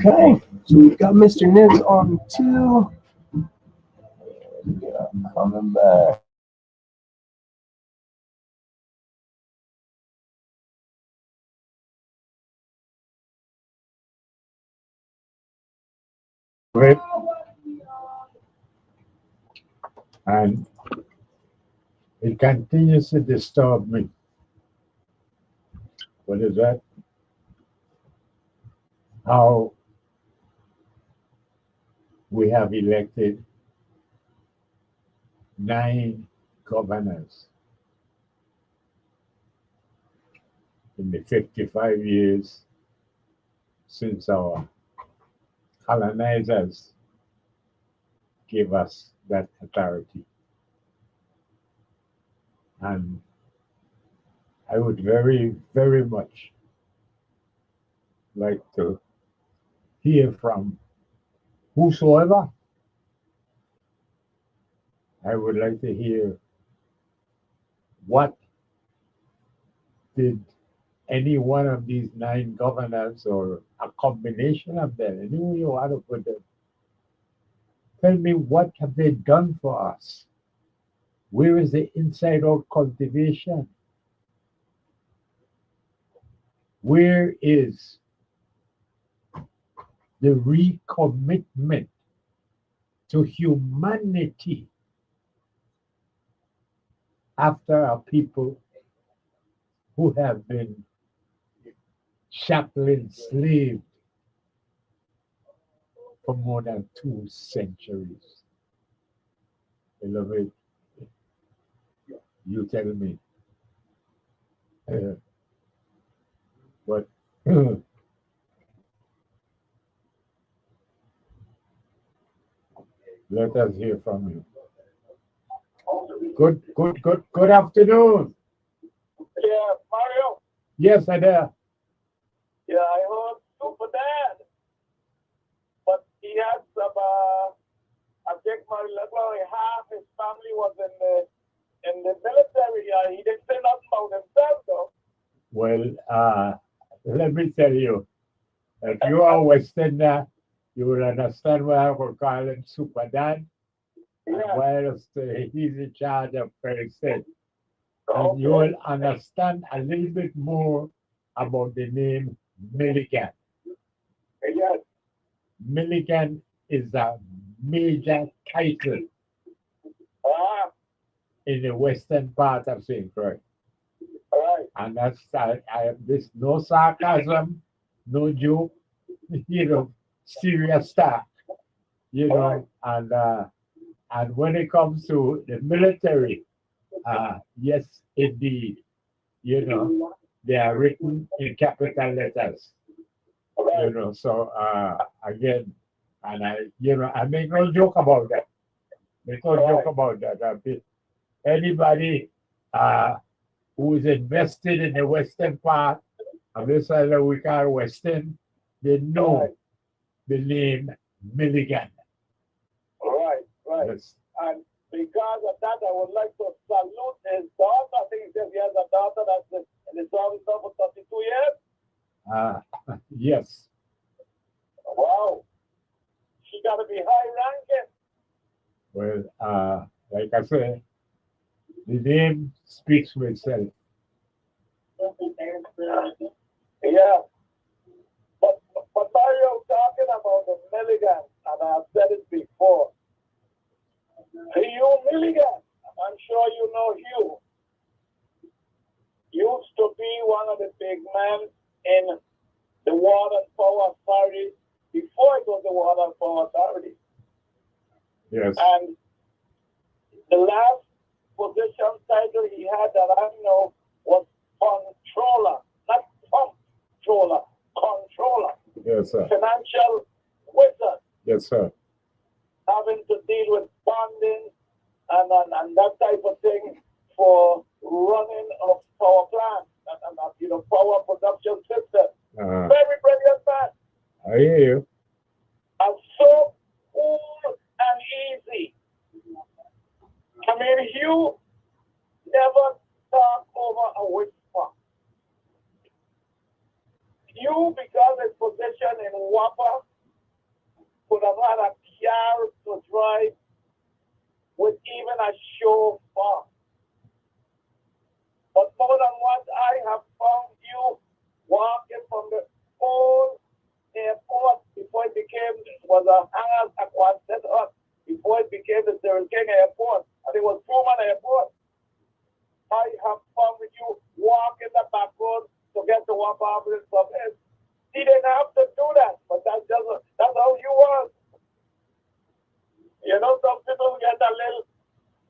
Okay, so we've got Mr. Nibs on two. Yeah, coming back. Right. And it continues to disturb me. What is that? How we have elected 9 governors in the 55 years since our colonizers gave us that authority. And I would very, very much like to hear from whosoever. I would like to hear what did any one of these 9 governors or a combination of them, any way you want to put them, tell me what have they done for us? Where is the inside out cultivation? Where is the recommitment to humanity after a people who have been chattel enslaved for more than 2 centuries? Beloved, you tell me. But let us hear from you. Good afternoon. Yeah, Mario. Yes, I there. Yeah, I heard Super Dad. But he had some, I think Mario, half his family was in the military. He didn't say nothing about himself, though. Well, let me tell you, if you are Westerner, you will understand why I would call him Super Dad. And Yeah. whilst he's in charge of President. And Okay. you will understand a little bit more about the name Milligan. Yes. Milligan is a major title Ah, in the western part of St. Croix. right. And that's this no sarcasm, no joke, serious stuff, Right. and when it comes to the military, yes, indeed, they are written in capital letters, Right. so again, and I make no joke about that. Make no joke about that. Anybody who is invested in the western part of this island we call Western, they know Right. the name Milligan. Right. Right. Yes. And because of that, I would like to salute his daughter. I think he says he has a daughter that's in the service now for 32 years. Yes. Wow. She got to be high ranking. Well, like I said, the name speaks for itself. Yeah. But Mario talking about the Milligan, and I've said it before. Hugh Milligan, I'm sure you know Hugh, used to be one of the big men in the Water and Power Authority before it was the Water and Power Authority. Yes. And the last position title he had that I know was controller, not comptroller, controller. Yes, sir. Financial wizard, Yes, sir. having to deal with bonding and that type of thing for running of power plants and power production system. Uh, Very brilliant man. I hear you. And so cool and easy. I mean, Hugh never talk over a whisper. Hugh, because his position in WAPA have had a car to drive with even a chauffeur. But more than once, I have found you walking from the old airport before it was a hangars at Quantet Hut, before it became the Cyril King Airport, and it was Truman Airport. I have found you walking the back road to get to one Barber and Summit. He didn't have to do that, but that's how you was. You know, some people get a little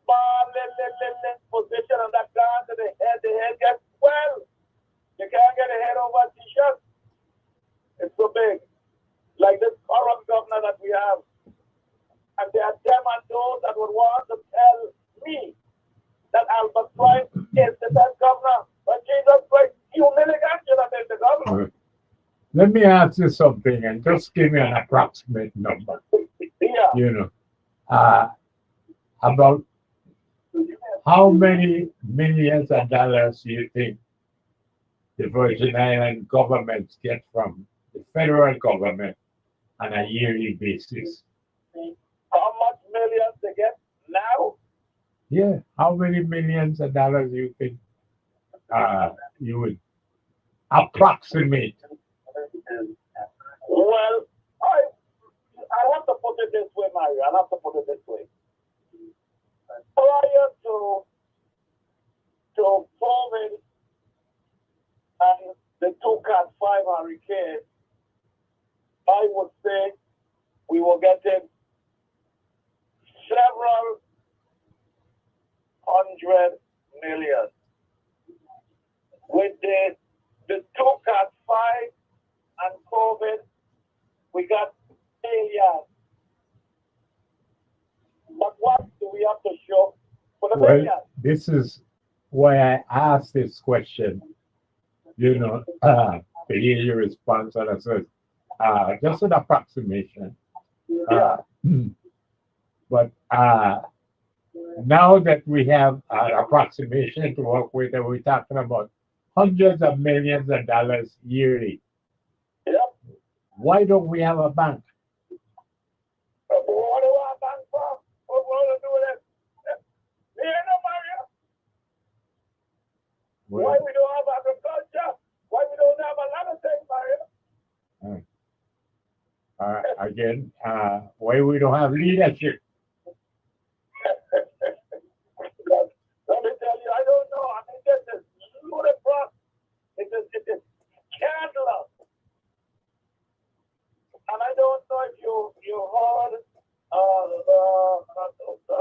small, little position on that gun to the head gets swell. You can't get a head over a t-shirt. It's so big. Like this corrupt governor that we have. And there are them and those that would want to tell me that Albert Price is the best governor. But Jesus Christ, you Milligan should have been the governor. Let me ask you something and just give me an approximate number. Yeah. You know, about how many millions of dollars do you think the Virgin Island government get from the federal government on a yearly basis? How much millions they get now? Yeah, how many millions of dollars do you think you would approximate? Well, I have to put it this way, Mario. I have to put it this way. Prior to COVID and the 2 Cat 5 hurricane, I would say we were getting several hundred million. With the 2 Cat 5 and COVID, we got billions. But what do we have to show for the billions? This is why I asked this question, you know, to hear your response. And I said, just an approximation. But now that we have an approximation to work with, and we're talking about hundreds of millions of dollars yearly. Yep. Why don't we have a bank? What do I have bank for? What want to do with it? You know, Mario? Why we don't have agriculture? Why we don't have a lot of things, Mario? Again, why we don't have leadership? Let me tell you, I don't know. I mean, this is ludicrous. It is scandalous. And I don't know if you heard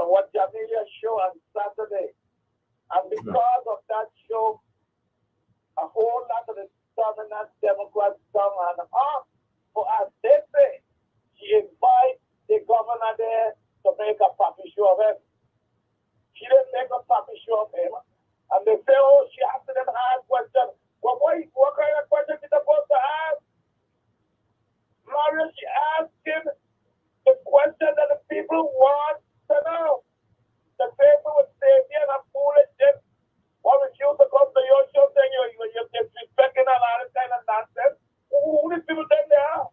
what Jamelia show on Saturday. And because of that show, a whole lot of the dominant Democrats come and ask for, as they say, she invites the governor there to make a puppy show of him. She didn't make a puppy show of him. And they say, oh, she asked them hard questions. Well, what kind of question is supposed to ask? Mario, she asked him the question that the people want to know. The people would say, yeah, I'm foolish. Why would you to come to your show saying you're disrespecting a lot of kind of nonsense? Who these people think they are?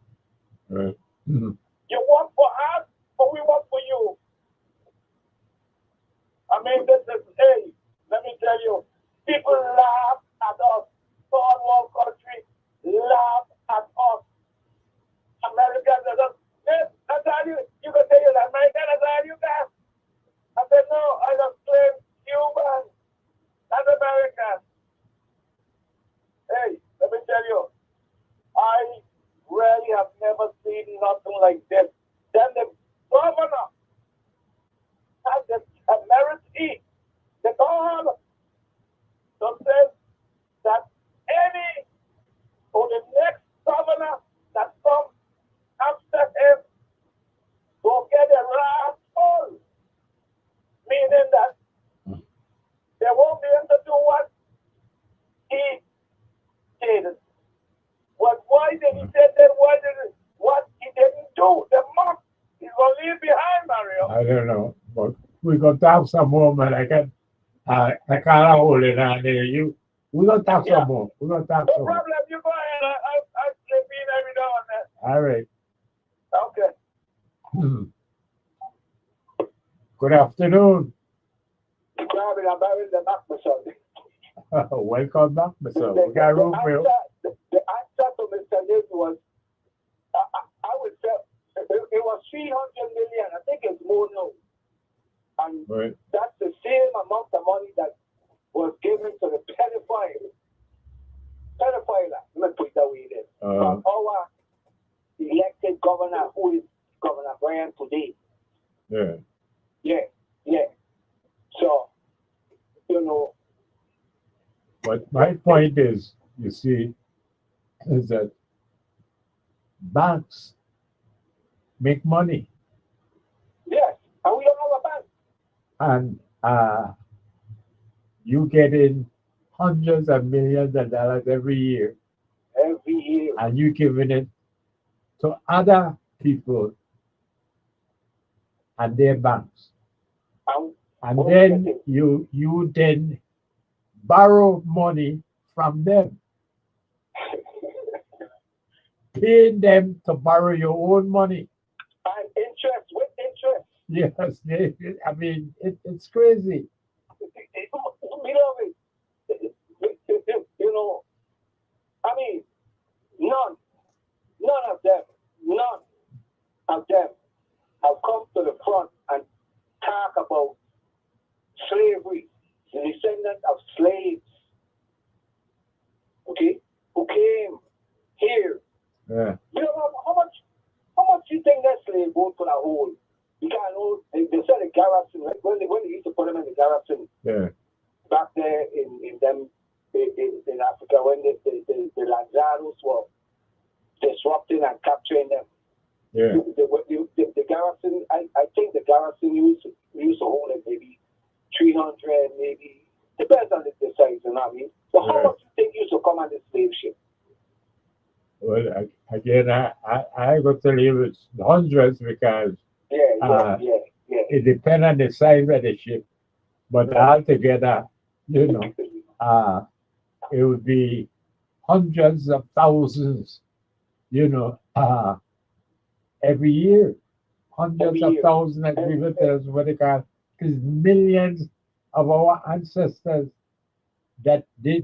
Right. Mm-hmm. You work for us, or we work for you? I mean, this is, hey, let me tell you, people laugh at us. Cornwall country laugh at us. Americans are just, yes, that's all you can say you're American, that's all you got. I said, no, I just claim Cuban, not American. Hey, let me tell you, I really have never seen nothing like this. Then the governor has the temerity, the gall, to say that any or the next governor that comes after him will get a rat full, meaning that they won't be able to do what he did. But why did he say that? Why did it? What he didn't do? The mark he's going to leave behind, Mario. I don't know, but we're going to have some more, man. I can't hold it on there. We're going to talk some more. We're going to talk No some more. problem. You go ahead. I sleep in every now and then. All right. Okay. Good afternoon. Grabbing a barrel the back, my son. Welcome back, Mr. We got room for you. The answer to Mr. Niz was, I would say, it was 300 million. I think it's more now. And Right. that's the same amount of money that was given to the pedophile, let me put it that way there, from our elected governor, who is Governor Brian today. Yeah. Yeah. So, you know, But my point is, you see, is that banks make money, yes, and we don't have a bank. and you get in hundreds of millions of dollars every year, and you giving it to other people and their banks, And and then you then borrow money from them, paying them to borrow your own money. and interest, with interest. Yes, I mean it's crazy. You know, I mean, none of them have come to the front and talk about slavery, the descendants of slaves, okay, who came here. Yeah, You know how much you think that slave vote for the whole? You can't know. They said the garrison, right? When they used to put them in the garrison yeah, back there in Africa, when the Lanzaros were disrupting and capturing them. yeah, The garrison, I think the garrison used to hold it maybe 300, maybe depends on the size, you know what I mean? So how Right. much you think used to come on the slave ship? Well, again, I got to leave it hundreds because Yeah. it depends on the size of the ship, but altogether, it would be hundreds of thousands, every year. Hundreds Every of year. thousands of people, that's what they call, because millions of our ancestors that they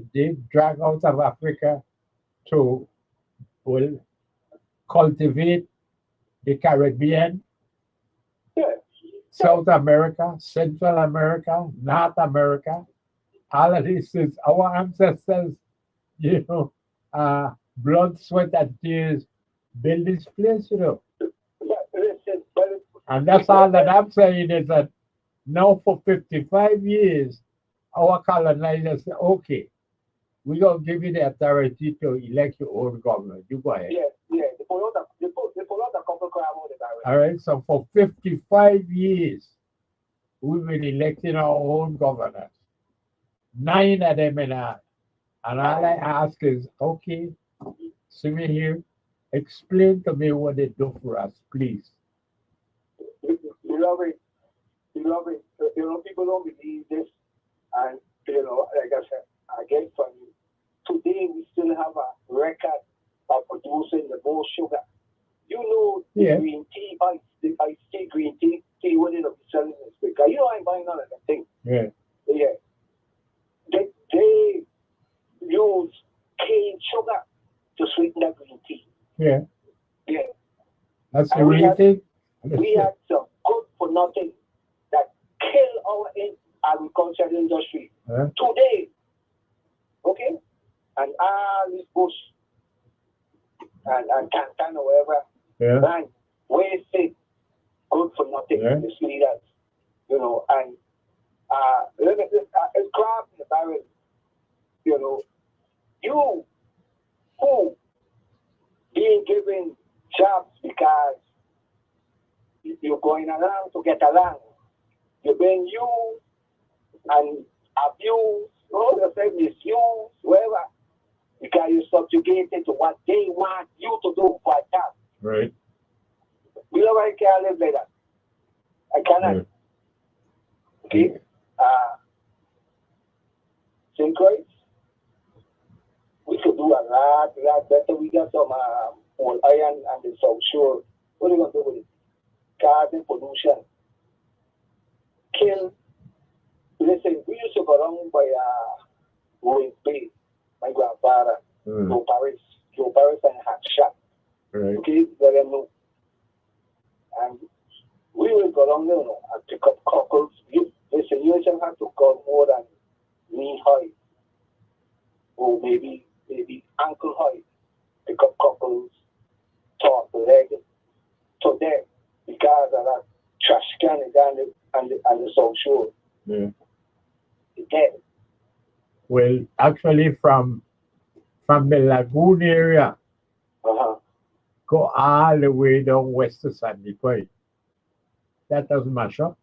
drag out of Africa to, well, cultivate the Caribbean, Yeah. South America, Central America, North America. All of this is our ancestors, blood, sweat, and tears build this place, But listen, And that's all that I'm saying is that now for 55 years, our colonizers say, okay, we're going to give you the authority to elect your own government. You go ahead. yeah. They pull out a couple crab out of the barrel. All right, so for 55 years, we've been electing our own governors. 9 of them in our. And all I ask is, okay, see me here, explain to me what they do for us, please. Beloved, people don't believe this, and like I said, again from you. Today we still have a record of producing the most sugar. The Yeah. green tea, the iced tea, green tea, what it up selling this big. I ain't buying none of that thing. Yeah, Yeah. They use cane sugar to sweeten that green tea. yeah. Yeah. That's the And we real had- thing. We had some good for nothing that kill our agricultural industry Huh? today. Okay? And all this bush and Cantan or whatever, Yeah, man, wasted good for nothing, Yeah. these leaders, and it's crab in the barrel, you who being given jobs because you're going around to get along. You're being used and abused, misused, whatever, because you're subjugated to what they want you to do for a job. right. I can't live like that. I cannot. Yeah. Okay? St. Christ, we could do a lot better. We got some old iron and the South Shore. What are you going to do with it? carbon pollution, kill. Listen, we used to go down by Rowan Bay, my grandfather, Joe Paris and had shot. Right. Okay, very low. And we will go down there and pick up cockles. Listen, you don't have to go more than knee high, or maybe ankle high. Pick up cockles, top leg to them because of that trash can and the South Shore. Yeah. Dead. Well, actually, from the lagoon area, go all the way down west to Sandy Point. That doesn't mash up.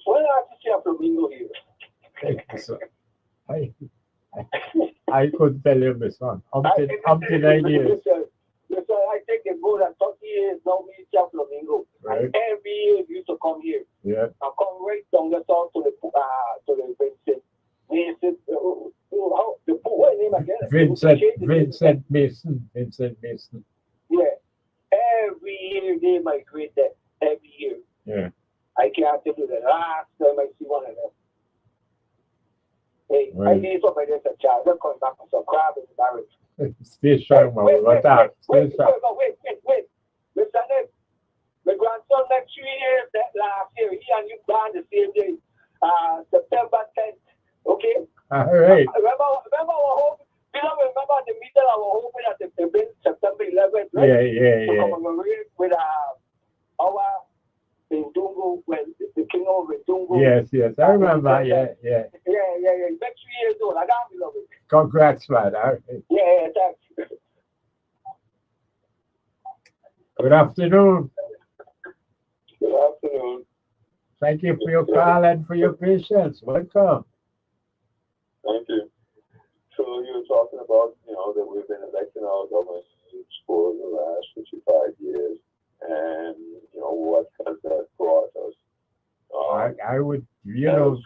Well, I have to see a flamingo here. So, I couldn't tell you this one. Up to 9 years. Listen, I take a boat and 30 years now we see a flamingo. Right. And every year we used to come here. Yeah. I come right down the south to the Vincent. What name again? Vincent Mason. Yeah. Every year they migrate there. Every year. Yeah. I can't tell you the last time I see one of them. Hey, Right. I need somebody that's a child. They're coming back with some crab in the barrel. Stay strong, man. Wait. Stay strong. Listen, my grandson next 3 years, that last year, he and you born the same day, September 10th. Okay? All right. Remember our hope? You know, remember the meeting I was hoping that it been September 11th, right? Yeah. To commemorate with our Bindungo, well, the king of Bindungo. Yes. I remember. Yeah. Yeah. Next 3 years old. I can't believe it. Congrats, man. All right. Yeah, thanks. Good afternoon. Good afternoon. Thank you for your call and for your patience. Welcome. Thank you. So you were talking about, that we've been electing our governors for the last 55 years, and, what has that brought us? I would,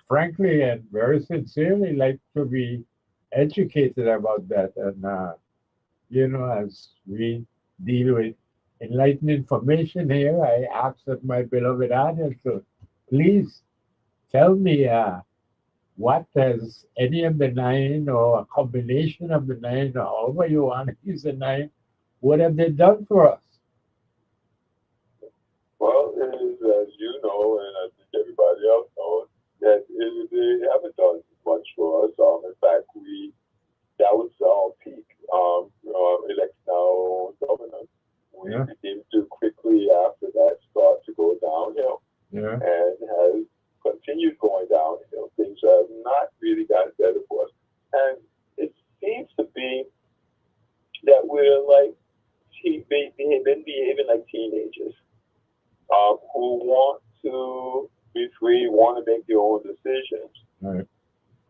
frankly and very sincerely like to be educated about that. And, as we deal with enlightened information here, I ask that my beloved audience to please tell me what has any of the 9 or a combination of the 9 or however you want to use the 9, what have they done for us? Well, it is, as you know, and I think everybody else knows, that they haven't done much for us. In fact, that was our peak, electing our own governor. We began to quickly after that start to go downhill. Yeah. And has continued going downhill. Things have not really gotten better for us. And it seems to be that we're like behaving like teenagers who want to be free, want to make their own decisions. Right.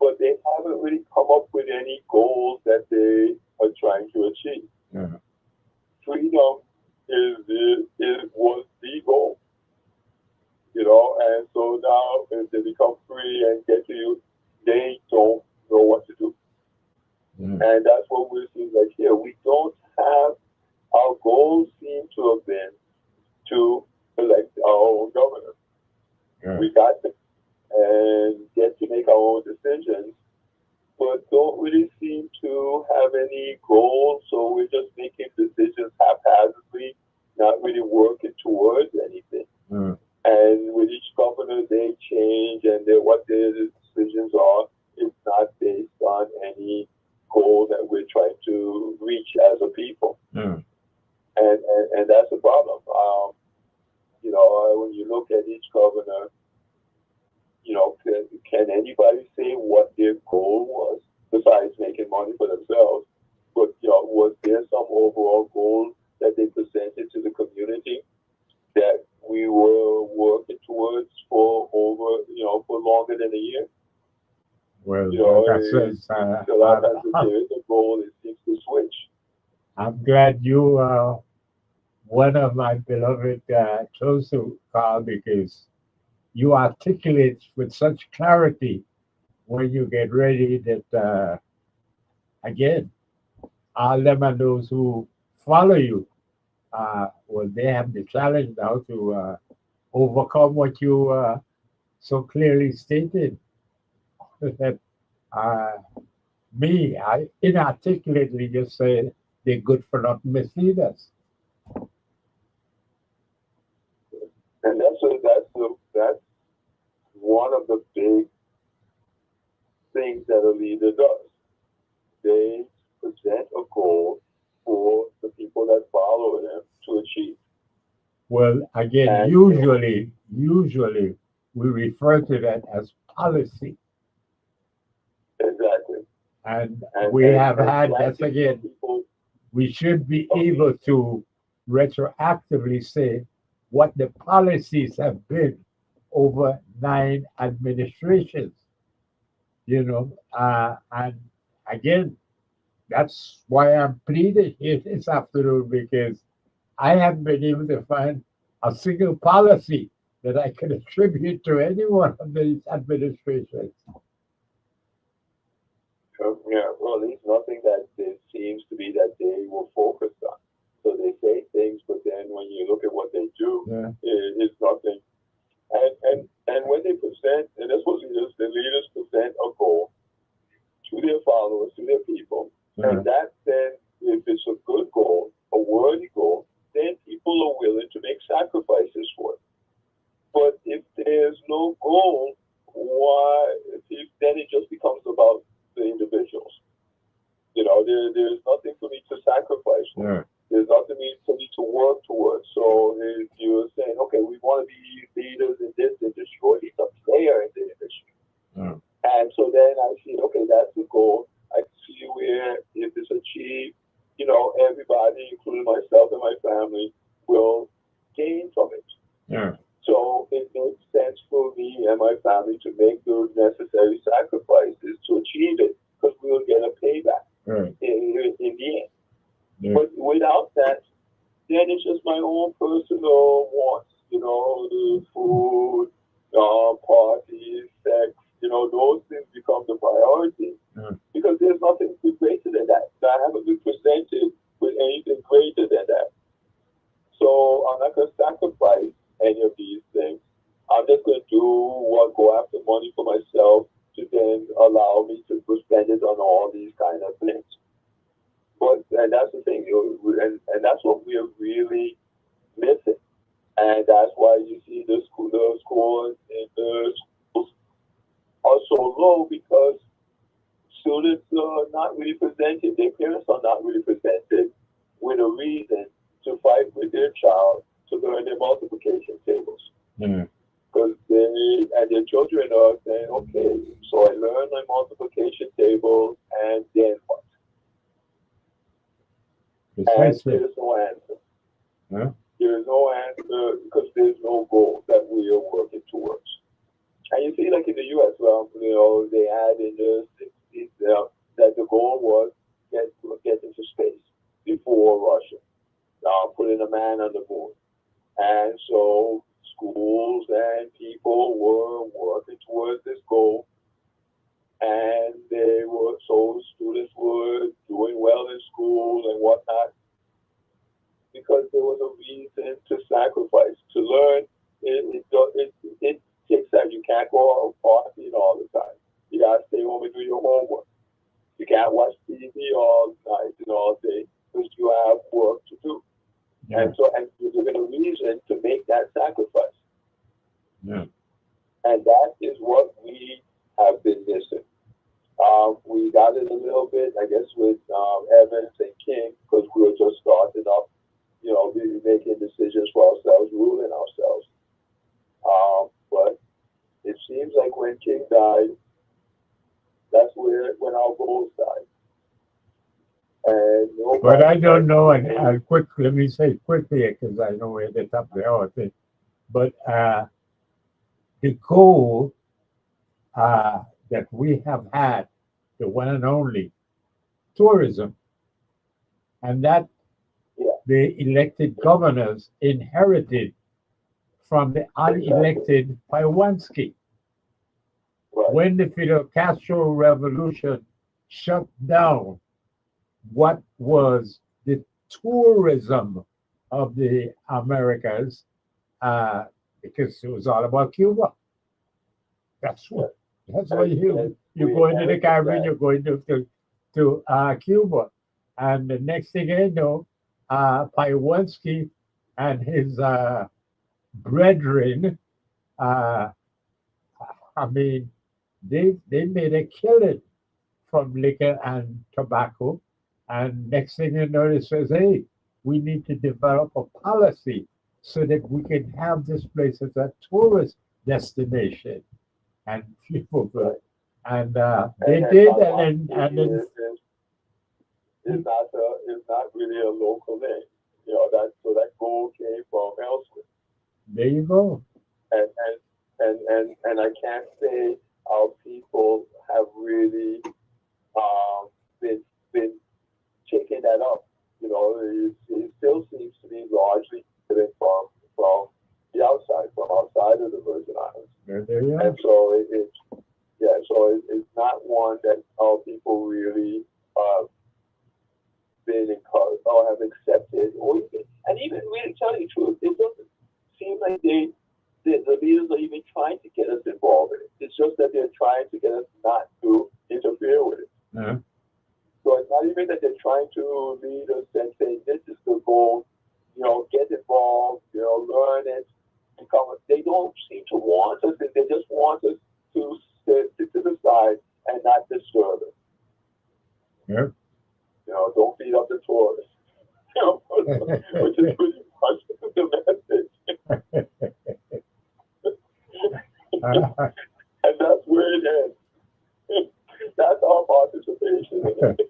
But they haven't really come up with any goals that they are trying to achieve. Yeah. Freedom was the goal. And so now if they become free and get to you, they don't know what to do. Mm. And that's what we're seeing right here. We don't have, our goals seem to have been to elect our own governor. Yeah. We got to and get to make our own decisions, but don't really seem to have any goals. So we're just making decisions haphazardly, not really working towards anything. Mm. And with each governor, they change, and what their decisions are is not based on any goal that we're trying to reach as a people. Mm. And that's a problem. When you look at each governor, can anybody say what their goal was besides making money for themselves? But was there some overall goal that they presented to the community that we were working towards for for longer than a year? Well, So a lot of times there is a goal, it seems to switch. I'm glad you are one of my beloved close to Carl, because you articulate with such clarity when you get ready that, again, all them and those who follow you well, they have the challenge now to overcome what you so clearly stated. That I inarticulately just say they're good for not mislead us. And that's one of the big things that a leader does. They present a goal for the people that follow them to achieve. Well, again, And- usually we refer to that as policy. Exactly. And And we and- have and had, like that's again, people, we should be able to retroactively say what the policies have been over 9 administrations. And again, that's why I'm pleading here this afternoon, because I haven't been able to find a single policy that I can attribute to any one of these administrations. yeah, well, at least nothing that there seems to be that they will focus on. So they say things, but then when you look at what they do, Yeah. it's nothing. And when they present, and that's what the leaders present a goal to their followers, to their people, Yeah. and that then, if it's a good goal, a worthy goal, then people are willing to make sacrifices for it. But if there's no goal, why? Then it just becomes about the individuals. There's nothing for me to sacrifice for. Yeah. There's nothing for me to work towards. So if you're saying, okay, we want to be leaders in this industry, or at least a player in the industry. Yeah. And so then I see, okay, that's the goal. I see where if it's achieved, everybody, including myself and my family, will gain from it. Yeah. So it makes sense for me and my family to make those necessary sacrifices to achieve it, because we will get a payback Right. in the end. Yeah. But without that, then it's just my own personal wants, the food, parties, sex, those things become the priority. Yeah. Because there's nothing greater than that. I haven't been presented with anything greater than that. So I'm not going to sacrifice any of these things. I'm just going to go after money for myself to then allow me to spend it on all these kind of things. And that's the thing, and that's what we're really missing. And that's why you see the scores in the schools are so low, because students are not really presented, their parents are not really presented with a reason to fight with their child to learn their multiplication tables. Yeah. Because their children are saying, okay, so I learned my multiplication table, and then what? And Precisely. there's no answer. Yeah. There is no answer because there's no goal that we are working towards. And you see, like in the U.S., they had in the 60s that the goal was get into space before Russia, putting a man on the moon. And so schools and people were working towards this goal. And students were doing well in school and whatnot, because there was a reason to sacrifice. To learn, it takes time. You can't go out partying all the time. You gotta stay home and do your homework. You can't watch TV all night and all day, because you have work to do. Yeah. And you're given a reason to make that sacrifice. Yeah. And that is what we have been missing. We got it a little bit, I guess, with Evans and King, because we were just starting up, really making decisions for ourselves, ruling ourselves. But it seems like when King died, that's when our goals died. And But I don't know, and let me say quickly, because I know we're at the top of the hour thing. But the goal that we have had, the one and only, tourism, and that the elected governors inherited from the unelected Pawanski. Right. When the Fidel Castro revolution shut down what was the tourism of the Americas, because it was all about Cuba. That's what. That's why you go into the Caribbean, you're going to Cuba, and the next thing I know, Paiwonsky and his brethren, uh, I mean, they made a killing from liquor and tobacco, and next thing you know, it says, hey, we need to develop a policy so that we can have this place as a tourist destination, and people go. And they did, and then it's not really a local name. You know, that gold came from elsewhere. there you go. And I can't say our people have really been taking that up. You know, it still seems to be largely driven from the outside, from outside of the Virgin Islands. There you are. And so it's not one that our people really been encouraged or have accepted, and even really tell you the truth, it doesn't seem like the leaders are even trying to get us involved in it. It's just that they're trying to get us not to interfere with it. Uh-huh. So it's not even that they're trying to lead us and say, this is the goal, you know, get involved, you know, learn it, become. They don't seem to want us, they just want us to sit to the side and not disturb us. Yeah. You know, don't feed up the tourists. You know, which is pretty much the message. And that's where it ends. That's our participation in it.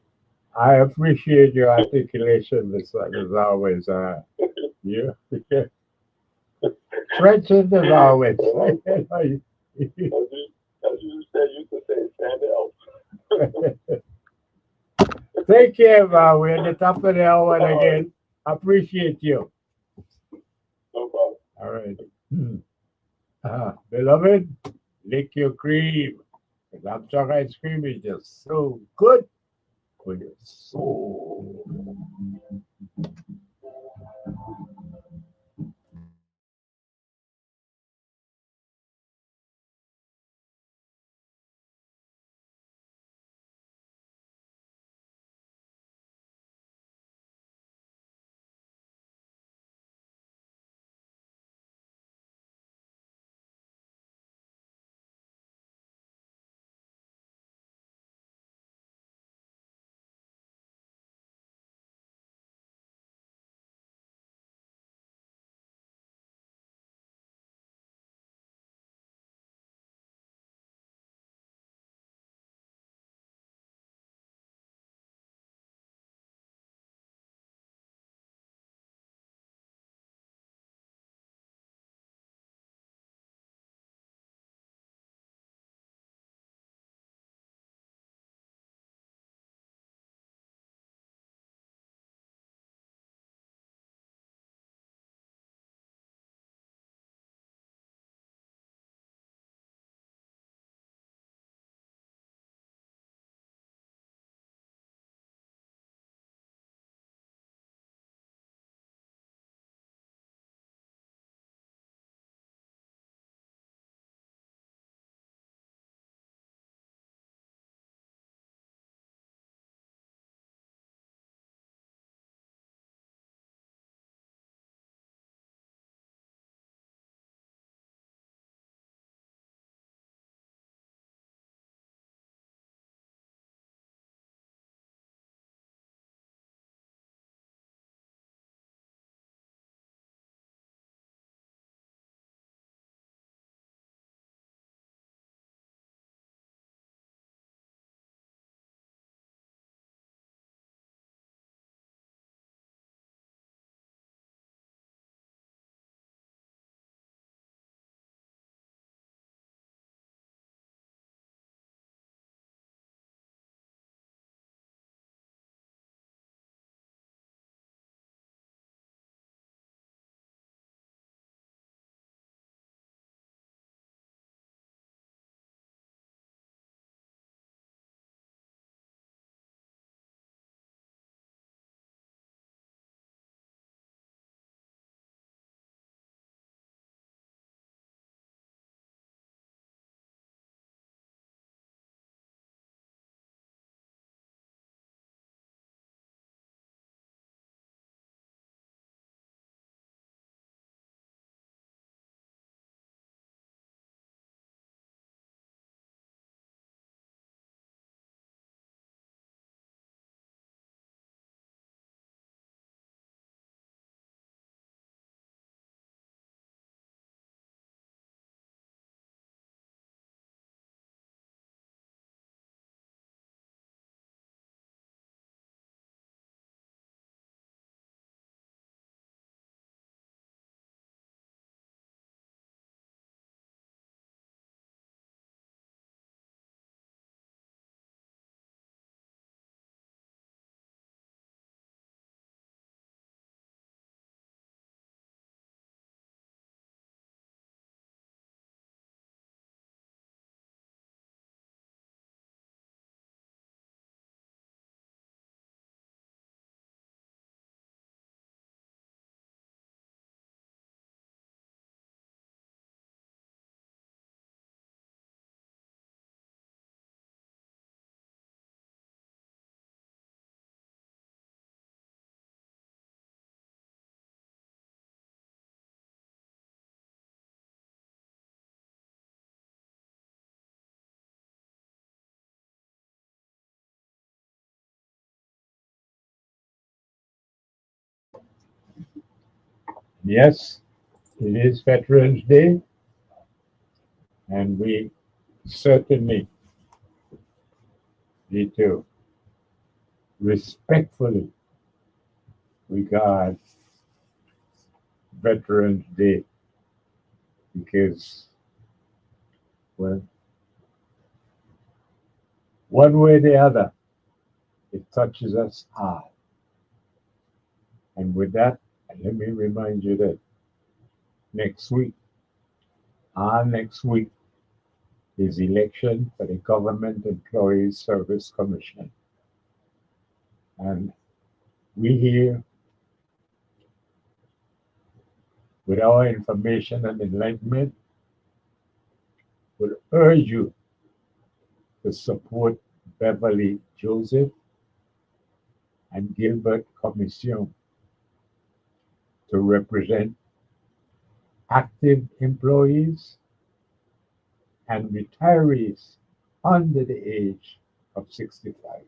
I appreciate your articulation, as always. You trenches as always. As you said, you could say, stand out. Take care, man. We're at the top of the hour again. Appreciate you. No problem. All right. Beloved, lick your cream. Lamb chalk ice cream is just so good for your soul. Yes, it is Veterans Day, and we certainly need to respectfully regard Veterans Day because, well, one way or the other, it touches us all. And with that, let me remind you that next week, our next week, is election for the Government Employees Service Commission. And we here, with our information and enlightenment, would urge you to support Beverly Joseph and Gilbert Commission to represent active employees and retirees under the age of 65.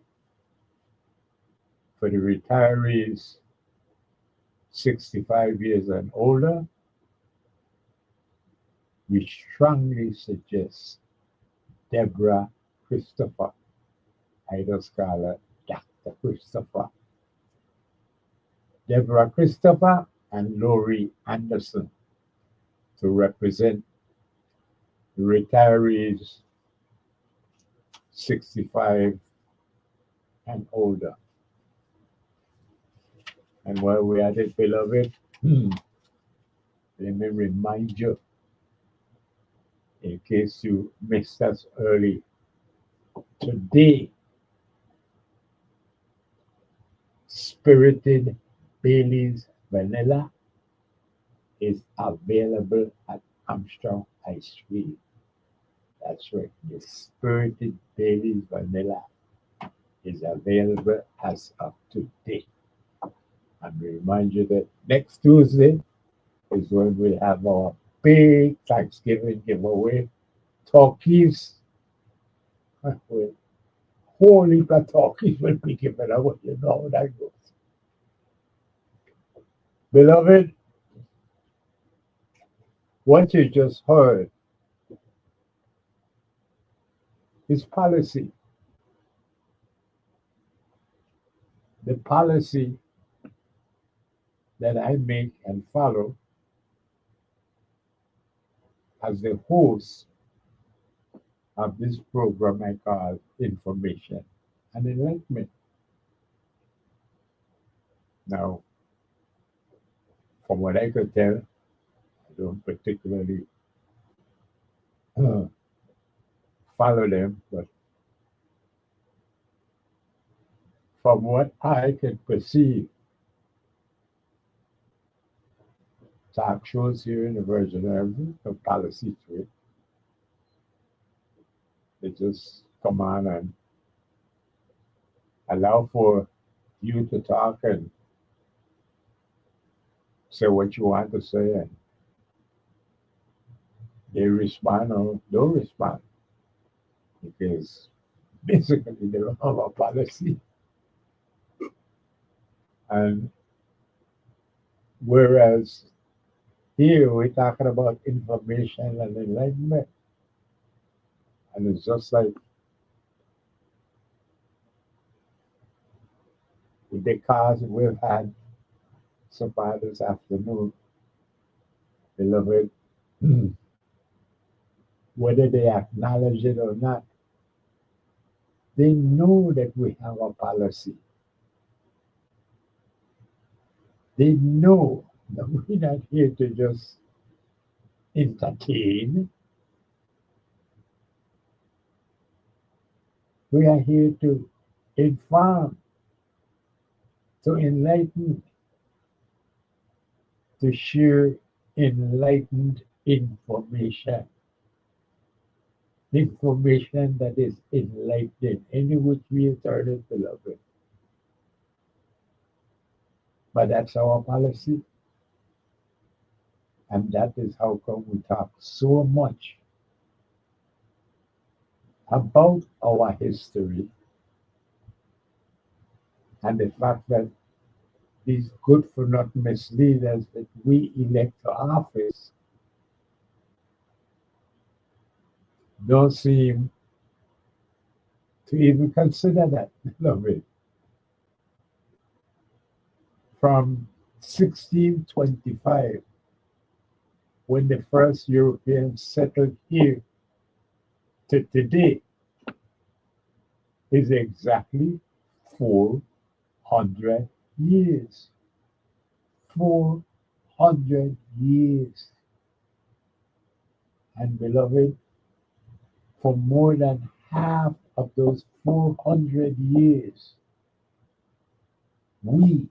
For the retirees 65 years and older, we strongly suggest Deborah Christopher, Ida Scholar, Dr. Christopher, Deborah Christopher, and Laurie Anderson to represent the retirees 65 and older. And while we're at it, beloved, let me remind you, in case you missed us early, today, Spirited Bailey's Vanilla is available at Armstrong Ice Cream. That's right, the Spirited Bailey's Vanilla is available as of today. And we remind you that next Tuesday is when we have our big Thanksgiving giveaway. Turkeys, whole heap of turkeys will be given away. You know how that goes. Beloved, what you just heard is policy. The policy that I make and follow as the host of this program I call Information and Enlightenment. Now, from what I could tell, I don't particularly follow them, but from what I can perceive, talk shows here in the Virgin Islands of policy to it. They just come on and allow for you to talk and say what you want to say, and they respond or don't respond because basically they don't have a policy. And whereas here we're talking about information and enlightenment, and it's just like with the cars we've had so far this afternoon, beloved, whether they acknowledge it or not, they know that we have a policy. They know that we're not here to just entertain. We are here to inform, to enlighten, to share enlightened information. Information that is enlightened, any which we turn it, beloved. But that's our policy. And that is how come we talk so much about our history and the fact that these good for nothing misleaders that we elect to office don't seem to even consider that of it. From 1625, when the first Europeans settled here, to today, is exactly 400 years. 400 years. And beloved, for more than half of those 400 years, we,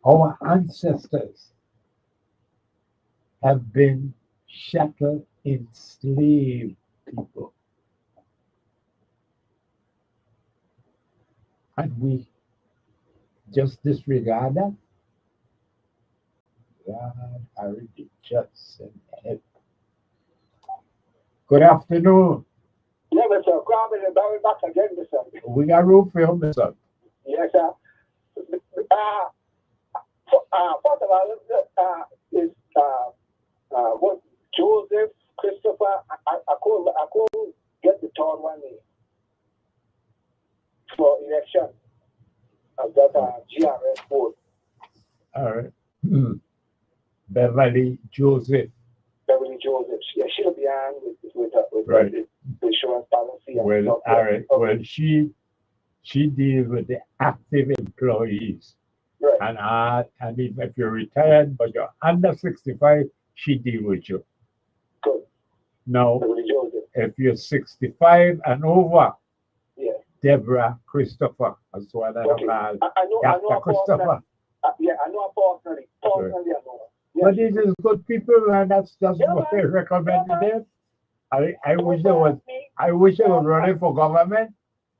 our ancestors, have been chattel enslaved people. And we just disregard that. God, I already just sent help. Good afternoon. Yeah, Mr. Crowley, and Barry back again, Mr. We got room for you, Mr. Yes, sir. First of all, is what Joseph Christopher. I couldn't get the third one name for election of that GRS board. All right. Beverly Joseph. Beverly Joseph. Yeah, she'll be on with Right. the insurance policy. And Well, stuff. all right. Okay. Well, she deals with the active employees. Right. And if you're retired but you're under 65, she deals with you. Good. Now, Beverly Joseph. if you're 65 and over, Yeah. Deborah Christopher, that's what I Okay. call I know Dr. her Christopher. personally. Yeah, I know her personally. Personally, I know her. Yeah. But these is good people, and that's just Yeah, what man. I recommend to Yeah, them. I wish Don't I was ask me. running for government.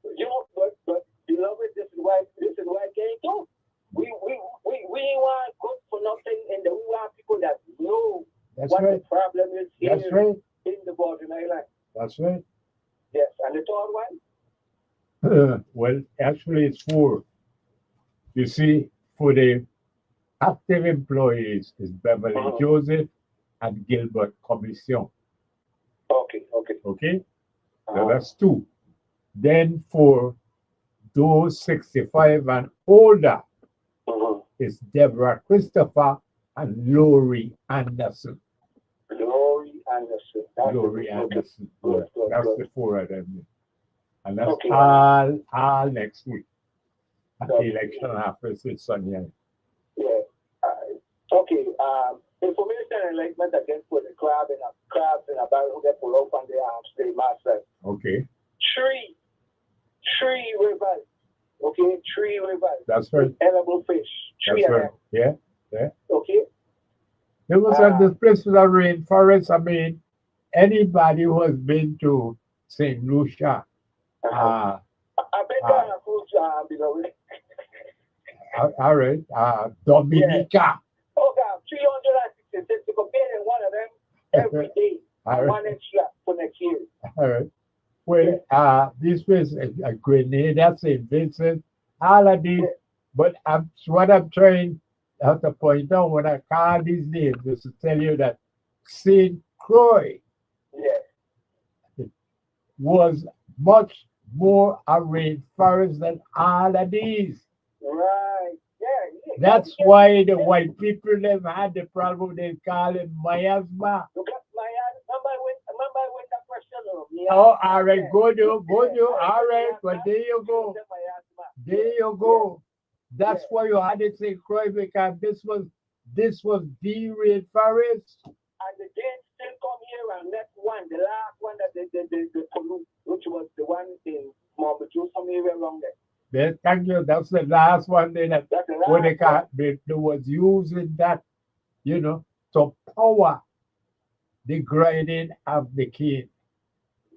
You know, but beloved, this is why it came to. We want good for nothing, and we want people that know That's what right. the problem is here That's right. in the Borden Island. That's right. Yes, and the third one. Well, actually, it's four. You see, for the active employees is Beverly Uh-huh. Joseph and Gilbert Commission. Okay. Okay? So Uh-huh. that's two. Then for those 65 and older Uh-huh. is Deborah Christopher and Lori Anderson. Glory Anderson. That's Lori it. Anderson. Good, good, That's good. the four of them. And that's Okay. all next week. At the Okay. election office in Sonia. Yeah. Okay. Information and enlightenment against for the crabs and a barrel who get pulled up on the state master. Okay. Tree rivers. Okay, tree rivers. That's right. Edible fish. Tree That's right. and Yeah. okay. It was at this place with a rainforest. I mean, anybody who has been to St. Lucia, I bet that a food below. all right, Dominica, Okay, 366 to compare one of them every day. all right, One extra for next year. all right. Well, this was a Grenada, St. Vincent, all of these, but what I'm trying to point out when I call these names is to tell you that St. Croix Yeah. was much more a rainforest than all of these. Right. Yeah. That's why the white people never had the problem they call it miasma. Look at my remember when that question of me. Oh, all right, good you. All right, but there you go. There you go. That's why you had it St. Croix, because this was the rainforest. And the Danes still come here and left one, the last one that they pollute, which was the one in Mombasa, some area around there. Yes, thank you. That's the last one that That's the last when they was using that, to power the grinding of the cane.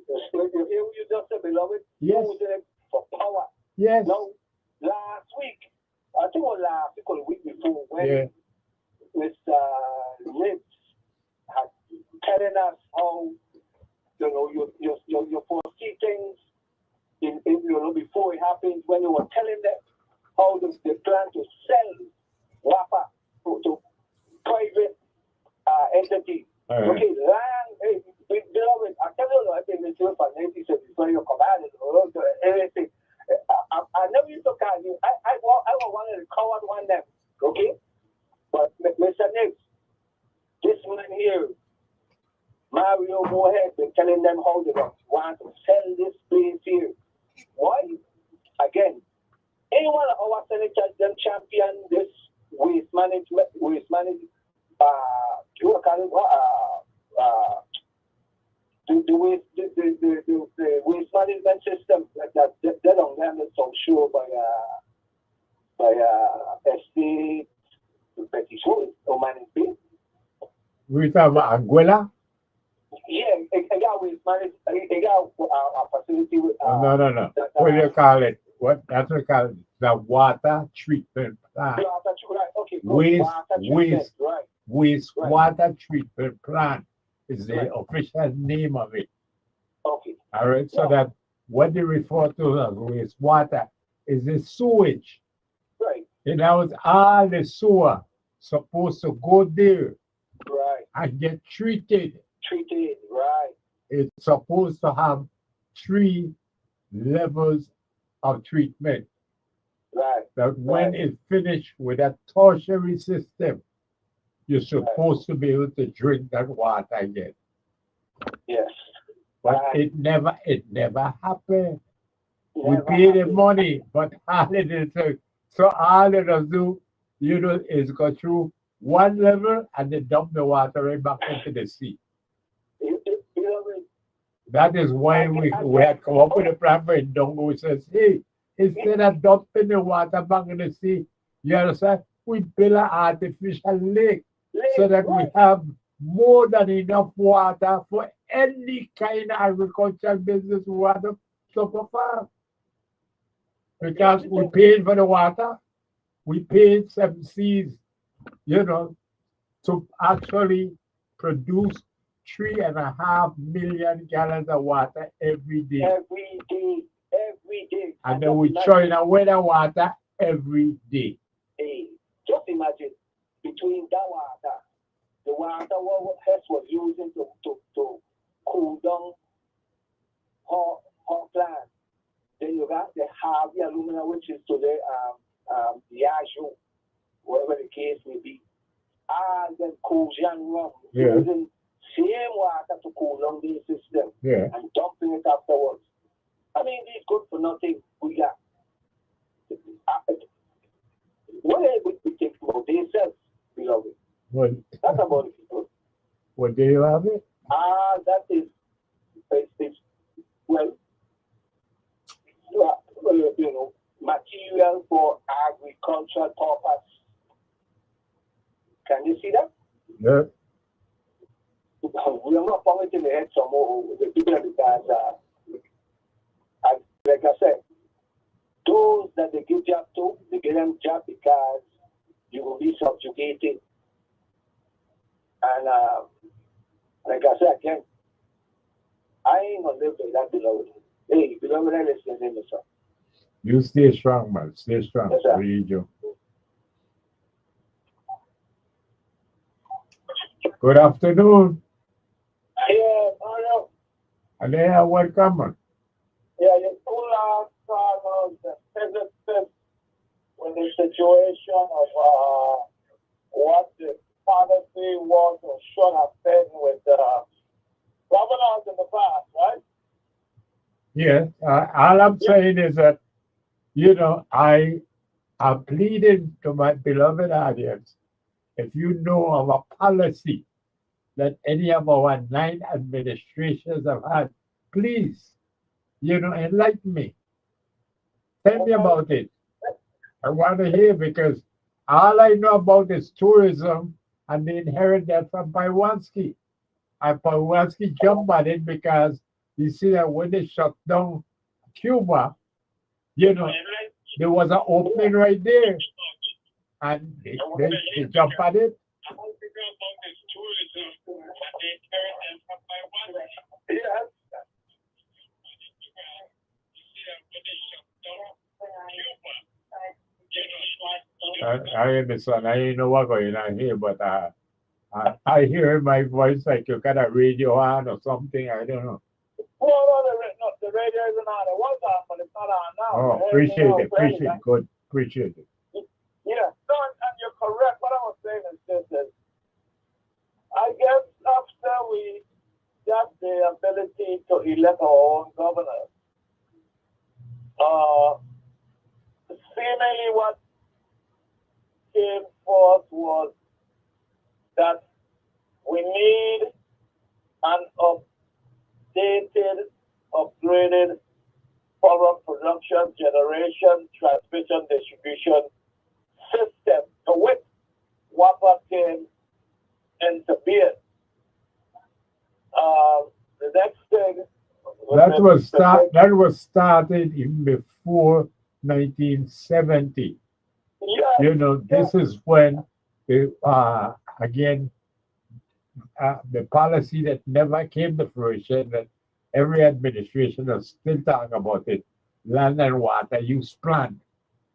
You hear what you just said, beloved? Yes. Using it for power. Yes. Now, last week, I think it was last week or the week before, when Mr. Ribs had telling us how you foresee things in before it happens, when you were telling them how they plan to sell WAPA to private entity. Okay, land, hey, beloved, I tell you, I think it's your financial before you come out and everything. I know you took out you. I want to recover one them, okay? But Mr. Nix, this man here, Mario Moorhead, been telling them how they want to sell this place here. Why? Again, any one of our senators them champion this waste management, you call it the waste management system that they don't have it so sure by estate Betty Schultz or management. We talk about Anguilla? Yeah, it got waste management. It got a facility with. No. What do you call it? That's what you call it. The water treatment plant. Okay. Wastewater treatment plant is the official name of it. Okay. All right. So that what they refer to as wastewater is the sewage. Right. And that was all the sewer supposed to go there. Right. And get treated. Right. It's supposed to have 3 levels of treatment. Right. That when it's finished with a tertiary system, you're supposed to be able to drink that water again. Yes. But it never happened. We pay the money, but all it is so all it does do, is go through one level and then dump the water right back into the sea. That is why we had come up with a plan for Ndongo, which says, hey, instead of dumping the water back in the sea, you understand, we build an artificial lake so that we have more than enough water for any kind of agricultural business we want to perform. Because we paid for the water, we paid 7 seas, to actually produce 3.5 million gallons of water every day. Every day. And then we throwing away the water every day. Hey, just imagine between that water, the water what Hess was using to cool down her plant. Then you got the Harvey alumina, which is today the Azure, whatever the case may be. And then Kojian rum using same water to cool down the system and dumping it afterwards. I mean, these good for nothing we got. What we think about themselves, beloved? That's about it. What do you have it? That is, material for agricultural purpose. Can you see that? Yeah. We are not pointing the head some more the people because, like I said, those that they give job to, they give them job because you will be subjugated. And like I said again, I ain't gonna live with that, beloved. Hey, beloved, I listen to me, sir. You stay strong, man. Stay strong. Yes, sir. Really do. Good afternoon. Yeah, Mario. And they are welcome, man. Yeah, you two last the physicists with the situation of what the policy was or should have been with governors in the past, right? Yes. All I'm saying is that, I am pleading to my beloved audience, if you know of a policy that any of our 9 administrations have had, please, enlighten me. Tell me about it. I want to hear because all I know about is tourism and they inherit that from Paiwanski. And Paiwanski jumped at it because you see that when they shut down Cuba, there was an opening right there. And they jumped at it. Yes. I understand. I don't know what's going on here, but I hear my voice like you got a radio on or something. I don't know. Well, no, the radio isn't on. It was on, but it's not on now. Oh, appreciate it. Good. Appreciate it. Yeah, no, and you're correct. What I was saying is this: is I guess after we got the ability to elect our own governor, seemingly what came forth was that we need an updated, upgraded power production, generation, transmission, distribution system to which WAPA came into being. The next thing That was started in before 1970. Yeah, You know, this is when the policy that never came to fruition, that every administration is still talking about it, land and water use plan.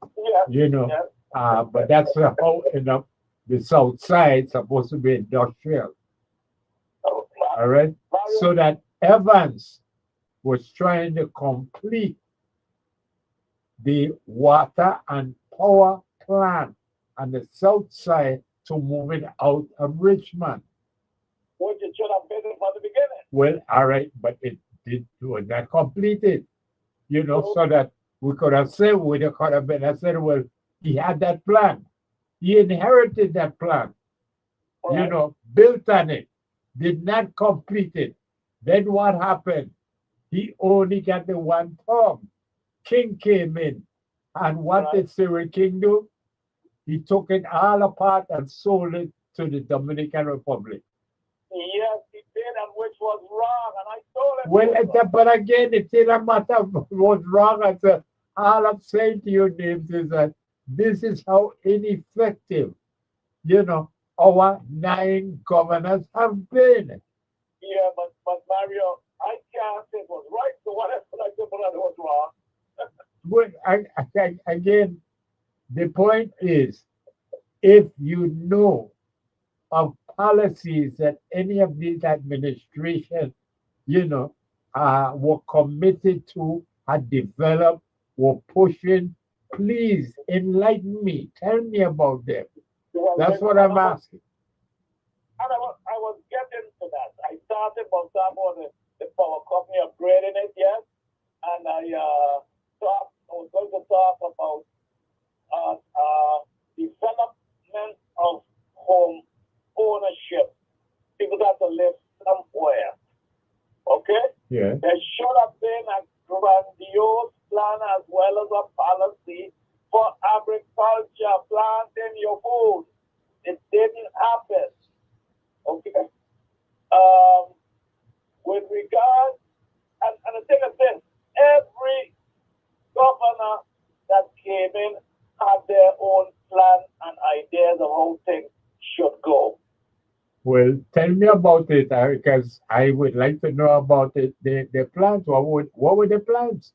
yeah, You know, yeah. but that's how the south side supposed to be industrial. Oh, All right, so that Evans was trying to complete the water and power plant on the south side to move it out of Richmond. Which it should have been from the beginning. Well, all right, but it was not completed, you know, so that we could have said, I said, well, he had that plan. He inherited that plan, you know, built on it, did not complete it. Then what happened? He only got the one term. King came in. And what did Cyril King do? He took it all apart and sold it to the Dominican Republic. Yes, he did, and which was wrong, and I told him. Well, but again, it's not a matter of what's wrong. All I'm saying to you, James, is that this is how ineffective, you know, our 9 governors have been. Yeah, but Mario, I can't say it was right, so whatever I said, but it was wrong. Well, again, the point is, if you know of policies that any of these administrations, you know, were committed to, had developed, were pushing, please enlighten me. Tell me about them. That's what I'm asking. And I was getting to that. I started about the power company upgrading it, yes, and I was going to talk about development of home ownership. People got to live somewhere. Okay? Yeah. There should have been a grandiose plan as well as a policy for agriculture, planting your food. It didn't happen. Okay? With regard, and the thing is this, every governor that came in had their own plan and ideas of how things should go. Well, tell me about it, because I would like to know about it. The plans. What were the plans?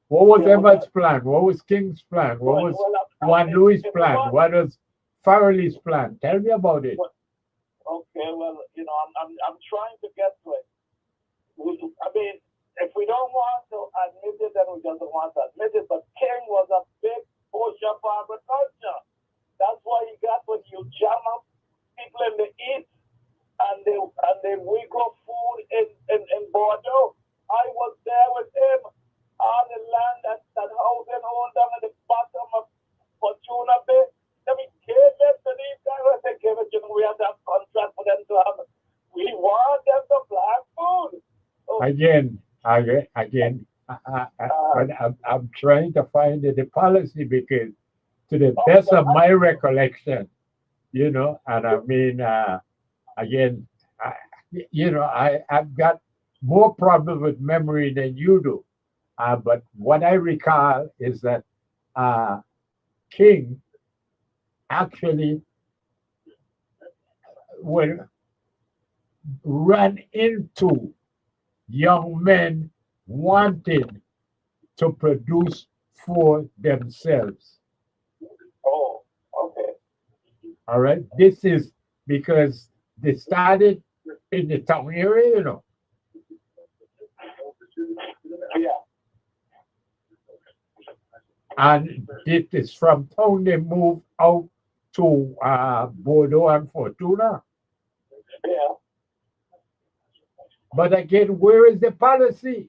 What was Everett's plan? What was King's plan? What was Juan Louis' plan? What was Farrelly's plan? Tell me about it. Okay, well, you know, I'm trying to get to it. I mean, if we don't want to admit it, then we just don't want to admit it. But King was a big pusher for agriculture. That's why he got when you jam up people in the east and we grow food in Bordeaux. I was there with him on the land that housing owned down at the bottom of Fortuna Bay. Then we gave it to these guys. They gave it to them. We had that contract for them to have. We want them to plant food. So, I'm trying to find the policy, because to the best of my recollection, you know, and I mean, I've got more problems with memory than you do. But what I recall is that King actually ran into young men wanting to produce for themselves. All right. This is because they started in the town area, you know. Yeah. And this is from town they moved out to Bordeaux and Fortuna. Yeah. But again, where is the policy?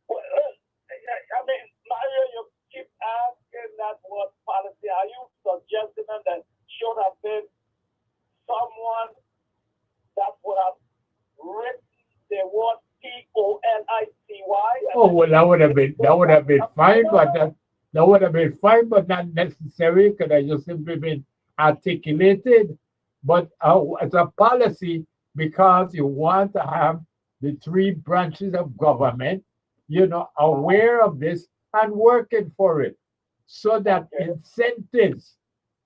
Well, I mean, Mario, you keep asking that word policy. Are you suggesting that should have been someone that would have written the word POLICY? Oh well, that would have been fine, but that would have been fine, but not necessary. Could have just simply been articulated. But as a policy, because you want to have the three branches of government, you know, aware of this and working for it, so that incentives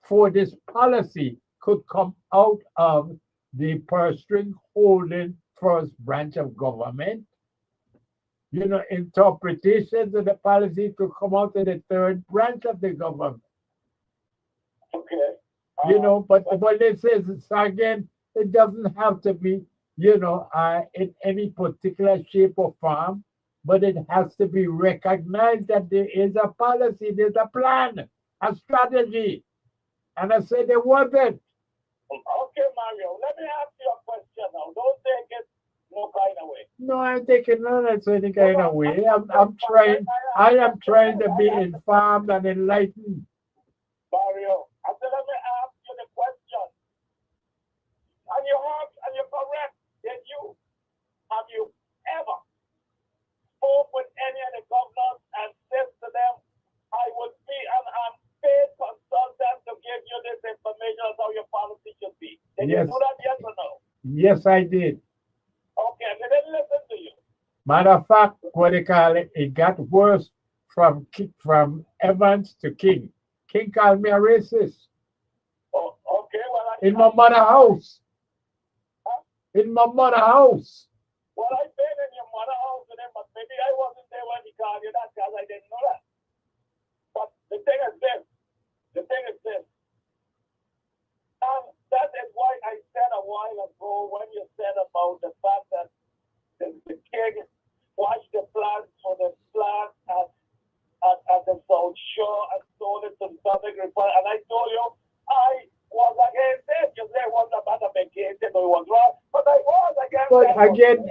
for this policy could come out of the purse string holding first branch of government. You know, interpretations of the policy could come out of the third branch of the government. Okay. You know, but when it says it's again, it doesn't have to be, you know, in any particular shape or form, but it has to be recognized that there is a policy, there's a plan, a strategy. And I said there wasn't. Okay, Mario, let me ask you a question now. Don't take it no kind of way. No, I'm taking none of that any kind of way. I am trying to be informed and enlightened. Mario, I said, let me ask you the question. And you're correct. Have you ever spoke with any of the governors and said to them, I would be an unpaid consultant to give you this information on how your policy should be? Did you do that, yes or no? Yes, I did. Okay, they didn't listen to you. Matter of fact, what they call it, it got worse from Evans to King. King called me a racist. Oh, okay, well, in my mother's house. In my mother's house. Well, I've been in your mother's house with him, but maybe I wasn't there when he called you that because I didn't know that. But the thing is this. And that is why I said a while ago when you said about the fact that the king watched the plans for the plant at the South Shore and sold it to the Southern Republic. And I told you, I was against it. You say it wasn't about the against it, or it was wrong, but I was against it. But again,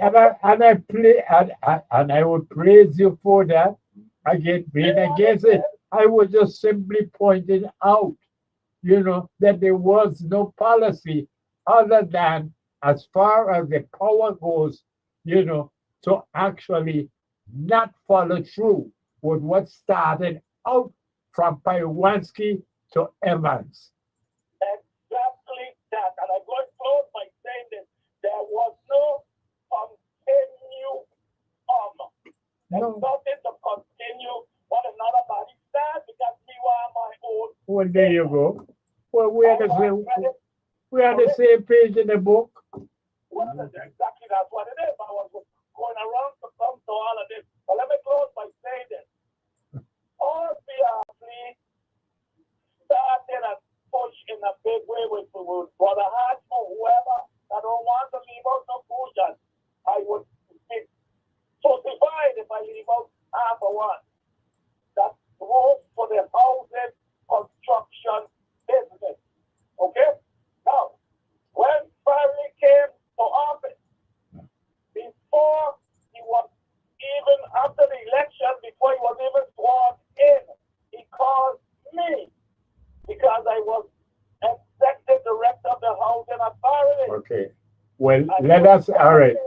and I would praise you for that. Again, being against it, I was just simply pointing out, you know, that there was no policy other than as far as the power goes, you know, to actually not follow through with what started out from Pywanski to Evans. Exactly that. And I'm going to close by saying this. There was no continuum. There's nothing to continue what another body said because we were my own. Well, there you go. Well, we are the same page in the book. Well, exactly that's what it is. I was going around to come to all of this. But let me close by saying this. All PRP started and pushed in a big way with Brother Hart or whoever that don't want to leave out no conclusion. I would be justified if I leave out half a one. That's room for the housing construction business. Okay? Now, when Farley came to office, before he was even after the election, before he was even sworn in, he called me because I was executive director of the housing authority. Okay. Well, let us, all right.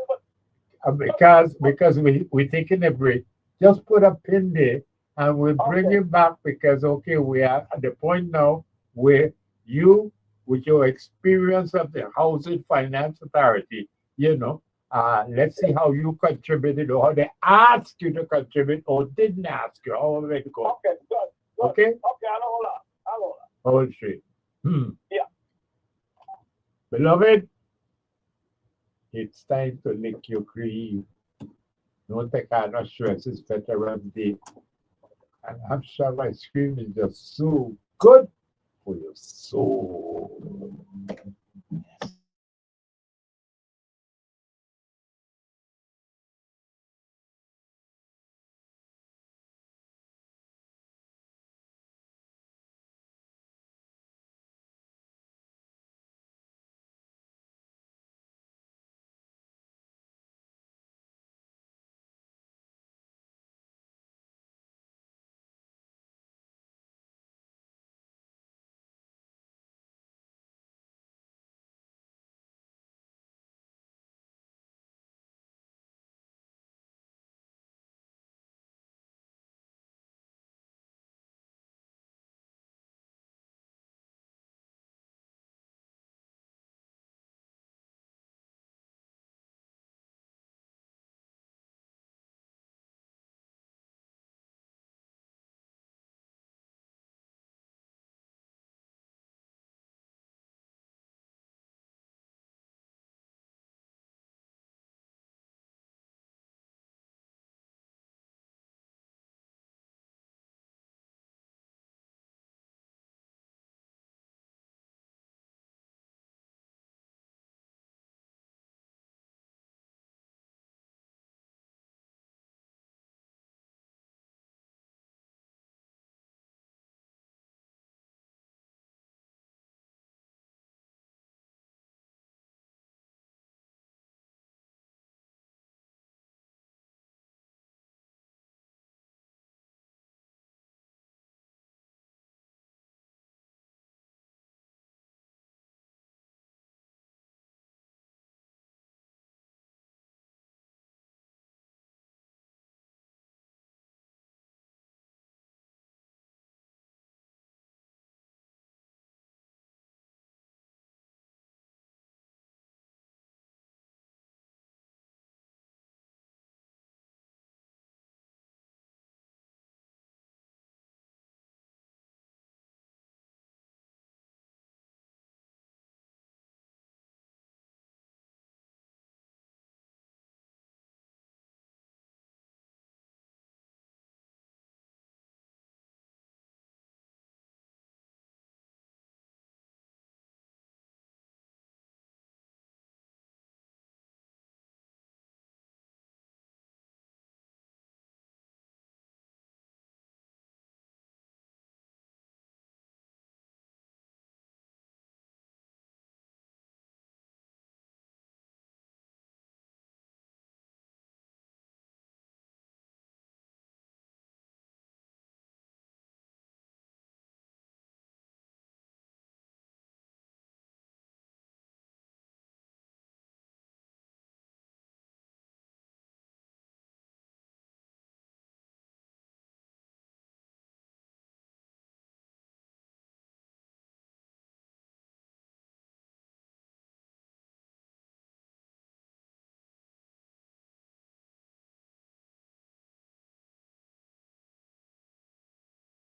Because we're taking a break, just put a pin there and we'll bring you back because, okay, we are at the point now where you, with your experience of the Housing Finance Authority, you know, let's see how you contributed or how they asked you to contribute or didn't ask you. How it go? Okay, good. Okay? Okay, I'll hold on. Hold straight. Yeah. Beloved, it's time to lick your cream. Don't take out no stress. It's Veterans Day. And I'm sure my scream is just so good for your soul.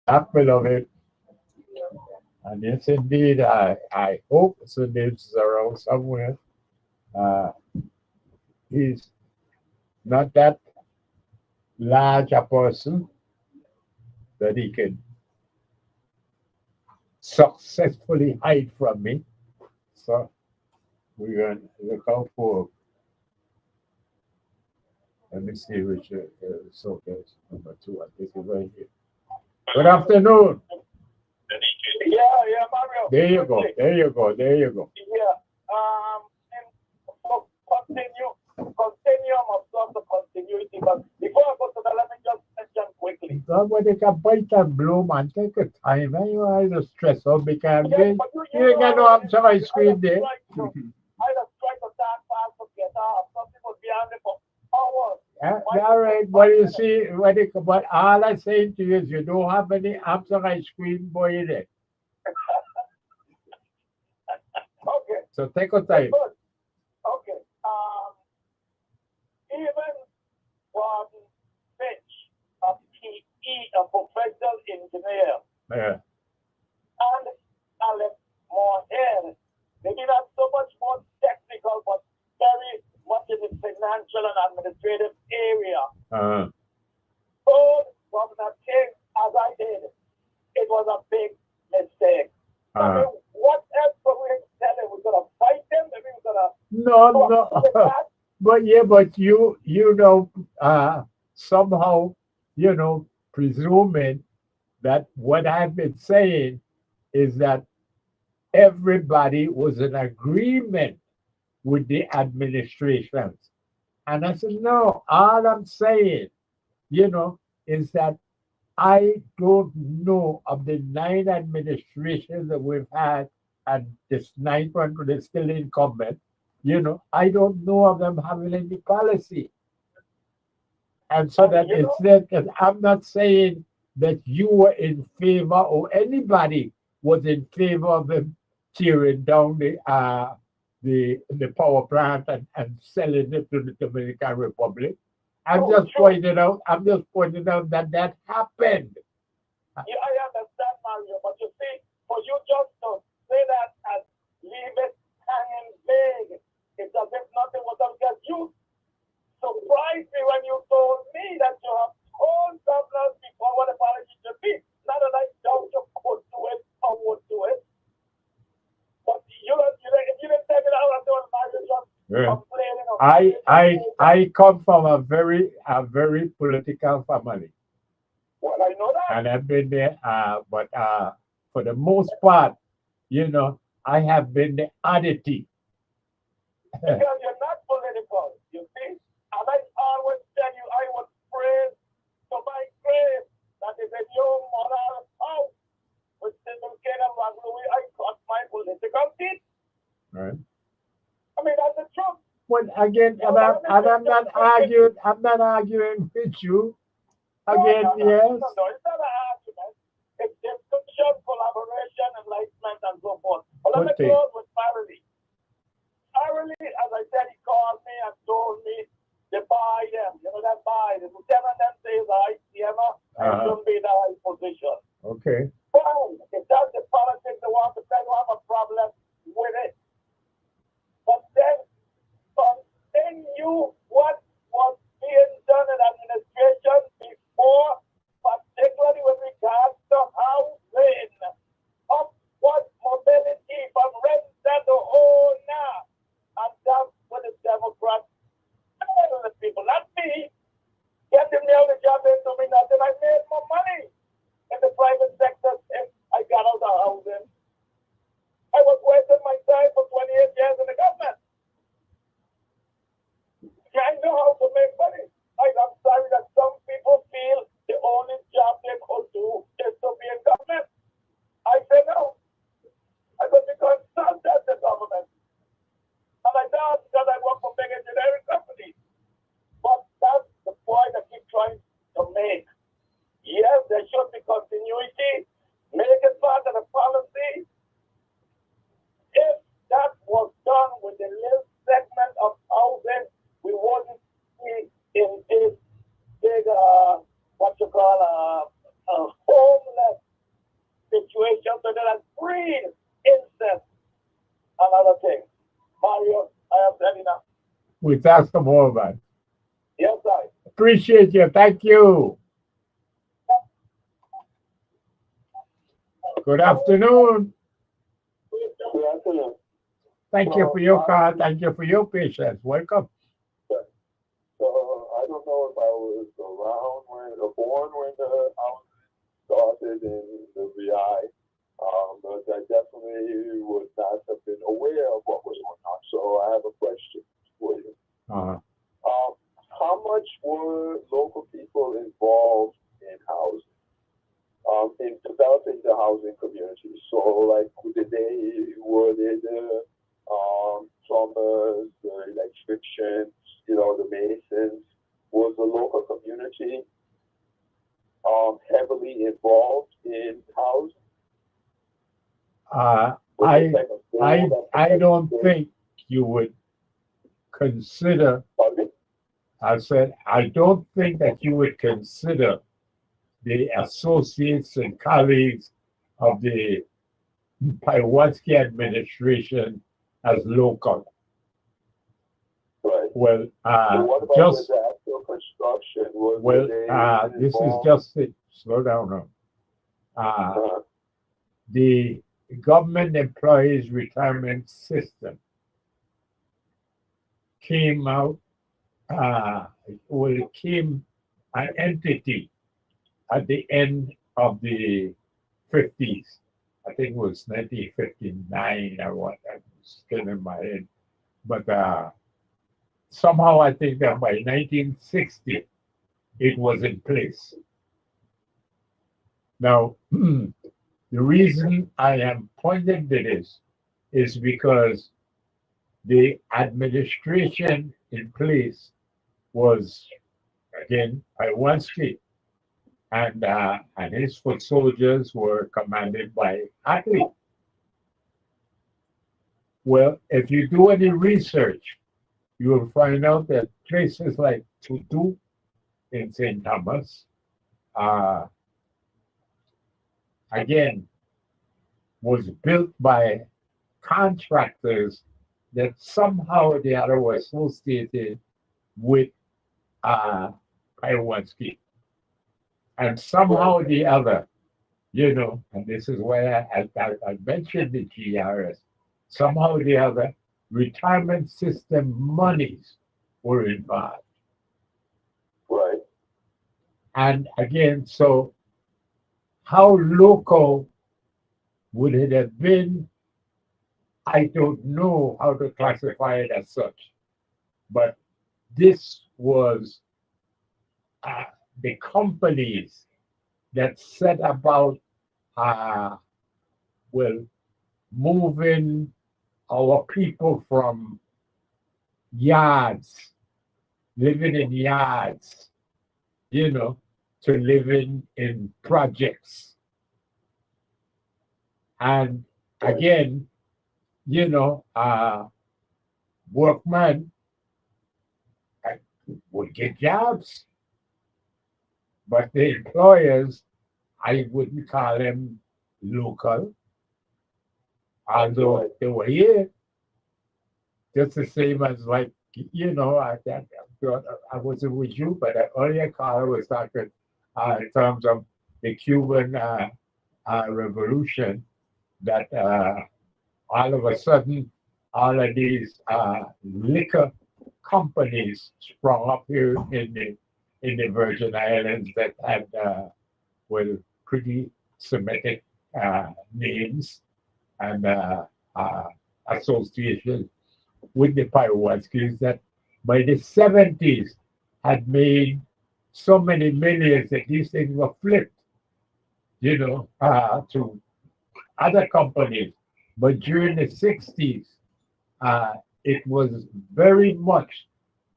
Back, beloved. And yes, indeed, I hope Sunil is around somewhere. Uh, he's not that large a person that he can successfully hide from me. So we're going to look out for, let me see which showcase number 2. I think it's right here. Good afternoon. Yeah, Mario. There you go. There you go. There you go. Yeah. And for continuum of sort of continuity, but before I go to that, let me just mention quickly. Somebody can bite and blow, man. Take your time. Man. You are just stressed out because Yes, but you ain't got no option ice cream there. I just try to talk fast to get off. Some people behind me for hours. All right, but you see, but all I'm saying to you is you don't have any apps of ice cream boy in it. Okay. So take your time. Good. Okay. Even Gordon Finch, a PE, a professional engineer, Yeah. and Alex Moorhead, maybe not so much more technical, but very much in the financial and administrative area. Told Governor King, as I did, it was a big mistake. I mean, what else could we No, So no. with that, But yeah, but you know, somehow, presuming that what I've been saying is that everybody was in agreement with the administrations. And I said, no, all I'm saying, is that I don't know of the 9 administrations that we've had, and this 9th one is still incumbent. I don't know of them having any policy. And so that you it's that, and I'm not saying that you were in favor or anybody was in favor of them tearing down the power plant and selling it to the Dominican Republic. I'm Oh, just sure. pointing out that that happened. Yeah, I understand, Mario, but you see, for you just to say that and leave it hanging vague, it's as if nothing was done. Because you surprised me when you told me that you have told governors before what the policy should be. Not that I doubt you could do it or would do it, but if you didn't tell me that, I would have told Mario just Yeah. complaining of I come from a very political family. Well, I know that. And I've been there, but for the most part, I have been the oddity. Because you're not political, you see. And I always tell you, I would praise to my grave that is a new moral house with Stephen King and Ron Louis. I got my political teeth. Right. I mean, that's the truth. Well, again, and I'm not arguing. I'm not arguing with you. Again, yes. No, it's not an argument. It's discussion, collaboration, enlightenment, and so forth. But let me Good thing. close with Farrelly. Farrelly, as I said, he called me and told me to buy them. You know that buy. The lieutenant then says I see him, it shouldn't be the high position. Okay. Fine. If that's the politics they want to say, you have a problem with it. But then continue what was being done in administration before, particularly with regards to housing, upward mobility from renter to owner. And that's what the Democrats tell the people, not me. Getting me out of the job into me nothing. I made more money in the private sector if I got out of housing. I was wasting my time for 28 years in the government. I know how to make money. I'm sorry that some people feel the only job they could do is to be in government. I say no. I could be consulted at the government. And I don't because I work for big engineering companies. But that's the point I keep trying to make. Yes, there should be continuity. Make it part of the policy. If that was done with the little segment of housing, we wouldn't be in this big, homeless situation. So that has breed incest and other things. Mario, I have said enough. We talk some more about it. Yes, I. Appreciate you. Thank you. Good afternoon. Good afternoon. Thank you for your call. Thank you for your patience. Welcome. So I don't know if I was around born when the house started in the VI, but I definitely would not have been aware of what was going on. So I have a question for you. How much were local people involved in housing, in developing the housing community? So, like, were they the plumbers, the electricians, the masons? Was the local community heavily involved in housing? I don't think you would consider. I said, I don't think that you would consider the associates and colleagues of the Paiwatsky administration as local. Right. Well, what about just the actual construction? this is just it. Slow down now. The government employees retirement system came out, it came an entity at the end of the 50s. I think it was 1959 or what. I'm still in my head. But somehow I think that by 1960, it was in place. Now, the reason I am pointing to this is because the administration in place was, again, Iwanski, and his foot soldiers were commanded by Attlee. Well, if you do any research, you will find out that places like Tutu in St. Thomas, again, was built by contractors that somehow or the other were associated with Iwanski. And somehow or the other, and this is why I mentioned the GRS, somehow or the other, retirement system monies were involved. Right. And again, so how local would it have been? I don't know how to classify it as such. But this was the companies that set about, moving our people from yards, living in yards, to living in projects. And again, workmen would get jobs, but the employers, I wouldn't call them local, although they were here, just the same as like, I wasn't with you, but an earlier caller was talking in terms of the Cuban Revolution, that all of a sudden, all of these liquor companies sprung up here in the Virgin Islands that had pretty Semitic names and association with the Pyrowanskis, that by the 70s had made so many millions that these things were flipped, to other companies. But during the 60s, it was very much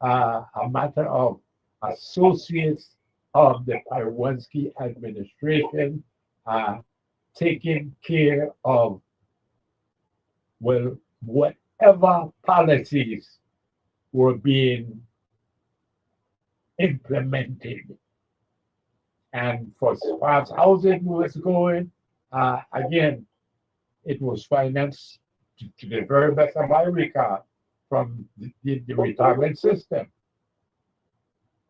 a matter of associates of the Pyrowanski administration taking care of, whatever policies were being implemented. And for as far as housing was going, again, it was financed to the very best of my recall from the retirement system.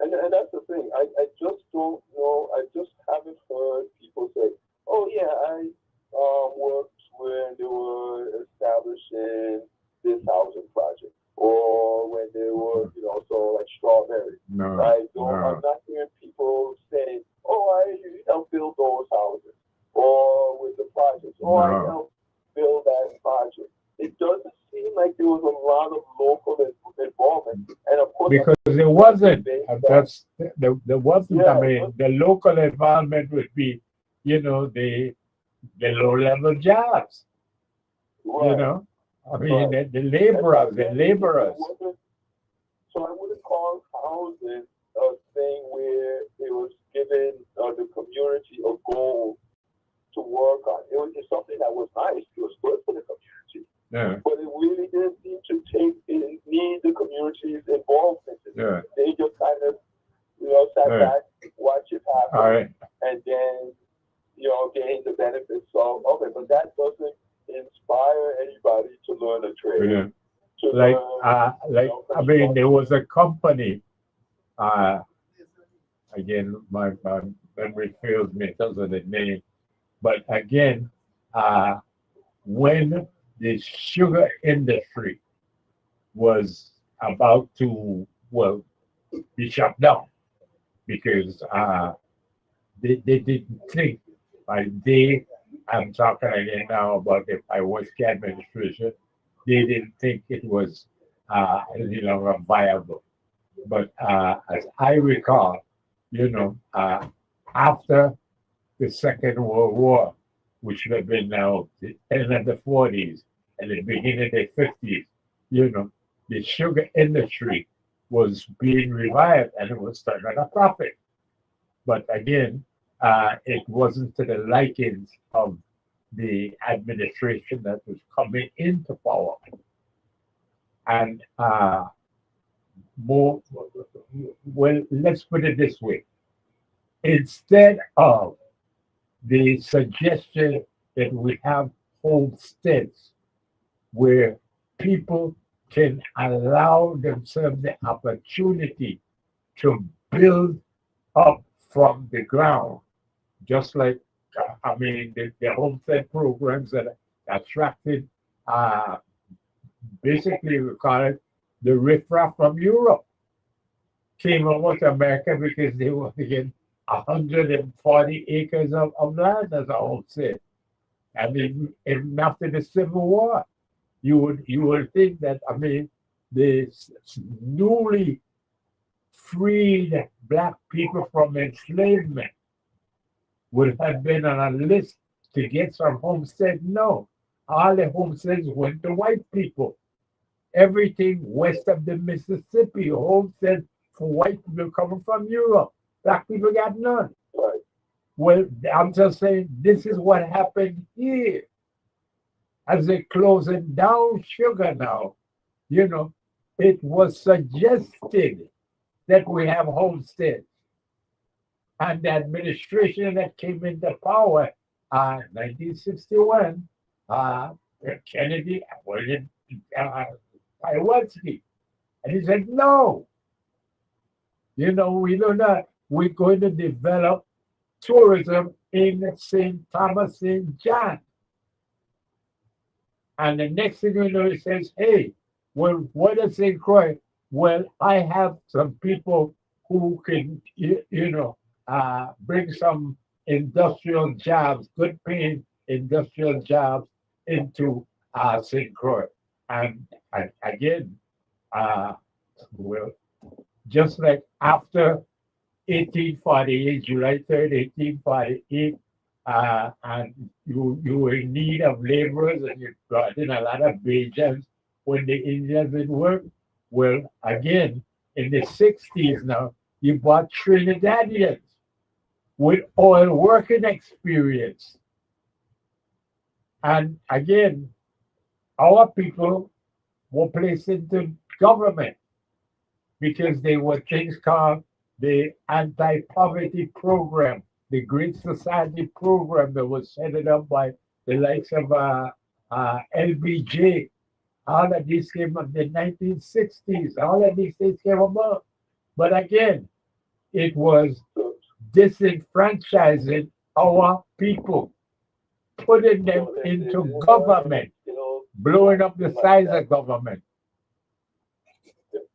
And that's the thing. I just don't know. I just haven't heard people say, "Oh yeah, I worked when they were establishing this housing project, or when they were, so like Strawberry." No, Right? So I'm not hearing people saying, "Oh, I helped build those houses," or with the projects, "Oh, I helped build that project." It doesn't seem like there was a lot of local involvement, and of course, because there wasn't. There wasn't. Yeah, I mean, the local involvement would be, the low-level jobs. right. I mean, the laborers. So I wouldn't call housing a thing where it was giving the community a goal to work on. It was just something that was nice. It was good for the community. Yeah. But it really didn't seem to need the community's involvement. Yeah. They just kind of, sat back, watch it happen, All right. and then, gain the benefits of it. But that doesn't inspire anybody to learn a trade. Yeah. To Like, learn, there was a company, again, my memory fails me because of the name, but again, when the sugar industry was about to, well, be shut down because they didn't think, like I'm talking again now about the Iwanski administration, they didn't think it was any longer viable. But as I recall, after the Second World War, which would have been now the end of the 40s and the beginning of the 50s, the sugar industry was being revived and it was starting a profit. But again, it wasn't to the likings of the administration that was coming into power. And more, well, let's put it this way. Instead of the suggestion that we have homesteads where people can allow themselves the opportunity to build up from the ground, just like the homestead programs that attracted basically we call it the riffraff from Europe came over to America because they were getting 140 acres of land as a homestead. And even after the Civil War, you would think that the newly freed black people from enslavement would have been on a list to get some homestead. No, all the homesteads went to white people. Everything west of the Mississippi, homestead for white people coming from Europe. Black people got none. Right. Well, I'm just saying this is what happened here. As they're closing down sugar now, it was suggested that we have homesteads. And the administration that came into power 1961, Kennedy appointed Iwanski. And he said, no, we do not. We're going to develop tourism in St. Thomas, St. John. And the next thing you know, he says, hey, well, what is St. Croix? Well, I have some people who can, bring some industrial jobs, good paying industrial jobs into St. Croix. And again, well, just like after 1848, July 3rd, 1848, and you were in need of laborers and you brought in a lot of Bajans when the Indians didn't work. Well, again, in the 60s now, you bought Trinidadians with oil working experience. And again, our people were placed into government because they were things called the anti-poverty program, the Great Society program that was set up by the likes of LBJ. All of these came up in the 1960s. All of these things came about. But again, it was disenfranchising our people, putting them into government, blowing up the size of government.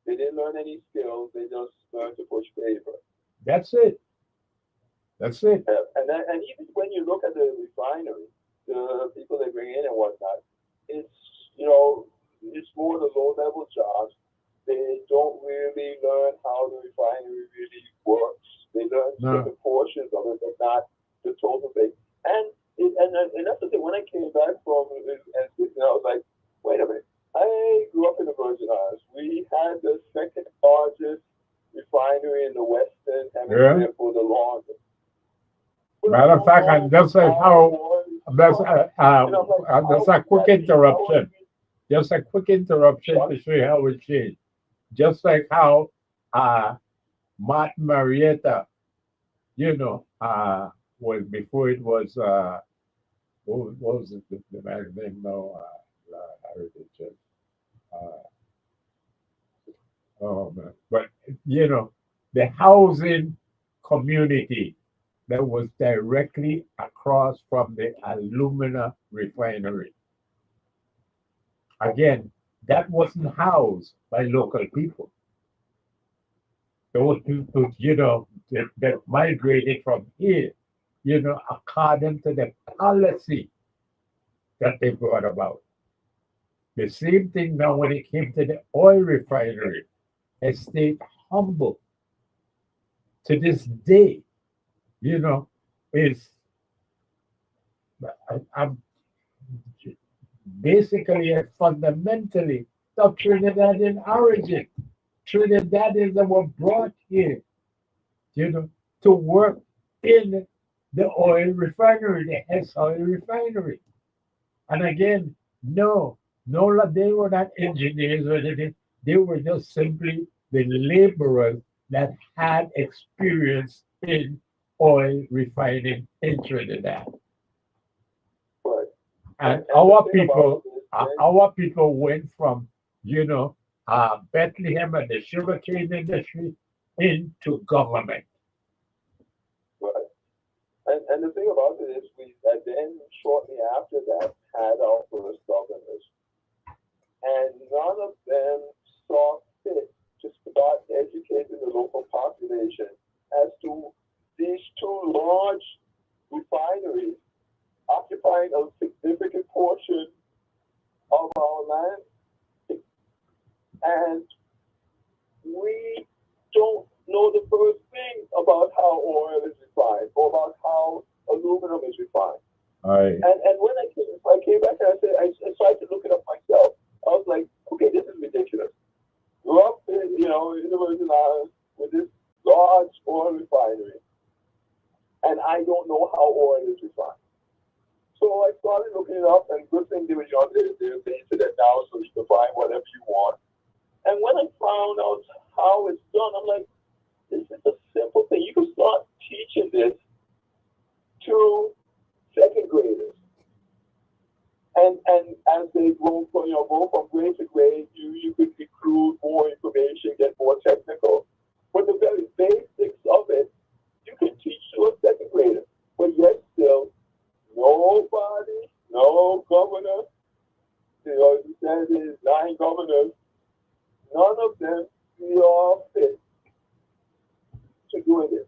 They didn't learn any skills. They just learned to push paper. That's it. That's it. And even when you look at the refinery, the people they bring in and whatnot, it's it's more the low-level jobs. They don't really learn how the refinery really works. They learn certain portions of it, but not the total thing. And that's the thing. When I came back from and I was like, wait a minute. I grew up in the Virgin Islands. We had the second largest refinery in the Western Hemisphere for the longest. Matter of fact, and just like how that's a quick interruption. Just a quick interruption to show you how it changed. Just like how Martin Marietta, was before it was what was it, the man's name now? Oh man! But the housing community that was directly across from the alumina refinery. Again, that wasn't housed by local people. Those people, that migrated from here, according to the policy that they brought about. The same thing now when it came to the oil refinery, it stayed humble to this day, is I'm basically and fundamentally of Trinidadian origin. Trinidadians that were brought here, to work in the oil refinery, the Hess oil refinery. And again, no, they were not engineers or anything. They were just simply the laborers that had experience in oil refining in Trinidad. But And the our thing people, about this, our people went from, Bethlehem and the sugarcane industry into government. right. And the thing about it is we then shortly after that had our first governors. And none of them saw fit to start educating the local population as to these two large refineries occupying a significant portion of our land. And we don't know the first thing about how oil is refined or about how aluminum is refined. Right. And when I came back and I started to look it up myself, I was like, okay, this is ridiculous. Grew up in, in the Virgin Islands with this large oil refinery, and I don't know how oil is refined. So I started looking it up, and good thing they were on the internet now, so you can find whatever you want. And when I found out how it's done, I'm like, this is a simple thing. You can start teaching this to second graders. And as they go from grade to grade, you could recruit more information, get more technical. But the very basics of it, you can teach to a second grader. But yet still, nobody, no governor, you said there's 9 governors, none of them are fit to doing it.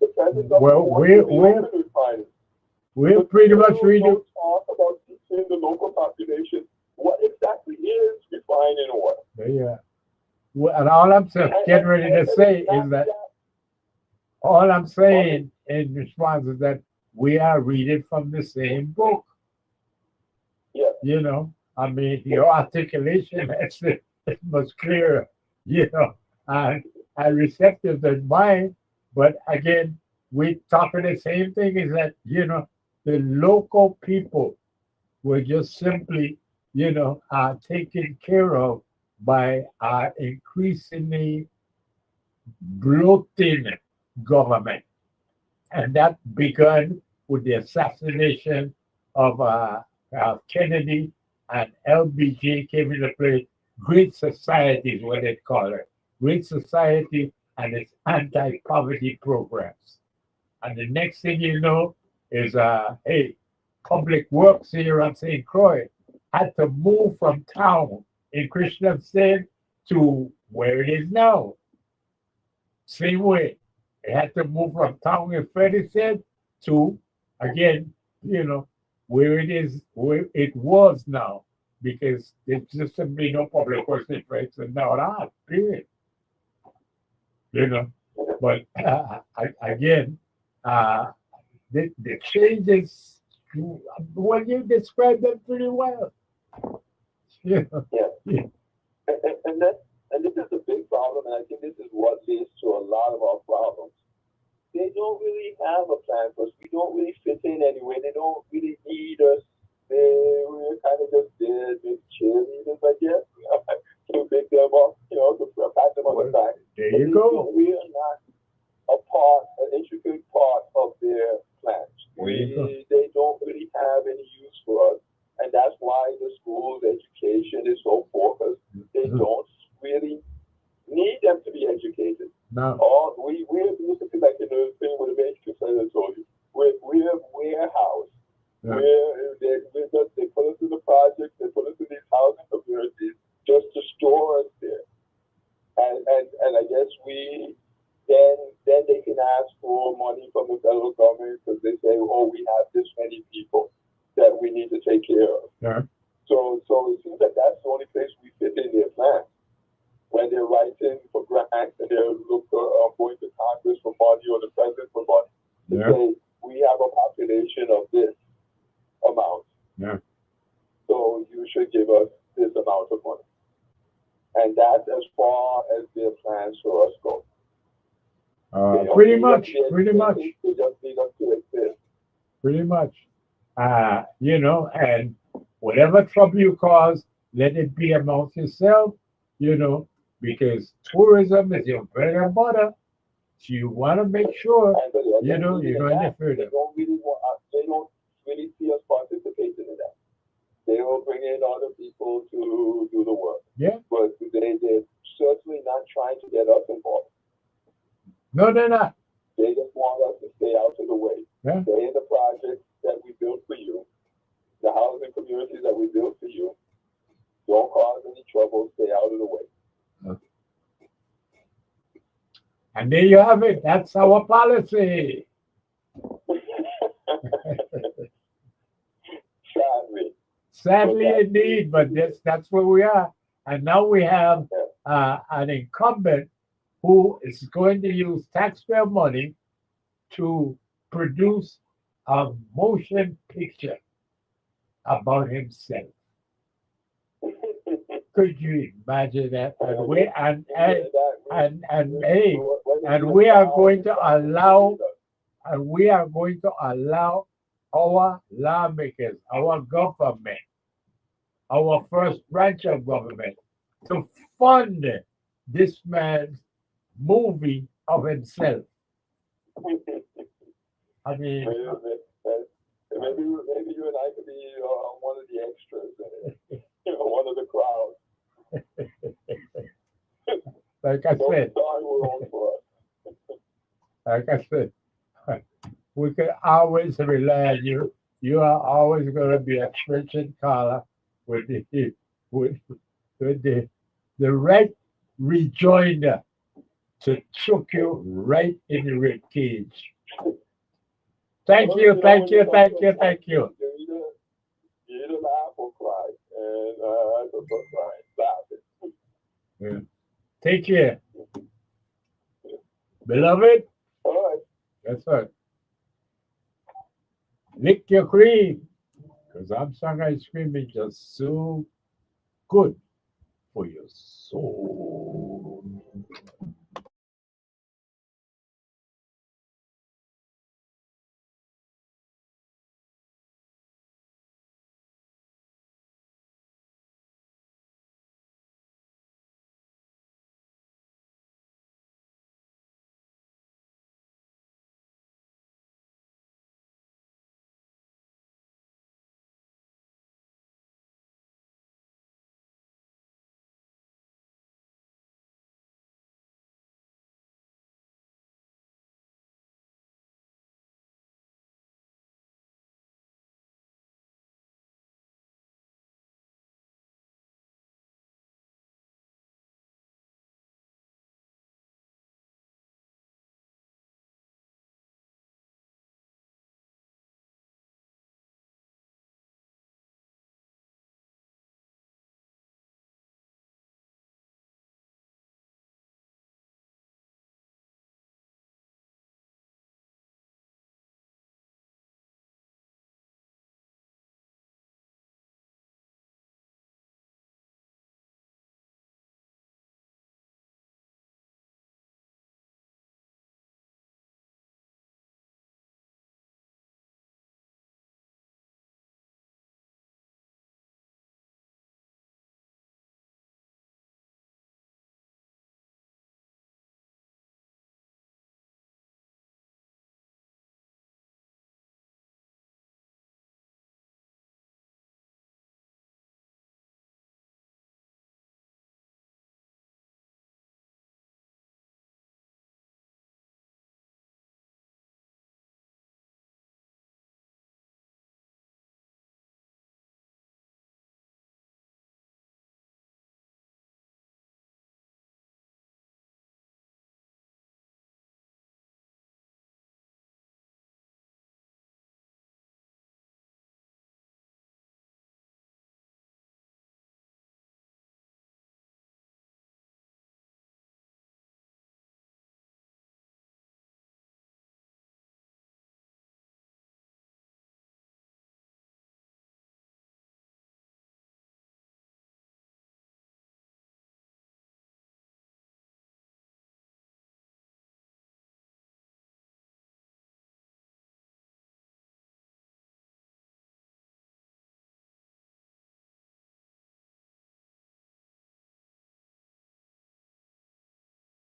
The present governor wants to be we're pretty much reading. Talk about teaching the local population what exactly is refining oil. Yeah. And all I'm getting ready to say is that all I'm saying in response is that we are reading from the same book. Yeah. Your articulation is much clearer, and receptive than mine. But again, we talking the same thing is that, the local people were just simply, taken care of by our increasingly bloated government. And that began with the assassination of Kennedy, and LBJ came into play. Great Society is what they call it. Great Society and its anti-poverty programs. And the next thing you know is, Public Works here on St. Croix had to move from town in Christiansted to where it is now. Same way. It had to move from town in Frederickstead to, again, where it is, where it was now, because there's just simply no public works in Frederickstead now at all, period. But again, the changes, well, you described them pretty well. Yeah. And this is a big problem, and I think this is what leads to a lot of our problems. They don't really have a plan for us. We don't really fit in anywhere. They don't really need us. We're kind of just there, big cheerleaders, I guess. To pick them up, to pat them on the back. There you go. We are not an intricate part of their plans. They don't really have any use for us. And that's why the school's education is so focused. They don't really need them to be educated. No. We're basically like in the thing with the basic I told you. We're warehouse. Yeah. They put us in the projects, they put us in these housing communities just we then they can ask for money from the federal government because they say, oh, we have this many people that we need to take care of. Yeah. So it seems like that's the only place we fit in their plan. When they're writing for grants and they're going to Congress for money or the president for money, to Yeah. say we have a population of this amount. Yeah. So you should give us this amount of money. And that's as far as their plans for us go. They don't Pretty need much, us to be pretty much, existing, they just need us to exist. pretty much. You know, and whatever trouble you cause, let it be amongst yourself, you know, because tourism is your bread and butter. So you want to make sure, And you know, you don't interfere. they don't really want us, they don't really see us participating in that. They will bring in other people to do the work. Yeah. But they're certainly not trying to get us involved. No, they're not. They just want us to stay out of the way. Yeah. Stay in the projects that we built for you, the housing communities that we built for you. Don't cause any trouble. Stay out of the way. And there you have it. That's our policy. Sadly. Sadly, indeed, but that's where we are. And now we have an incumbent who is going to use taxpayer money to produce a motion picture about himself. Could you imagine that? And we and hey, and we are going to allow our lawmakers, our government, our first branch of government to fund this man's movie of himself. I mean, maybe you and I could be one of the extras in it, one of the crowd. like I said, we can always rely on you. You are always going to be a trenchant caller with the right rejoinder to choke you right in the rib cage. Thank you. You either laugh or cry, and I prefer crying, laughing. Yeah. Take care. Beloved, All right. that's right. Lick your cream. Because Armstrong ice cream is just so good for your soul.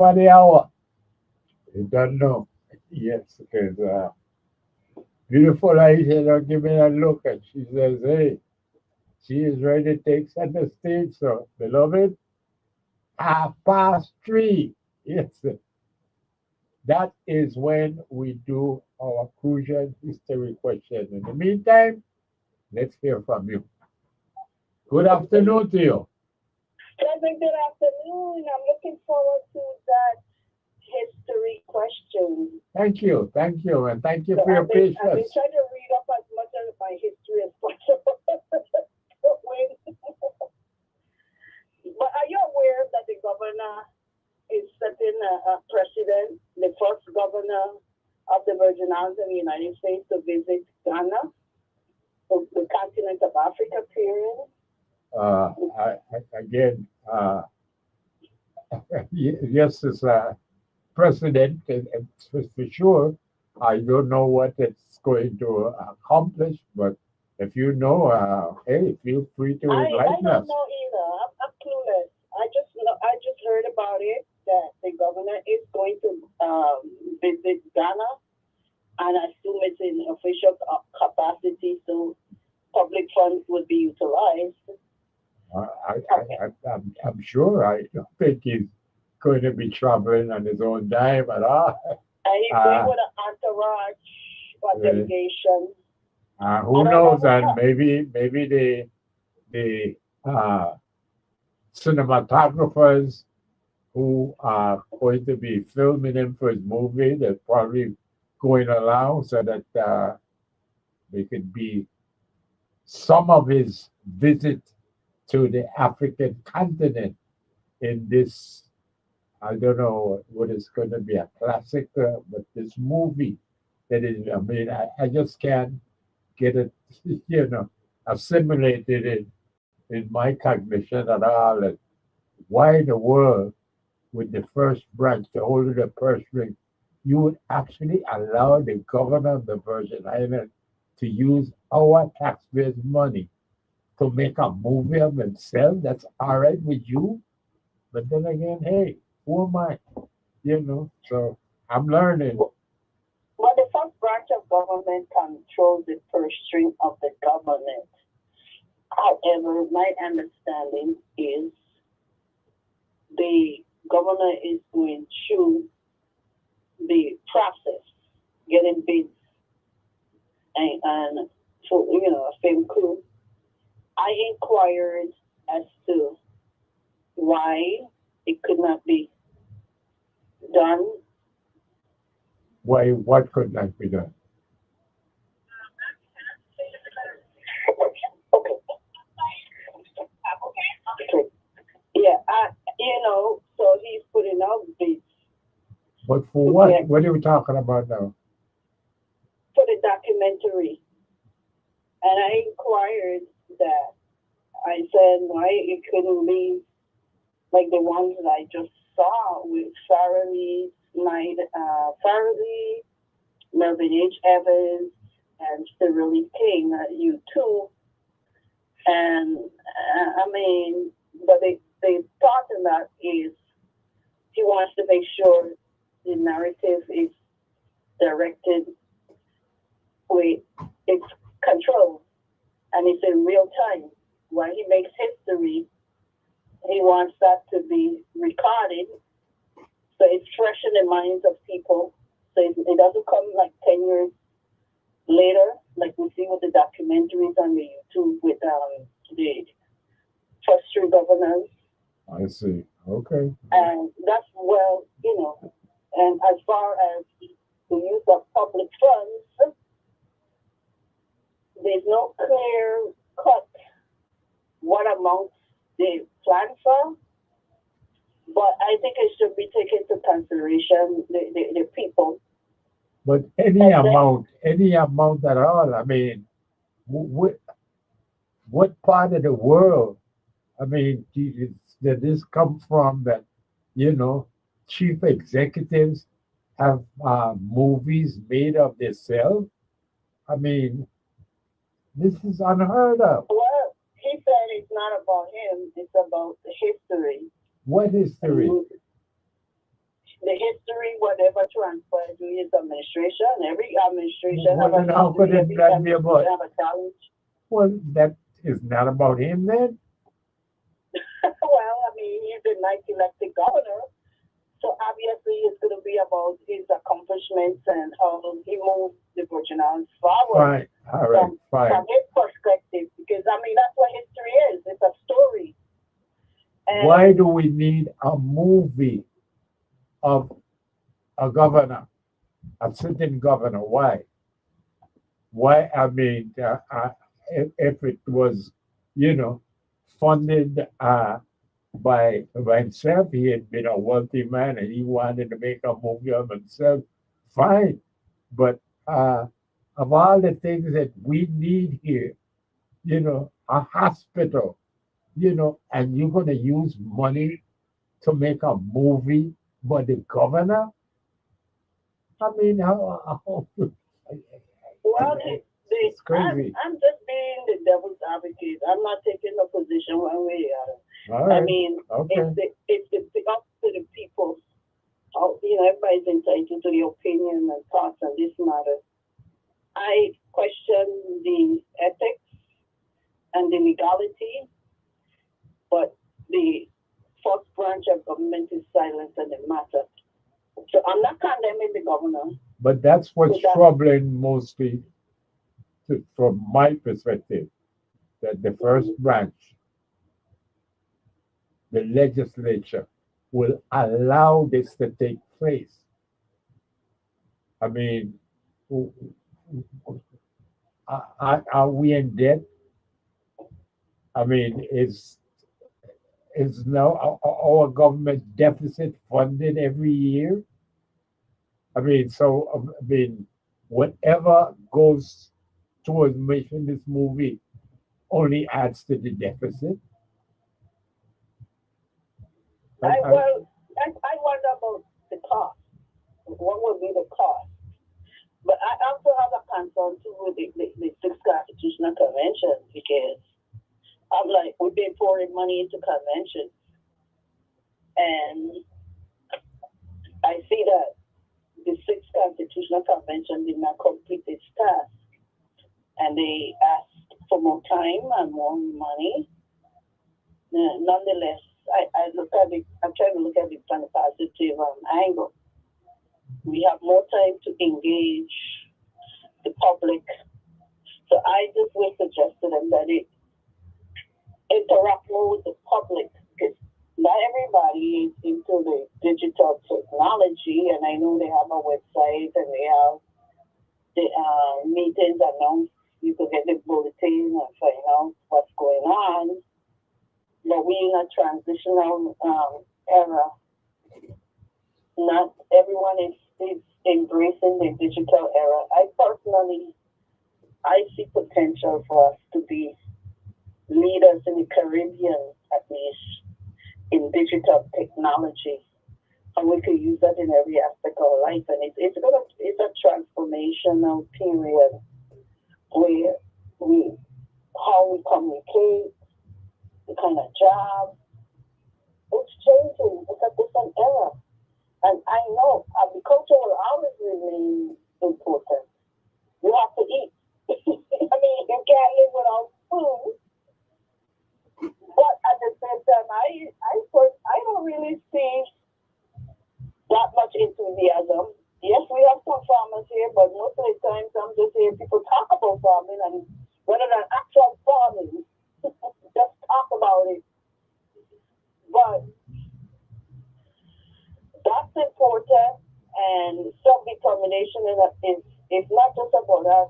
for the hour. You don't know. Yes, because beautiful Aisha give me a look and she says, hey, she is ready to take center stage. So, beloved, 3:30. Yes, that is when we do our crucial history question. In the meantime, let's hear from you. Good afternoon to you. Pleasant good afternoon. I'm looking forward to that history question. Thank you, and thank you So for your I've been patience. trying to read up as much of my history as possible. But are you aware that the governor is setting a precedent, the first governor of the Virgin Islands in the United States to visit Ghana, the continent of Africa, period? Again, yes, as a president, and for sure, I don't know what it's going to accomplish, but if you know, hey, feel free to I enlighten don't us. know either. I'm clueless. I just heard about it that the governor is going to visit Ghana, and I assume it's in official capacity, so public funds would be utilized. I'm sure. I don't think he's going to be traveling on his own dime at all. And he's going with an entourage or delegation. Who knows? And maybe the cinematographers who are going to be filming him for his movie, they're probably going along so that they could be some of his visit to the African continent in this, I don't know what it's going to be, a classic, but this movie that is, I mean, I just can't get it, assimilated in my cognition at all. And why in the world with the first branch, the holder of the purse string, you would actually allow the governor of the Virgin Islands to use our taxpayers' money to make a movie of himself? That's all right with you? But then again, hey, who am I? So I'm learning. Well, the first branch of government controls the purse string of the government. However, my understanding is the governor is going through the process, getting bids, and for a film crew. I inquired as to why it could not be done. Why? What could not be done? Okay. Yeah, so he's putting out bids. But for what? Yeah. What are we talking about now? For the documentary. And I inquired that. I said why it couldn't be like the ones that I just saw with Farrelly, Melvin H. Evans, and Cyrillie King, U2. And but the thought in that is he wants to make sure the narrative is directed with its control and it's in real time. When he makes history, he wants that to be recorded so it's fresh in the minds of people. So it doesn't come like 10 years later, like we see with the documentaries on the YouTube with the first three governors. I see. Okay. And that's and as far as the use of public funds, there's no clear cut what amount they plan for, but I think it should be taken into consideration the people. But any amount at all. I mean, what part of the world? I mean, did this come from that? Chief executives have movies made of themselves. I mean, this is unheard of. Well, he said it's not about him; it's about the history. What history? the history, whatever transpired during his administration. Every administration Well, then how could it every not be about? administration have a challenge. Well, that is not about him then. Well, I mean, he's the ninth elected governor, so obviously it's going to be about his accomplishments and how he moved the Virgin Islands forward Fine. All right. Fine. from his perspective. Because I mean, that's what history is. It's a story. And Why do we need a movie of a governor, a sitting governor? Why? Why? I mean, if it was, funded by himself, he had been a wealthy man and he wanted to make a movie of himself, fine. But of all the things that we need here, a hospital, and you're going to use money to make a movie by the governor? I mean, how well, it's crazy. I'm just being the devil's advocate. I'm not taking a position one way or the other. All right. I mean, Okay. it's up to the people. Everybody's entitled to their opinion and thoughts on this matter. I question the ethics and the legality, but the first branch of government is silent on the matter. So I'm not condemning the governor. But that's what's But that- troubling mostly, from my perspective, that the first branch, the legislature, will allow this to take place. I mean, are we in debt? I mean, is now our government deficit funded every year? I mean, whatever goes towards making this movie only adds to the deficit. I wonder about the cost. What would be the cost? But I also have a concern too with the Sixth Constitutional Convention, because I'm like, we've been pouring money into conventions, and I see that the Sixth Constitutional Convention did not complete its task, and they asked for more time and more money. Nonetheless, I'm trying to look at it from a positive angle. We have more time to engage the public. So I just would suggest to them that it interact more with the public, because not everybody is into the digital technology, and I know they have a website and they have the meetings announced. You can get the bulletin and find out what's going on. But we're in a transitional era. Not everyone is embracing the digital era. I see potential for us to be leaders in the Caribbean, at least, in digital technology. And we could use that in every aspect of our life. And it's a transformational period where how we communicate, the kind of job, it's changing. It's a different era. And I know agriculture will always remain important. You have to eat. I mean, you can't live without food. But at the same time, I don't really see that much enthusiasm. Yes, we have some farmers here, but most of the times I'm just hearing people talk about farming, and rather than actual farming, just talk about it. But that's important, and self-determination is not just about us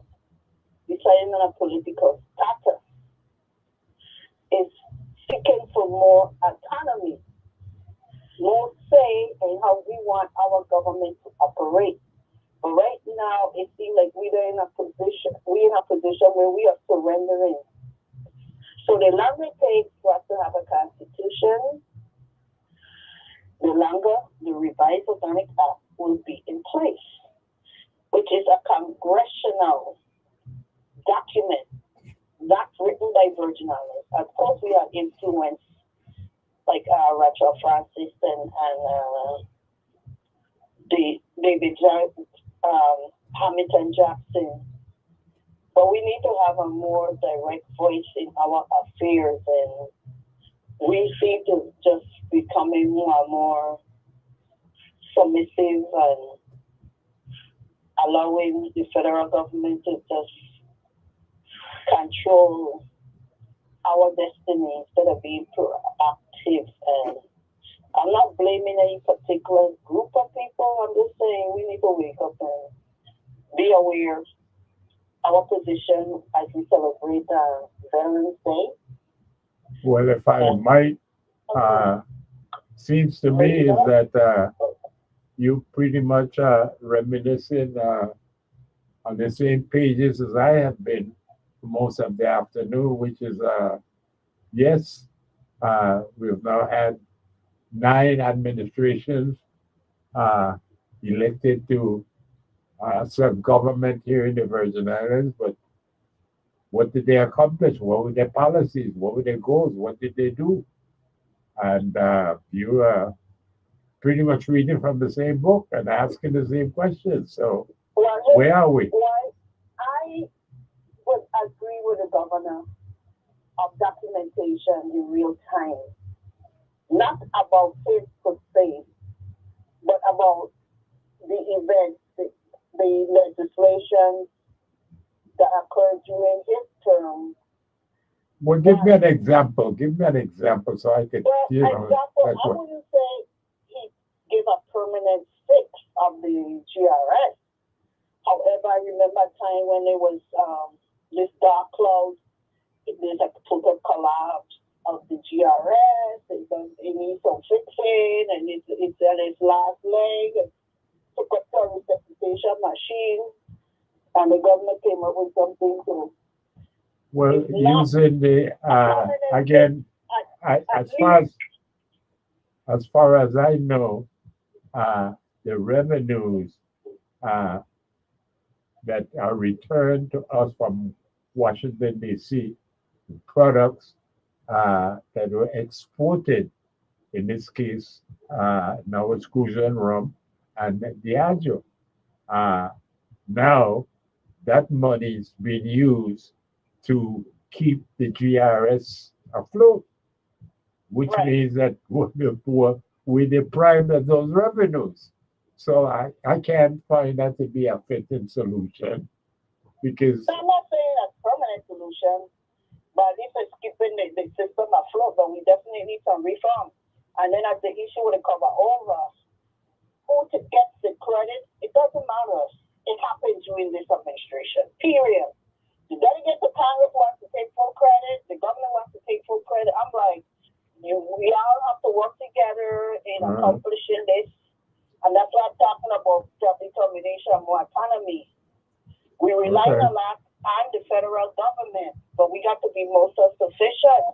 deciding on a political status. It's seeking for more autonomy, more say in how we want our government to operate. But right now, it seems like we're in a position where we are surrendering. So the longer it takes for us to have a constitution, the longer the revised Organic Act will be in place, which is a congressional document that's written by Virgin Islands. Of course, we are influenced, like Rachel Francis and Hamilton Jackson. But we need to have a more direct voice in our affairs, and we seem to just becoming more and more submissive and allowing the federal government to just control our destiny instead of being proactive. And I'm not blaming any particular group of people. I'm just saying we need to wake up and be aware our position as we celebrate Veterans Day. Well, if I might, seems to me is that you pretty much reminiscing on the same pages as I have been for most of the afternoon, which is yes, we've now had 9 administrations elected to serve government here in the Virgin Islands, but what did they accomplish? What were their policies? What were their goals? What did they do? And you are pretty much reading from the same book and asking the same questions. So where are we? Well, I would agree with the governor of documentation in real time, not about face to face, but about the events, the legislation that occurred during his term. Well, give me an example. Give me an example so I could, Well, you know. example, Like I what? wouldn't say he gave a permanent fix of the GRS. However, I remember a time when there was this dark cloud, there's a total collapse of the GRS. It needs some fixing, and it's at its last leg. It took up for a resuscitation machine, and the government came up with something to. Well, It's not using the again, as far as I know, the revenues that are returned to us from Washington D.C. products that were exported, in this case, Nova Scotia and rum and Diageo. Now that money is being used to keep the GRS afloat, which Right. means that we're deprived of those revenues. So I can't find that to be a fitting solution because So I'm not saying that's a permanent solution, but this is keeping the system afloat. But we definitely need some reform. And then as the issue would cover over, who gets the credit? It doesn't matter. It happened during this administration. Period. The delegates of Congress wants to take full credit. The government wants to take full credit. I'm like, we all have to work together in accomplishing this. And that's why I'm talking about self-determination, more autonomy. We rely Okay. a lot on the federal government, but we got to be more self-sufficient.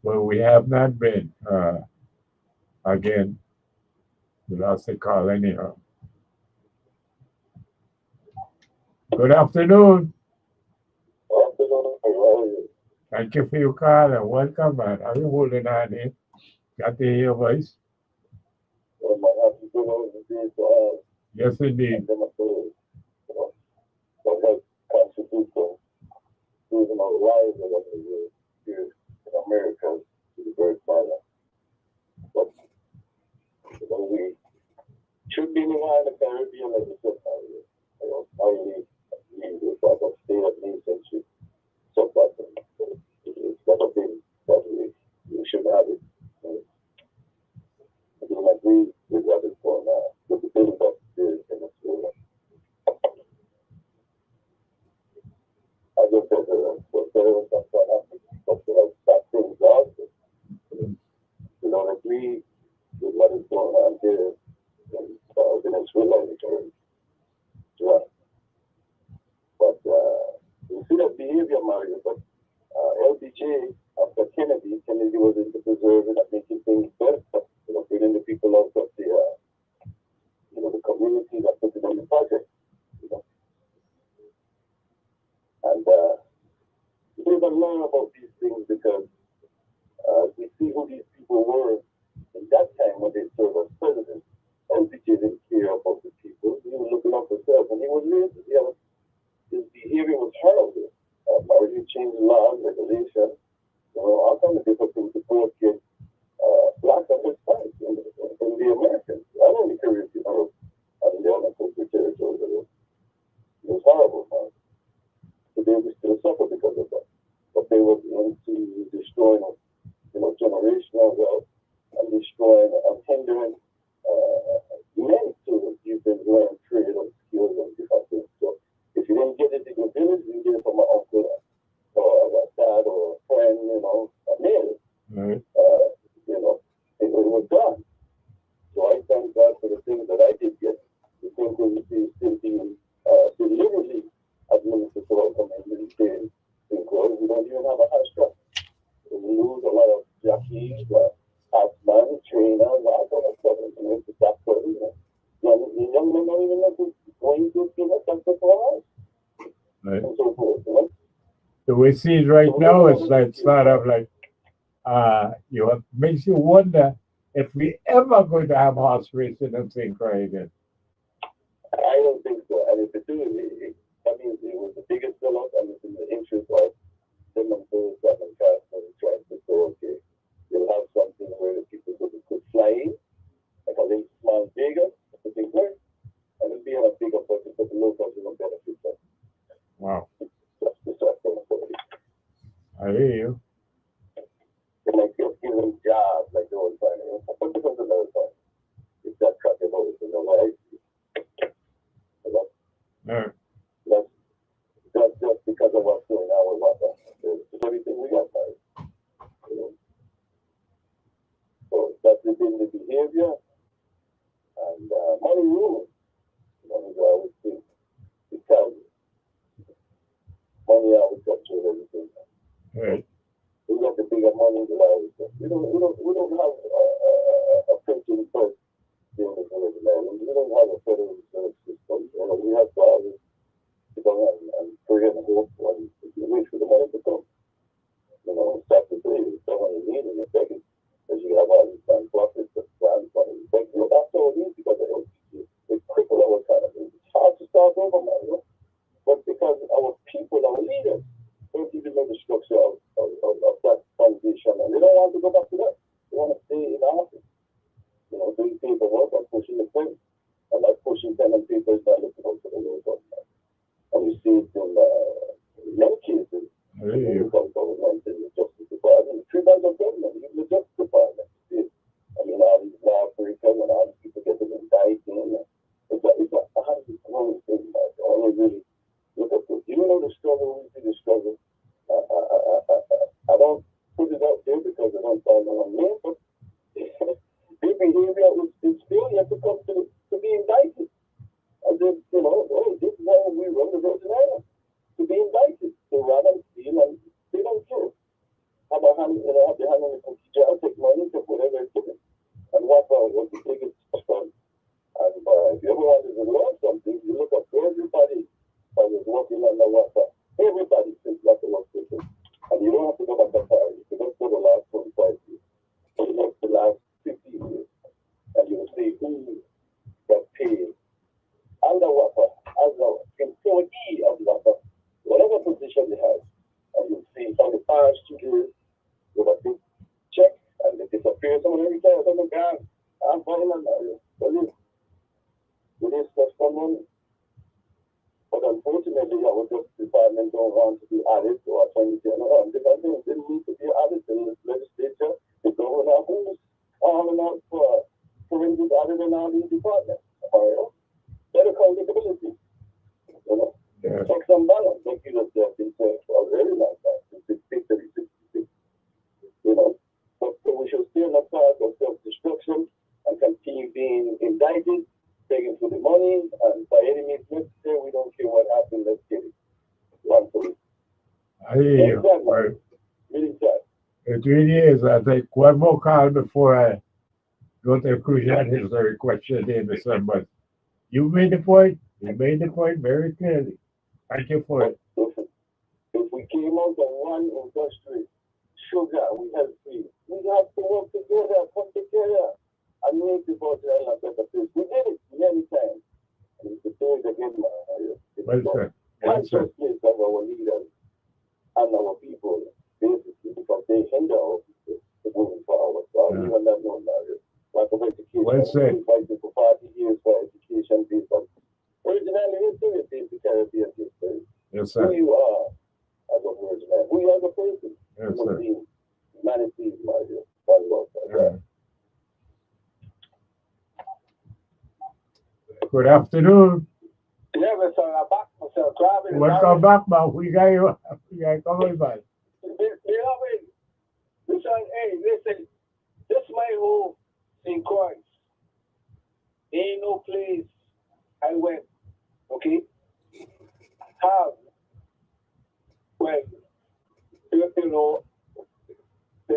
well, we have not been. Again, we lost the call anyhow. Good afternoon. Thank you for your call and welcome, man. Are you holding on here? Got to hear your voice? Yes, indeed. We should be behind the Caribbean as a society. Only the sort of state of nation so that it's never been that we should have it. I don't agree with what is going on with the build up there in Venezuela. I just said that there was some sort of that things also. We don't agree with what is going on there in Venezuela. Yeah. But you see that behavior, Mario, but LBJ, after Kennedy was into preserving and making things better, bringing the people out of the, the community that put them in the project, And we even learn about these things because we see who these people were in that time when they served as president. LBJ didn't care about the people. He was looking out for himself, and he was racist. His behavior was horrible. Already changed laws, regulations. All kinds of different things to get blacks on his side in the Americans. I don't even care if you know, in the unincorporated territories. It was horrible, man. Today we still suffer because of that. But they were into destroying, generational wealth and destroying and hindering men to use them learn trade and skills and different things. So if you didn't get it in your village, you get it from an uncle or a dad or a friend, a male. Right. It was done. So I thank God for the things that I did get. The things that we see still being deliberately administered to our community because we don't even have a high structure. We lose a lot of jockeys, halfman, trainers, all kind of stuff. And it's that person. Young men don't even know who's going to give us something for us. Right. And so forth. So we see it right now, it's like sort of like makes you wonder if we ever going to have horse racing in St. Croix again. I don't think so. And if it do, that means it was the biggest sellout and it's in the interest of them and those that and trying to say, okay, you'll have something where the people could fly in, like a little small Vegas, I think, and it'll be on a bigger budget, but the locals will benefit from. Wow. That's the sort of thing. I hear you. They might just give them jobs like they were trying to. But because of another time, it's that track of always in the way. That's just because of what's going on with what it's everything we got, right? So that's within the behavior and money rules. Money is always thing. Because money always captures everything. Right. We got the bigger money than always. We don't have a printing press in the village now. We don't have a federal reserve system. We have to always and pray and hope and wait for the money to come. Start to play with someone in need and you're begging. Because you have all these non-profits that grant money. But that's all it is because of LPG. They cripple our economy. It's hard to start over, man. But because our people, our leaders, don't even know the structure of that foundation and they don't want to go back to that. They want to stay in the office. Doing paperwork and pushing the pen. And like pushing pen and paper is not looking out for the local. And we see it in many cases. The government and the Justice Department, the 3 branches of government, even the Justice Department. All these law breakers and all these people getting indicted. It's a hundred things. I only really look at this. The struggle, we see the struggle. I don't put it out there because I don't find no one name, but their behavior is still yet to come to be indicted. And then, this is how we run the Virgin Islands, to be indicted. So rather than steal, and they don't care. Have their hand in the cookie jar, take money, take whatever it's given. And what was the biggest fun. And if you ever wanted to learn something, you look at everybody that was working on the water. Everybody since that was working. And you don't have to go back that far. You can just go the last 25 years. Or the last 15 years. And you will see who got paid underwater as an employee of water, whatever position they have. And you see from the past 2 years with a big check and they disappear. Someone every time, someone gone. I'm fine on that. Believe with this stuff from money. But unfortunately, our Justice Department don't want to be added to our 20 general. Because they didn't need to be added in the legislature. The governor who's calling out for forensic added in all these departments. Better accountability. Checks and balance. Like you just have been saying for a very long time, since 1966. But we should still not part of self-destruction and continue being indicted, begging for the money, and by any means necessary, we don't care what happened, let's get it. One police. I hear you. Right. Really sad. It really is. I think one more call before I go to a crucial history question in December. You made the point. You made the point very clearly. Thank you for it. If we came out of one industry, sugar, we have free. We have to work together, come together, and make the Virgin Island a better place. We Well said. Well said. consciousness of our leaders and our people, basically, because they hinder our people to moving forward. So I'll Yeah. leave on that note, Mario. Lack of education. Well said. We've been fighting for 40 years for education based on originally history, basic Caribbean history. Yes, Who sir. you are as a original, who you are as a person. Yes, Human sir. being. Humanity, Mario. One more time. Good afternoon. Yeah, Mr. Back, Mr. Krabi. Welcome back, man. We got you. We got you coming back. Listen, hey, listen. This my home in Christ. Ain't no place I went. Okay? Have, well, you know, the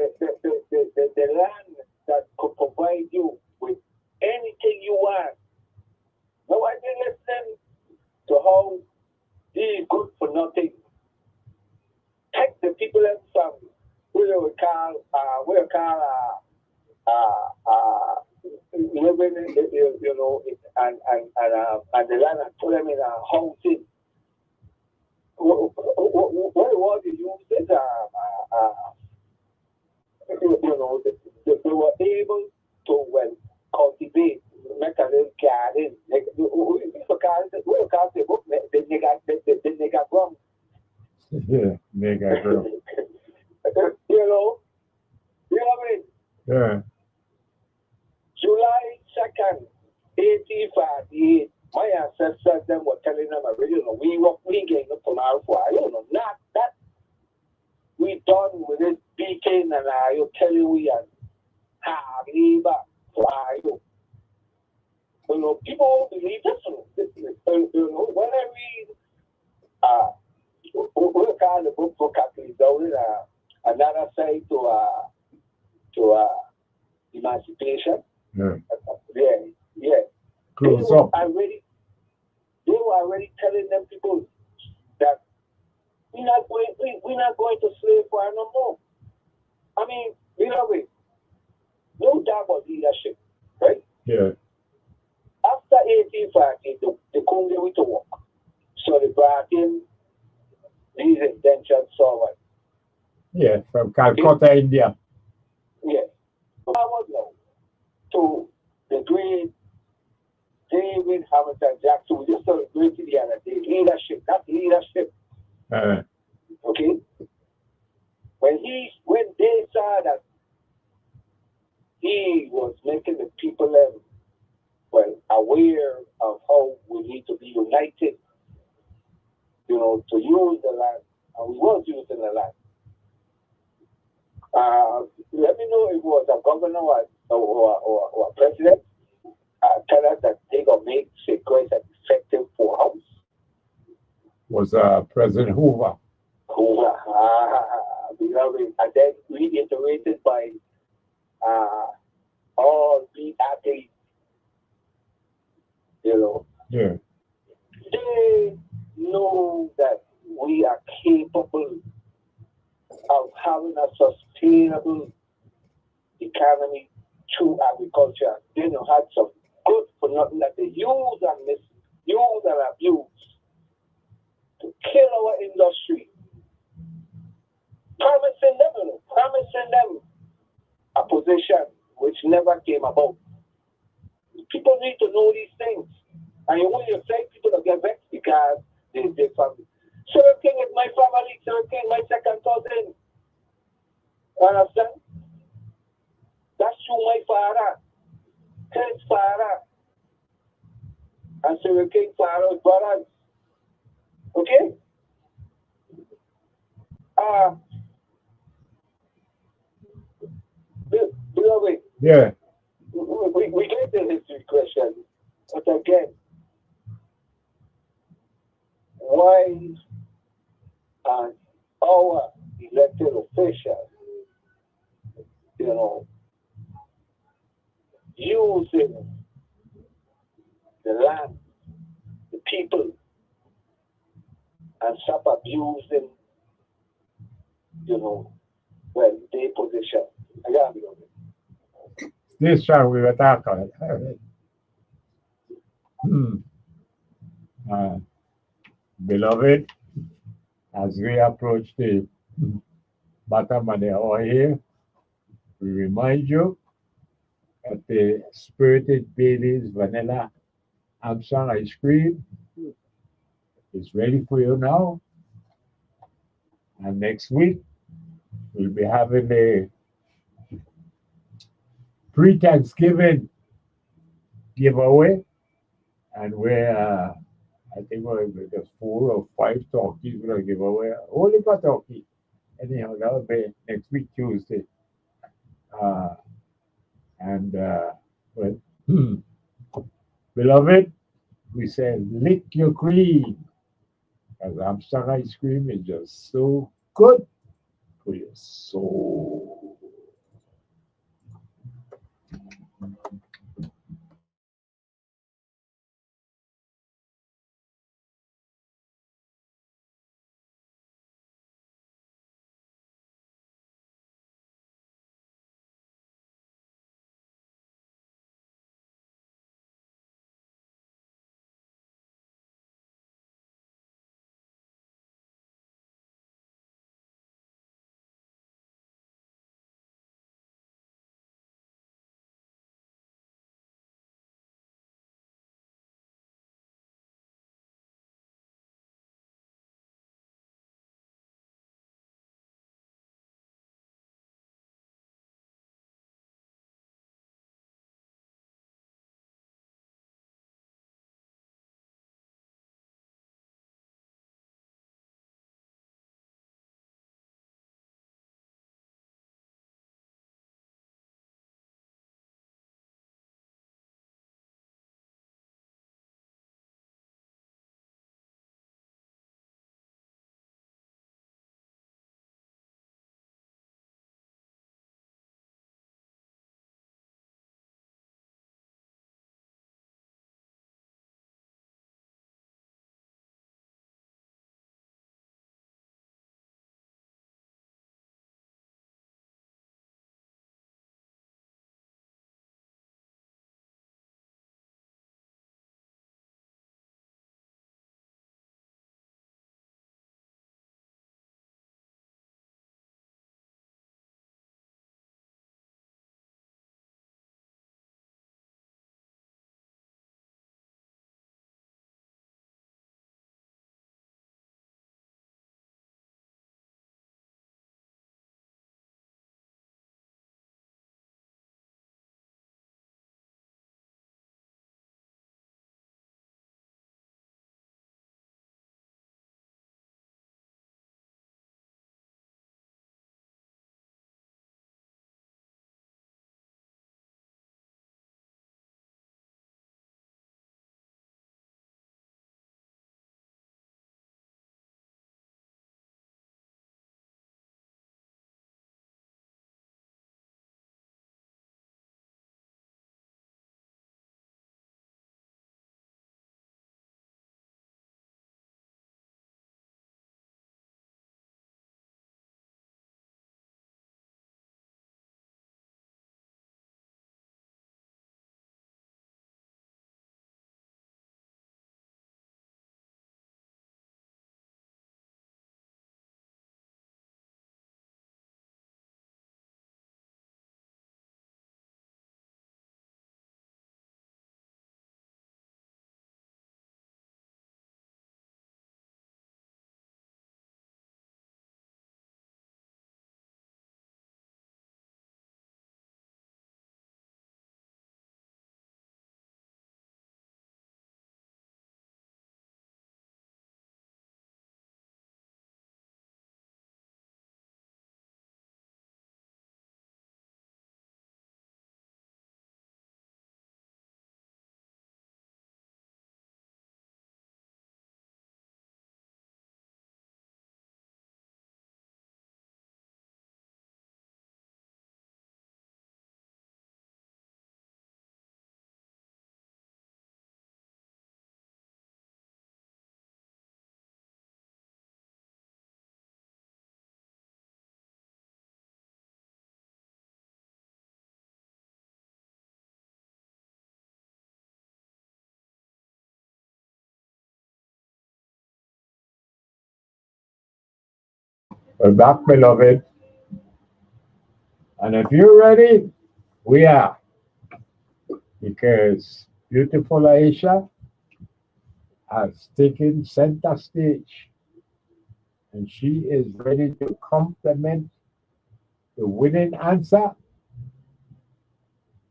land that could provide you with anything you want. Now I did listen to how he is good for nothing. Take the people and from living in, you know, and the land and put them in a housing. What was the use it? You know, they were able to cultivate, make a little garden. Like, we call it the nigga gum. Yeah, mega girl. You know what I mean? Yeah. July 2nd, 1848, my ancestors them were telling them already, you know, we getting up tomorrow for, you know, not that we done with this beating and you tell you we are labor for you. You know, people don't believe this. You know, when I read we call the book for Catholic down another side to emancipation. Yeah. Yeah. Close up. They were already telling them people that we're not going to slave for no more. I mean, you know, no doubt about leadership, right? Yeah. After 1840, the Congo went to work. So they brought in these indentured servants. Yeah, from Calcutta, India. Yes. I was now to the great David Hamilton Jackson. We just celebrated the other day. Leadership, that's leadership. Okay? When they saw that he was making the people aware of how we need to be united, you know, to use the land, and we was using the land. Let me know if it was a governor or a president. Tell us that they gonna make Sequoia an effective poorhouse. Was President Hoover. Hoover, and then reiterated by all the athletes. You know, Yeah. they know that we are capable of having a sustainable economy through agriculture. They know had some good for nothing that they use and misuse and abuse to kill our industry. Promising them a position which never came about. People need to know these things. And when you say people will get vexed because they family. Sarah King is my family, Sarah King, my second cousin. Understand? That's through my father, his father, and Sarah King father's brothers. Okay? Beloved, Yeah. we get the history question, but again, why are our elected officials, you know, using the land, the people, and stop abusing, you know, their position? I gotta be honest. This show we were talking about. Beloved, as we approach the bottom of the hour here, we remind you that the Spirited Bailey's Vanilla Armstrong ice cream is ready for you now. And next week, we'll be having a pre-Thanksgiving giveaway, and I think we're just 4 or 5 turkeys we're gonna give away. Only for turkey. Anyhow, that'll be next week Tuesday. Uh, and well, beloved, we say lick your cream, because Amsterdam ice cream is just so good for your soul. We're back, beloved. And if you're ready, we are. Because beautiful Aisha has taken center stage and she is ready to complement the winning answer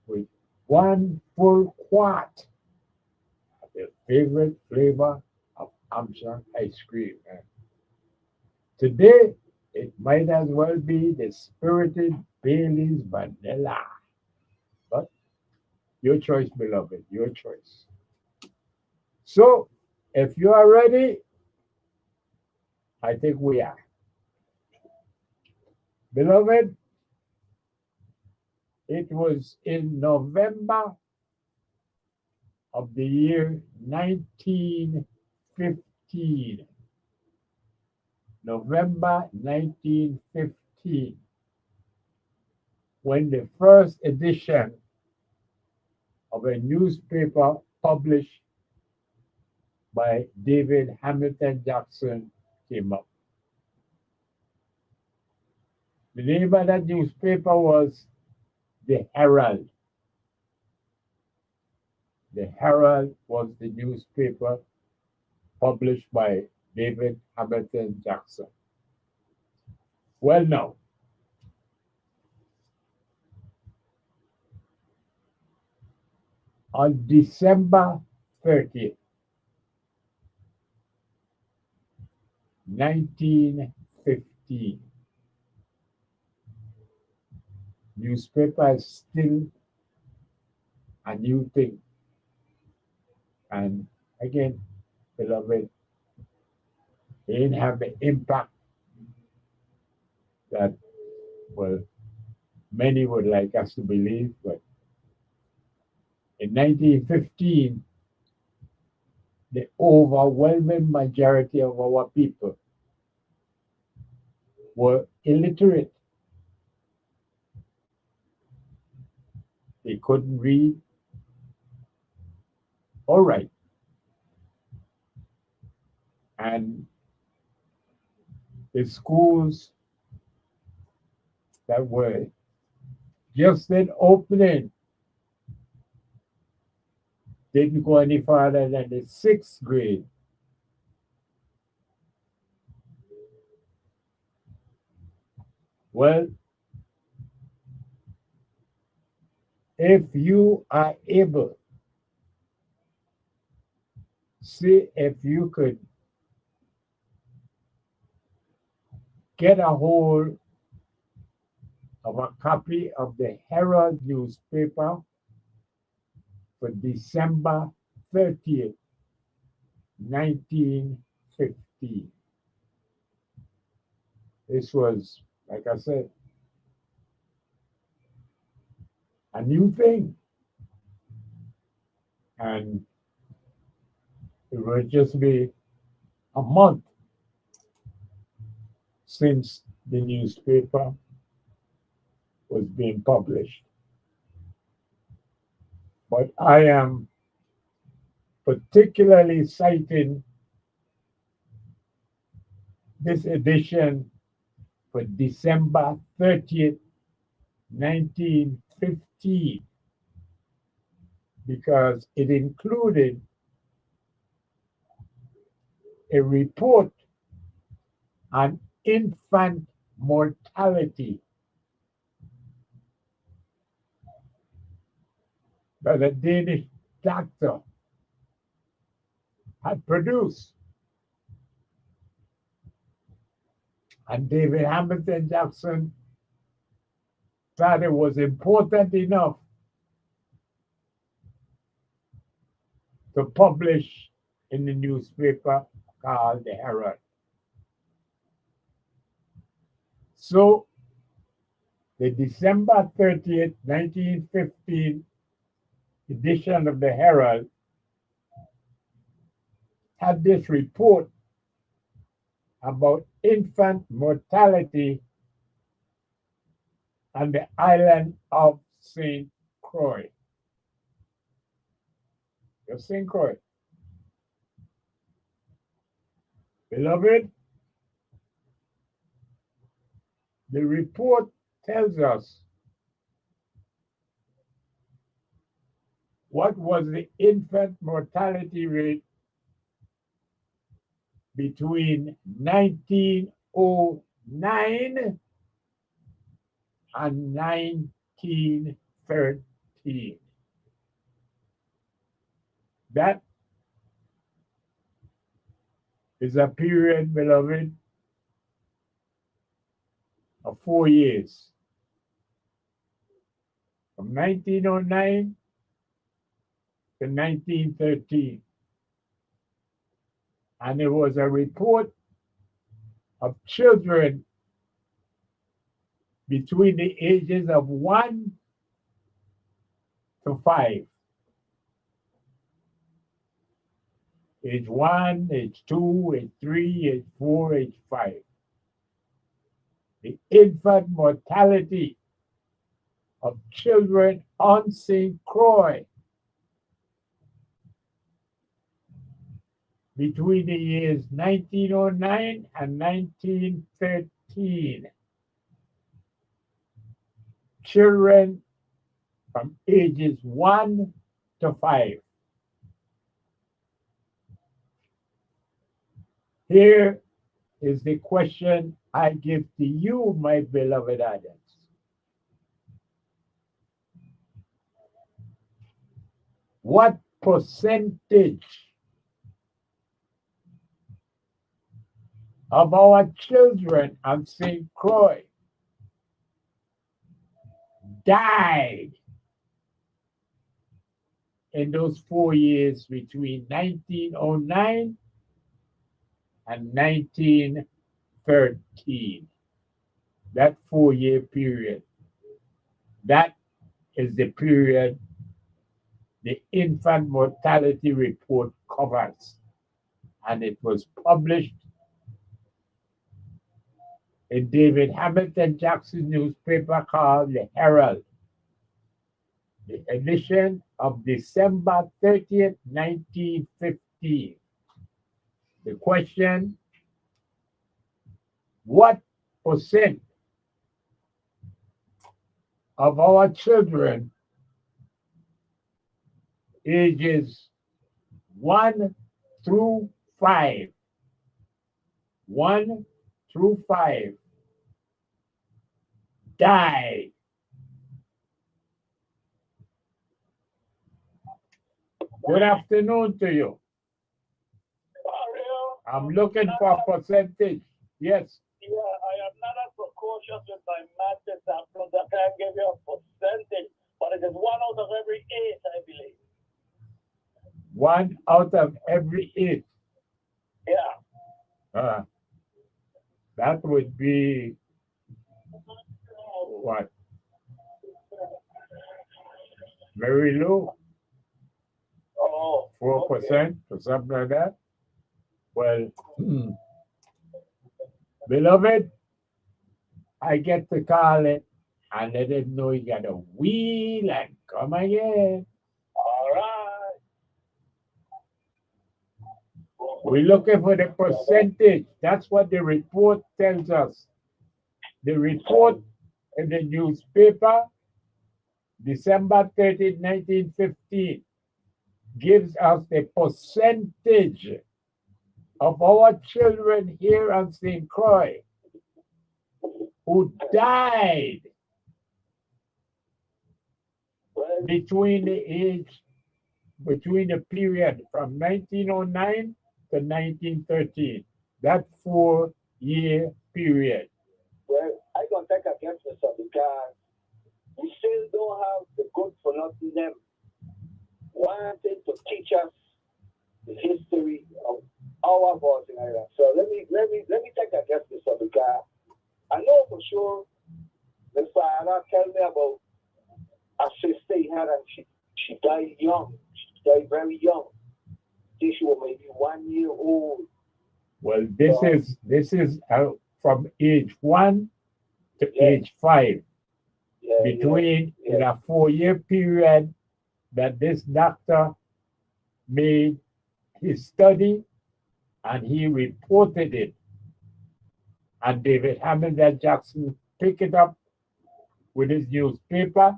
with one full quart of the favorite flavor of Hampshire ice cream. And today, it might as well be the spirited Bailey's vanilla. But your choice, beloved, your choice. So, if you are ready, I think we are. Beloved, it was in November of the year 1915. November 1915, when the first edition of a newspaper published by David Hamilton Jackson came up. The name of that newspaper was The Herald. The Herald was the newspaper published by David Hamilton Jackson. Well, now, on December 30th, 1915, newspaper is still a new thing. And again, beloved, it didn't have the impact that, well, many would like us to believe, but in 1915, the overwhelming majority of our people were illiterate. They couldn't read or write. And the schools that were just then opening didn't go any further than the 6th grade. Well, if you are able, see if you could get a hold of a copy of the Herald newspaper for December 30th, 1915. This was, like I said, a new thing. And it will just be a month since the newspaper was being published. But I am particularly citing this edition for December 30th, 1915, because it included a report on infant mortality that a Danish doctor had produced. And David Hamilton Jackson thought it was important enough to publish in the newspaper called the Herald. So the December 30th, 1915 edition of the Herald had this report about infant mortality on the island of St. Croix. St. Croix. Beloved, The report tells us what was the infant mortality rate between 1909 and 1913. That is a period, beloved, of 4 years. From 1909 to 1913. And there was a report of children between the ages of 1 to 5. Age 1, age 2, age 3, age 4, age 5. The infant mortality of children on St. Croix between the years 1909 and 1913. Children from ages 1 to 5. Here is the question I give to you, my beloved audience. What percentage of our children on St. Croix died in those 4 years between 1909 and 1913? That 4-year period. That is the period the infant mortality report covers. And it was published in David Hamilton Jackson newspaper called The Herald, the edition of December 30th, 1915. The question, what percent of our children ages 1 through 5, 1 through 5, died Good afternoon to you. Mario, I'm looking for a percentage. Yes. yeah, I am not as precocious with my math examples. I can't give you a percentage, but it is 1 out of every 8, I believe. 1 out of every 8. Yeah. That would be what? Very low. Oh. 4% or something like that. Well, beloved, I get to call it and let them know you got a wheel and come again. All right. We're looking for the percentage. That's what the report tells us. The report in the newspaper, December 30, 1915, gives us the percentage of our children here on St. Croix who died between the period from 1909 to 1913, that 4-year period. Well, I don't take against this because we still don't have the good for nothing them wanted to teach us the history of our Boston Island. So let me take against this because I know for sure the father tell me about a sister he had and she died young. She died very young. She was maybe 1 year old. Well, this is from age 1 to age 5. Between in a 4-year period that this doctor made his study and he reported it. And David Hamilton Jackson pick it up with his newspaper.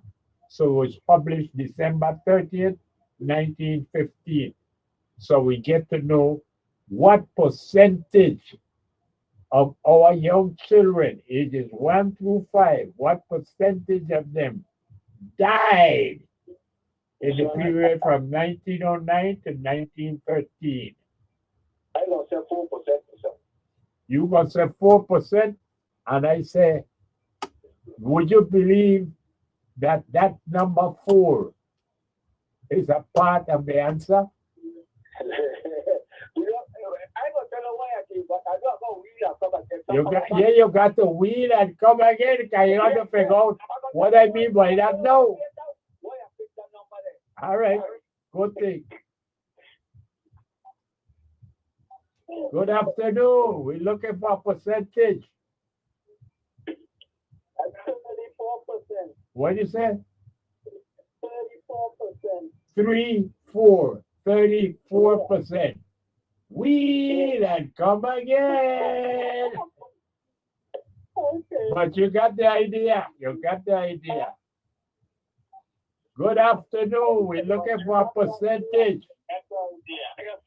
So it was published December 30th, 1915. So we get to know what percentage of our young children, ages 1 through 5, what percentage of them died in the period from 1909 to 1913. I gonna say 4%. You gonna say 4%, and I say, would you believe that that number 4 is a part of the answer? I gonna tell you why I think, but I don't know really come and get You got, yeah, you got to wheel and come again, because you got to figure out what I mean by that now. Why I picked that number there? All right, good thing. Good afternoon. We're looking for a percentage. At 34%. What do you say? 34%. 34%. Wheel and come again. Okay. But you got the idea. You got the idea. Good afternoon. We're looking for a percentage. I got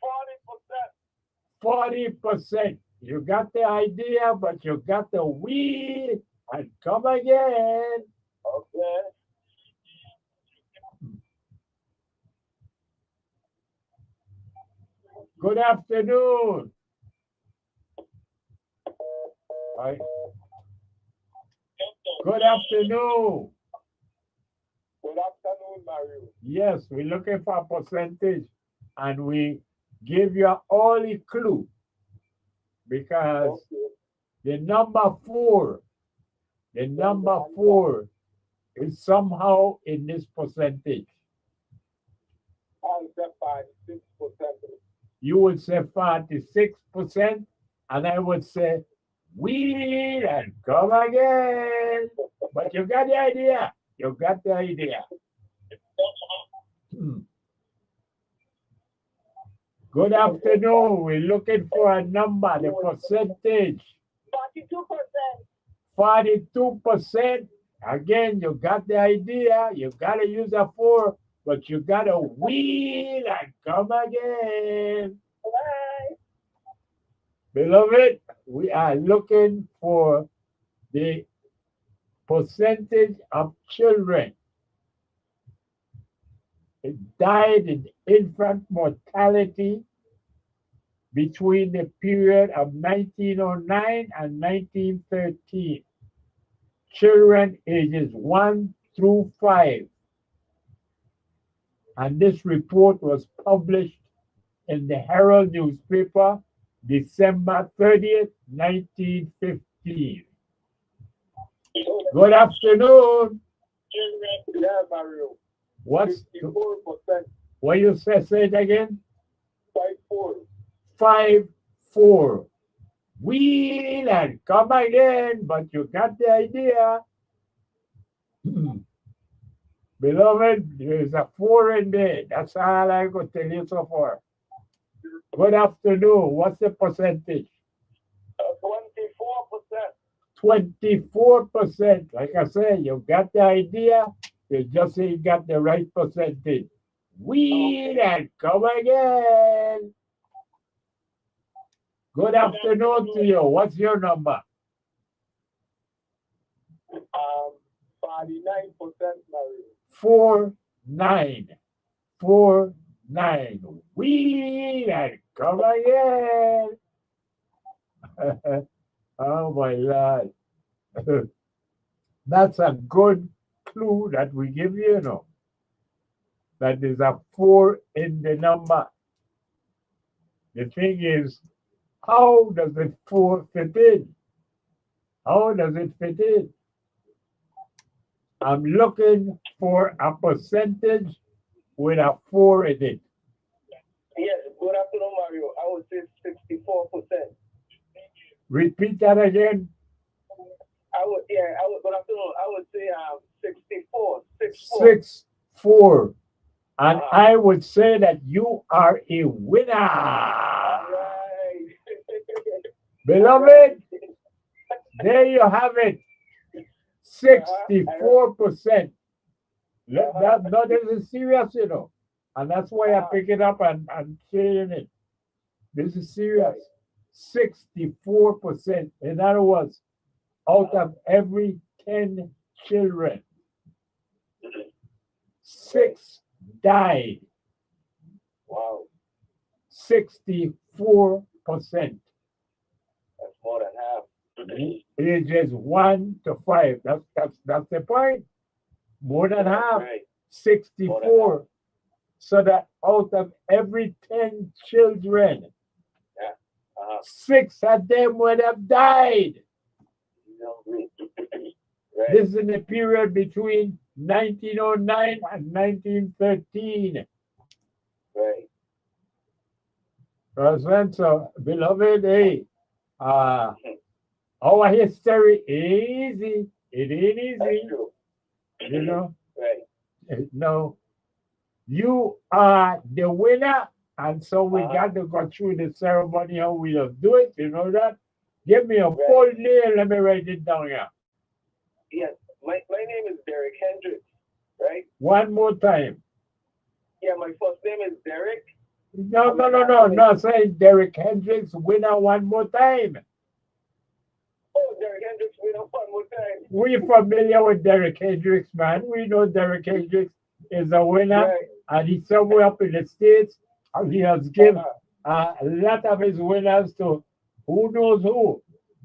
40%. 40%. You got the idea, but you got the wheel and come again. Okay. Good afternoon. Hi. Good afternoon. Good afternoon, Mario. Yes, we're looking for a percentage, and we give you all the clue because the number 4 is somehow in this percentage. I said 56%. You would say 46%, and I would say wheel and come again. But you got the idea. You got the idea. Good afternoon. We're looking for a number, the percentage. 42%. 42%. Again, you got the idea. You got to use a 4, but you got to wheel and come again. Right. Beloved, we are looking for the percentage of children that died in infant mortality between the period of 1909 and 1913. Children ages 1 through 5. And this report was published in the Herald newspaper, December 30th, 1915. Good afternoon. Yeah, Mario. What's 54%. what you say it again? 54. 5-4. Wheel and come again, but you got the idea. Beloved, there's a 4 in there. That's all I could tell you so far. Good afternoon. What's the percentage? 24%. 24%. Like I said, you got the idea. You just say you got the right percentage. Wheel and come again. Good afternoon to you. What's your number? 49%, Mario. 49. 49. Wheel and come again. Oh my Lord. That's a good clue that we give you, know. That there's a 4 in the number. The thing is, how does the 4 fit in? How does it fit in? I'm looking for a percentage with a 4 in it. Yes, good afternoon, Mario. I would say 64%. Repeat that again. Good afternoon. I would say 64. 6-4. And I would say that you are a winner. Right. Beloved, there you have it. 64%. That is serious, you know. And that's why I pick it up and saying it. This is serious. 64%. In other words, out of every 10 children, 6 died. Wow. 64%. That's more than half. Ages 1 to 5. That's the point. More than half. Right. 64. So that out of every 10 children, 6 of them would have died. Right. This is in the period between 1909 and 1913. Right. So, beloved, hey, our history is easy. It ain't That's easy, true. you know. Right. No, you are the winner, and so we Uh-huh. got to go through the ceremony how we just do it. You know that? Give me a full name. Let me write it down here. Yes. My name is Derek Hendricks. Right. One more time. Yeah. My first name is Derek. No. Say Derek Hendricks, winner one more time. Oh, Derek Hendricks, we know one more time. We're familiar with Derek Hendricks, man. We know Derek Hendricks is a winner, Right. and he's somewhere up in the States, and he has given a lot of his winners to who knows who.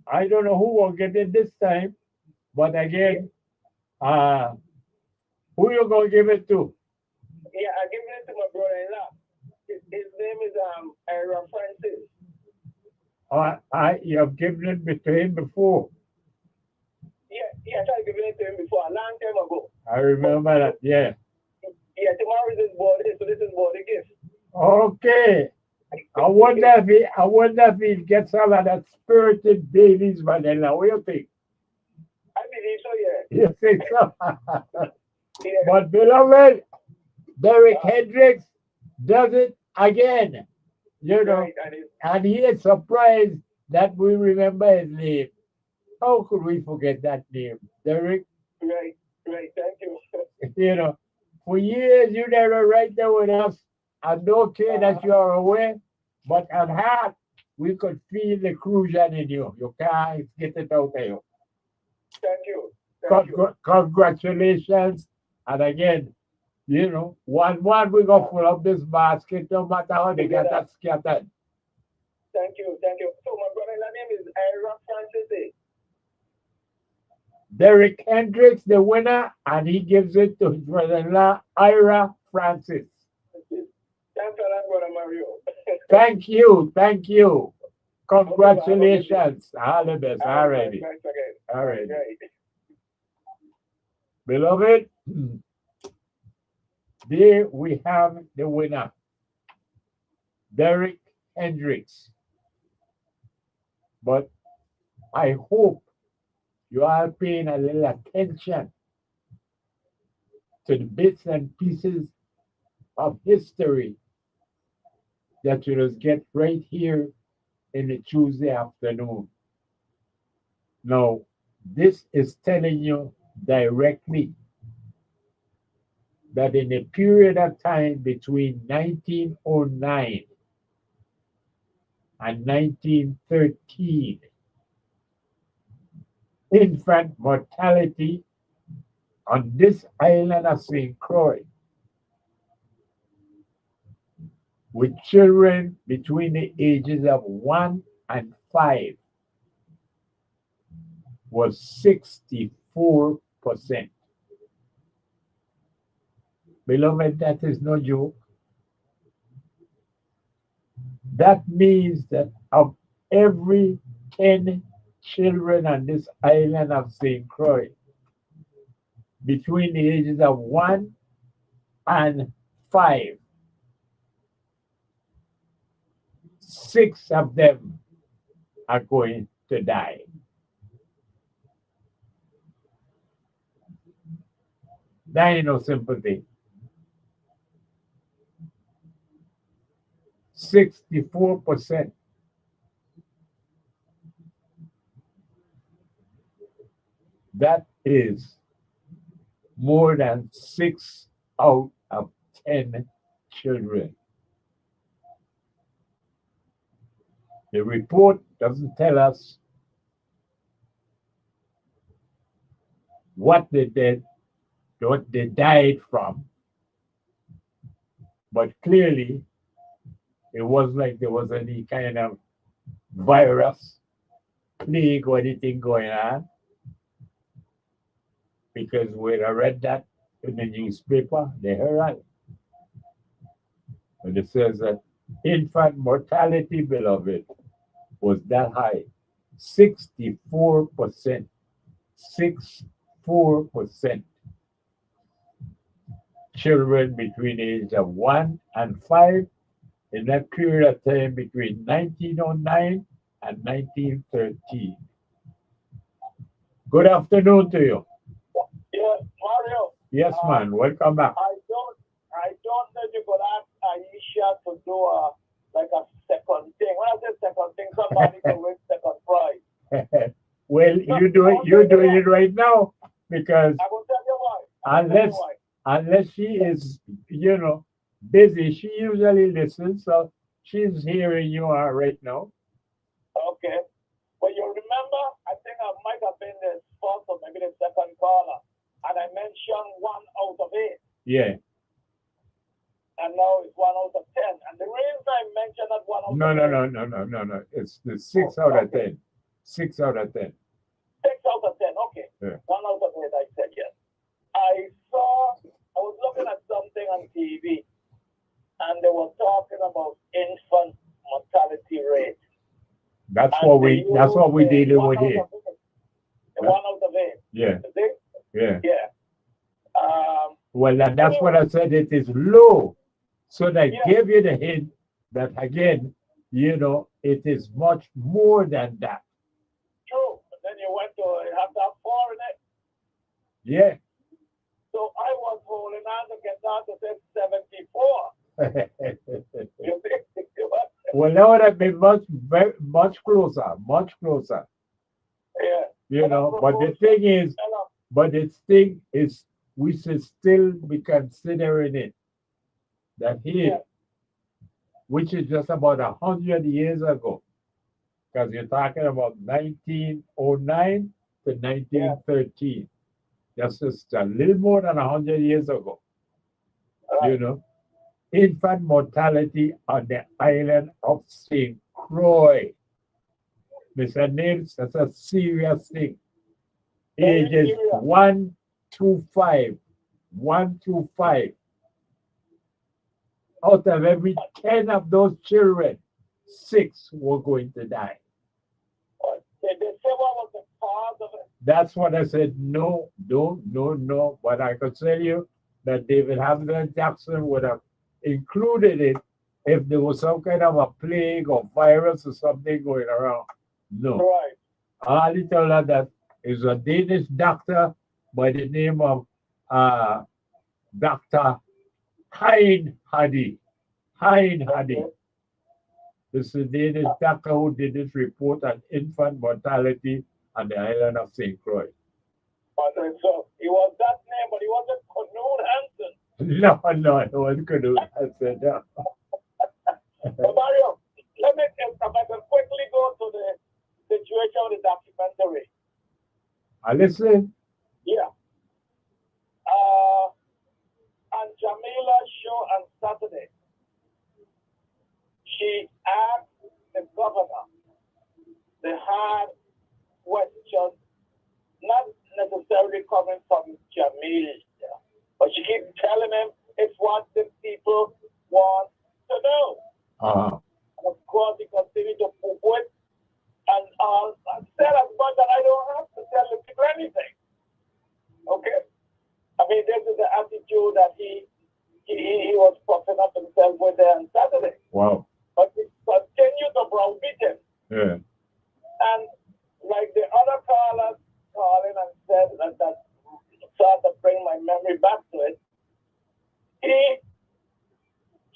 I don't know who will get it this time, but again, who you gonna give it to? Yeah, I give it to my brother-in-law. His name is Ira Francis. You have given it to him before. Yeah, I tried giving it to him before a long time ago. I remember that. Yeah. Yeah, tomorrow is his birthday, so this is birthday gift. Okay. I wonder if he gets some of that spirited babies vanilla. What do you think? I believe so, yeah. You think so? Yeah. But beloved, Derek Hendricks does it again. You know, Right, and he is surprised that we remember his name. How could we forget that name? Derek, right, thank you. you know, for years you never right there with us. And no care that you are away, but at heart, we could feel the crucian in you. You can't get it out of you. Thank you. Thank you. Congratulations. And again, you know, one we go full of this basket, no matter how they get that scattered. Thank you. So my brother-in-law name is Ira Francis. Derek Hendricks, the winner, and he gives it to his brother-in-law, Ira Francis. Thanks a lot, brother Mario. Thank you. Congratulations. All the best. All righty. Thanks again. All right. Right. Beloved, there we have the winner, Derek Hendricks. But I hope you are paying a little attention to the bits and pieces of history that you just get right here in the Tuesday afternoon. Now, this is telling you directly that in a period of time between 1909 and 1913, infant mortality on this island of St. Croix with children between the ages of 1 and 5 was 64%. Beloved, that is no joke. That means that of every 10 children on this island of St. Croix, between the ages of 1 and 5, 6 of them are going to die. That ain't no simple thing. 64%. That is more than 6 out of 10 children. The report doesn't tell us what they did, what they died from, but clearly it wasn't like there was any kind of virus, plague, or anything going on, because when I read that in the newspaper, the Herald, and it says that infant mortality, beloved, was that high, 64%. 64%. Children between the age of 1 and 5 in that period of time between 1909 and 1913. Good afternoon to you. Yeah, Mario, Yes, man. Welcome back. I don't know if you could ask Aisha to do a second thing. When I say second thing, somebody can win second prize. Well, you're doing it right now because I will tell you why. I will tell you why. unless she is, busy, she usually listens. So she's hearing you right now. Okay. But you remember, I think I might have been the first or maybe the second caller, and I mentioned 1 out of 8, Yeah. and now it's 1 out of 10. And the reason I mentioned that 1 out of 8. No. It's the 6 out of 10. 6 out of 10. 6 out of 10, okay. Yeah. 1 out of 8, I said yes. I was looking at something on TV, and they were talking about infant mortality rate. That's And what they we're used, dealing 1 with out here. of 8. 1 out of 8. Yeah. You see? Yeah. Yeah. Well, and that's what I said. It is low. So they Yeah. gave you the hint that again, it is much more than that. True. But then you went to have that 4 in it. Yeah. So I was holding on to get down to say 74. You see? Well, that would have been much closer, much closer. Yeah. But the thing is, we should still be considering it that here, Yeah. which is just about 100 years ago, because you're talking about 1909 to 1913. That's just a little more than 100 years ago. Right. Infant mortality on the island of St. Croix. Mr. Nils, that's a serious thing. Very Ages serious. 1 to 5. 1 to 5. Out of every 10 of those children, 6 were going to die. They say what was the cause of it? That's what I said. No. But I could tell you that David Hamilton Jackson would have included it if there was some kind of a plague or virus or something going around. No. Right. All he told her that is a Danish doctor by the name of Dr. Hein Hadi. Hein Hadi. This is a Danish doctor who did this report on infant mortality on the island of St. Croix. So he was that name, but he wasn't Knut Hansen. No, it was good. I said, no. So Mario, let me if I can quickly go to the situation of the documentary. I listen. Yeah. On Jamila's show on Saturday, she asked the governor the hard questions, not necessarily coming from Jamil, but she keeps telling him it's what the people want to know. Uh-huh. And of course, he continued to poop it and said as much that I don't have to tell the people anything. Okay? I mean, this is the attitude that he was puffing up himself with there on Saturday. Wow. But he continued to browbeat him. Yeah. And like the other callers calling and said that sort of bring my memory back to it, he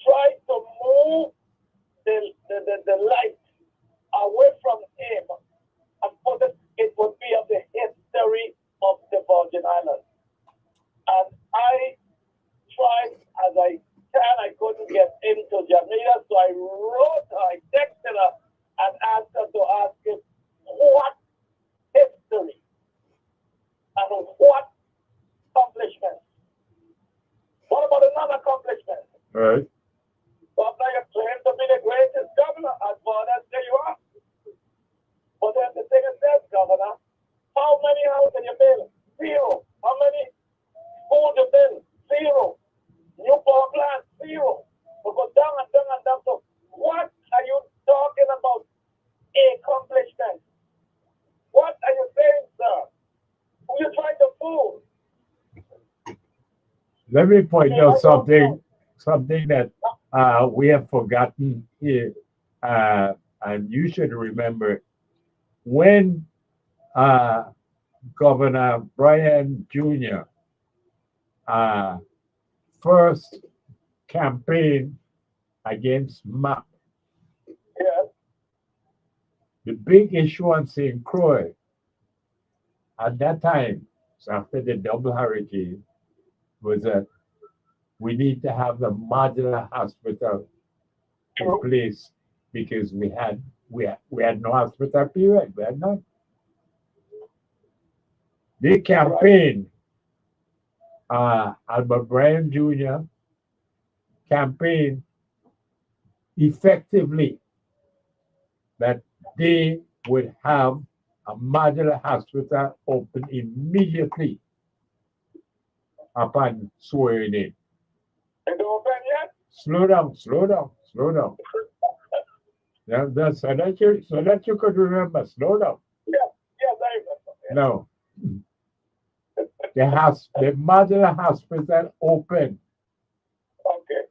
tried to move the light away from him and put it would be of the history of the Jamila, so I wrote her, I texted her and asked her to ask him what history and what accomplishments. What about another accomplishment? Right. Governor, you claim to be the greatest governor, as far as there you are. But then the thing is this, Governor, how many houses you build? Zero. How many schools you build? Zero. New power plants? Zero. We go down and down and down. So what are you talking about? Accomplishment. What are you saying, sir? Who you trying to fool? Let me point out something that we have forgotten here, and you should remember it. When Governor Bryan Jr. First campaigned against MAP, Yes. the big issue on St. Croix at that time, so after the double hurricane, was that we need to have the modular hospital in place because we had no hospital period. We had none. They campaigned. Albert Bryan Jr. campaigned effectively that they would have a modular hospital open immediately upon swearing in. It don't open yet? Slow down. So that you could remember. Slow down. Yes, I remember. No. The modular hospital opened Okay.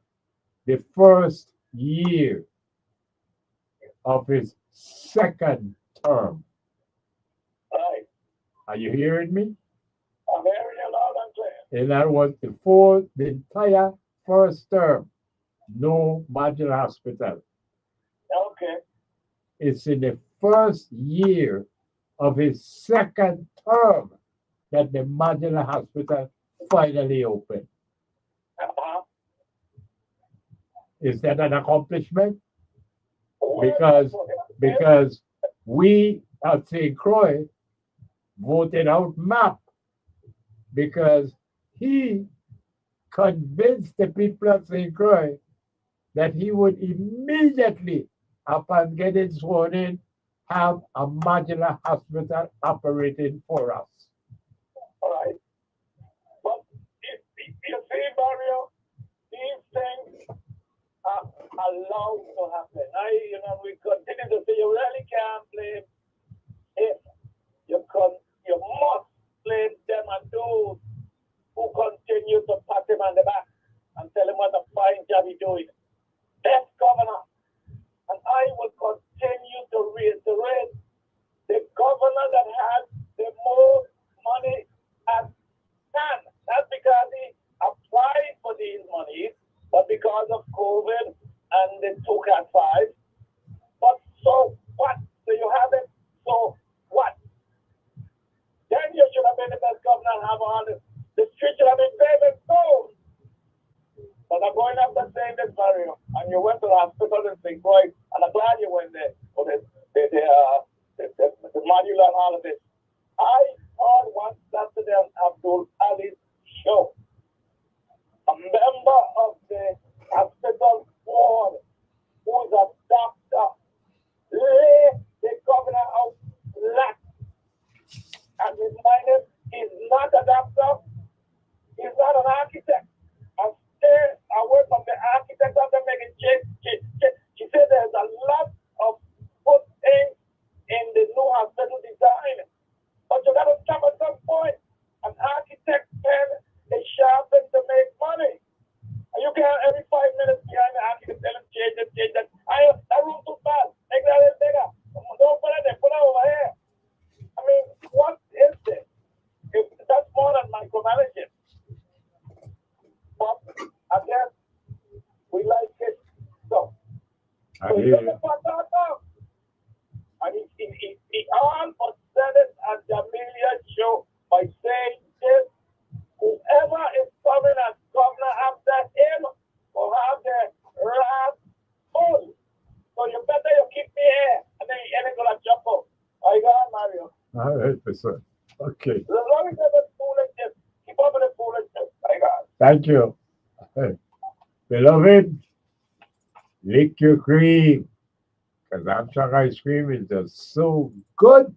the first year of his second term. Right. Are you hearing me? I'm hearing you loud and clear. And that was before the entire first term. No modular hospital. Okay. It's in the first year of his second term that the modular hospital finally opened. Uh-huh. Is that an accomplishment? Well, Because we at St. Croix voted out MAP because he convinced the people of St. Croix that he would immediately, upon getting sworn in, have a modular hospital operating for us. all right. But you see, Mario, these things are allowed to happen. We continue to say you really can't blame it. You must blame them and those who continue to pat him on the back and tell him what a fine job he's doing. Best governor. And I will continue to reiterate the governor that has the most money at hand. Not because he applied for these monies, but because of COVID and the 2 Cat 5. But so what? So you have it, so what? Then you should have been the best governor and have all the streets should have been paved and stone. But I'm going after saying this, Mario, and you went to the hospital in St. Croix, and I'm glad you went there for the modular and all of this. I heard one Saturday on Abdul Ali's show. A member of the hospital board, who's a doctor, lay the governor out flat. And reminded he's not a doctor, he's not an architect. And stay away from the architect of them making change. She said there's a lot of good things in the new hospital design. But you gotta stop at some point. An architect pen is sharpened to make money. And you can't every 5 minutes behind the architect tell him change that. That room too fast. Make that a little bigger. Don't put it there, put it over here. I mean, what is this? That's more than micromanaging. But I guess we like it. So he doesn't put that up. And he all but said it at Jamilia's show by saying this: whoever is coming as governor after him will have the wrath 100%. Okay. As long as you're not foolishness, keep up with the foolishness. My God. Thank you. Beloved, lick your cream. Because Amtrak ice cream is just so good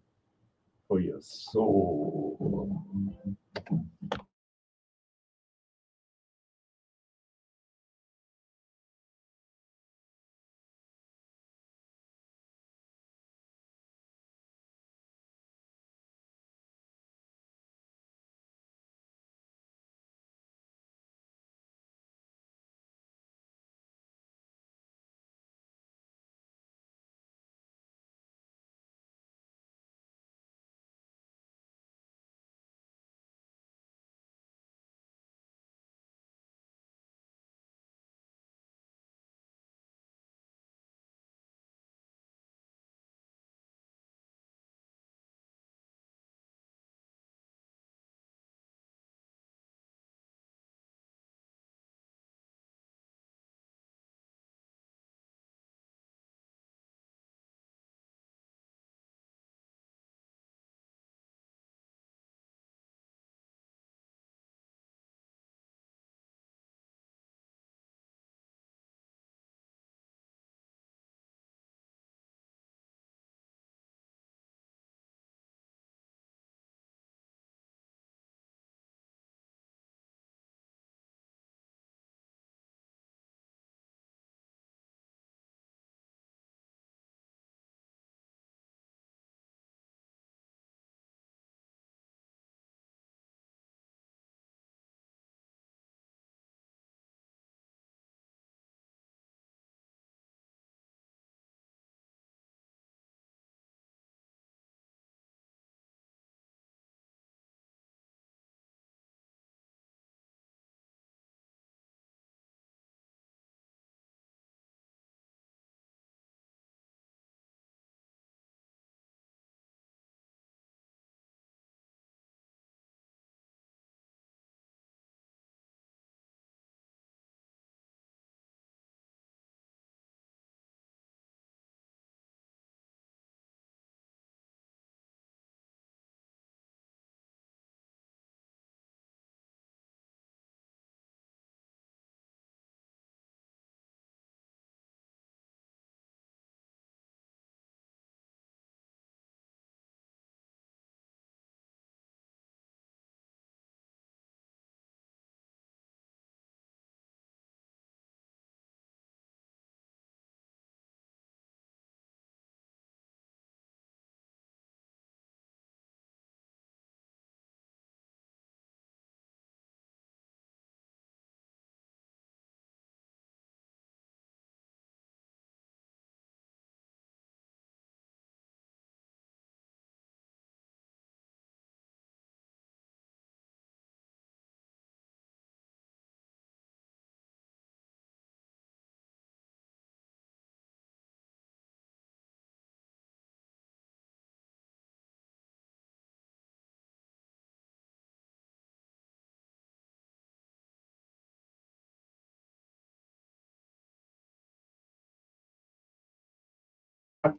for your soul.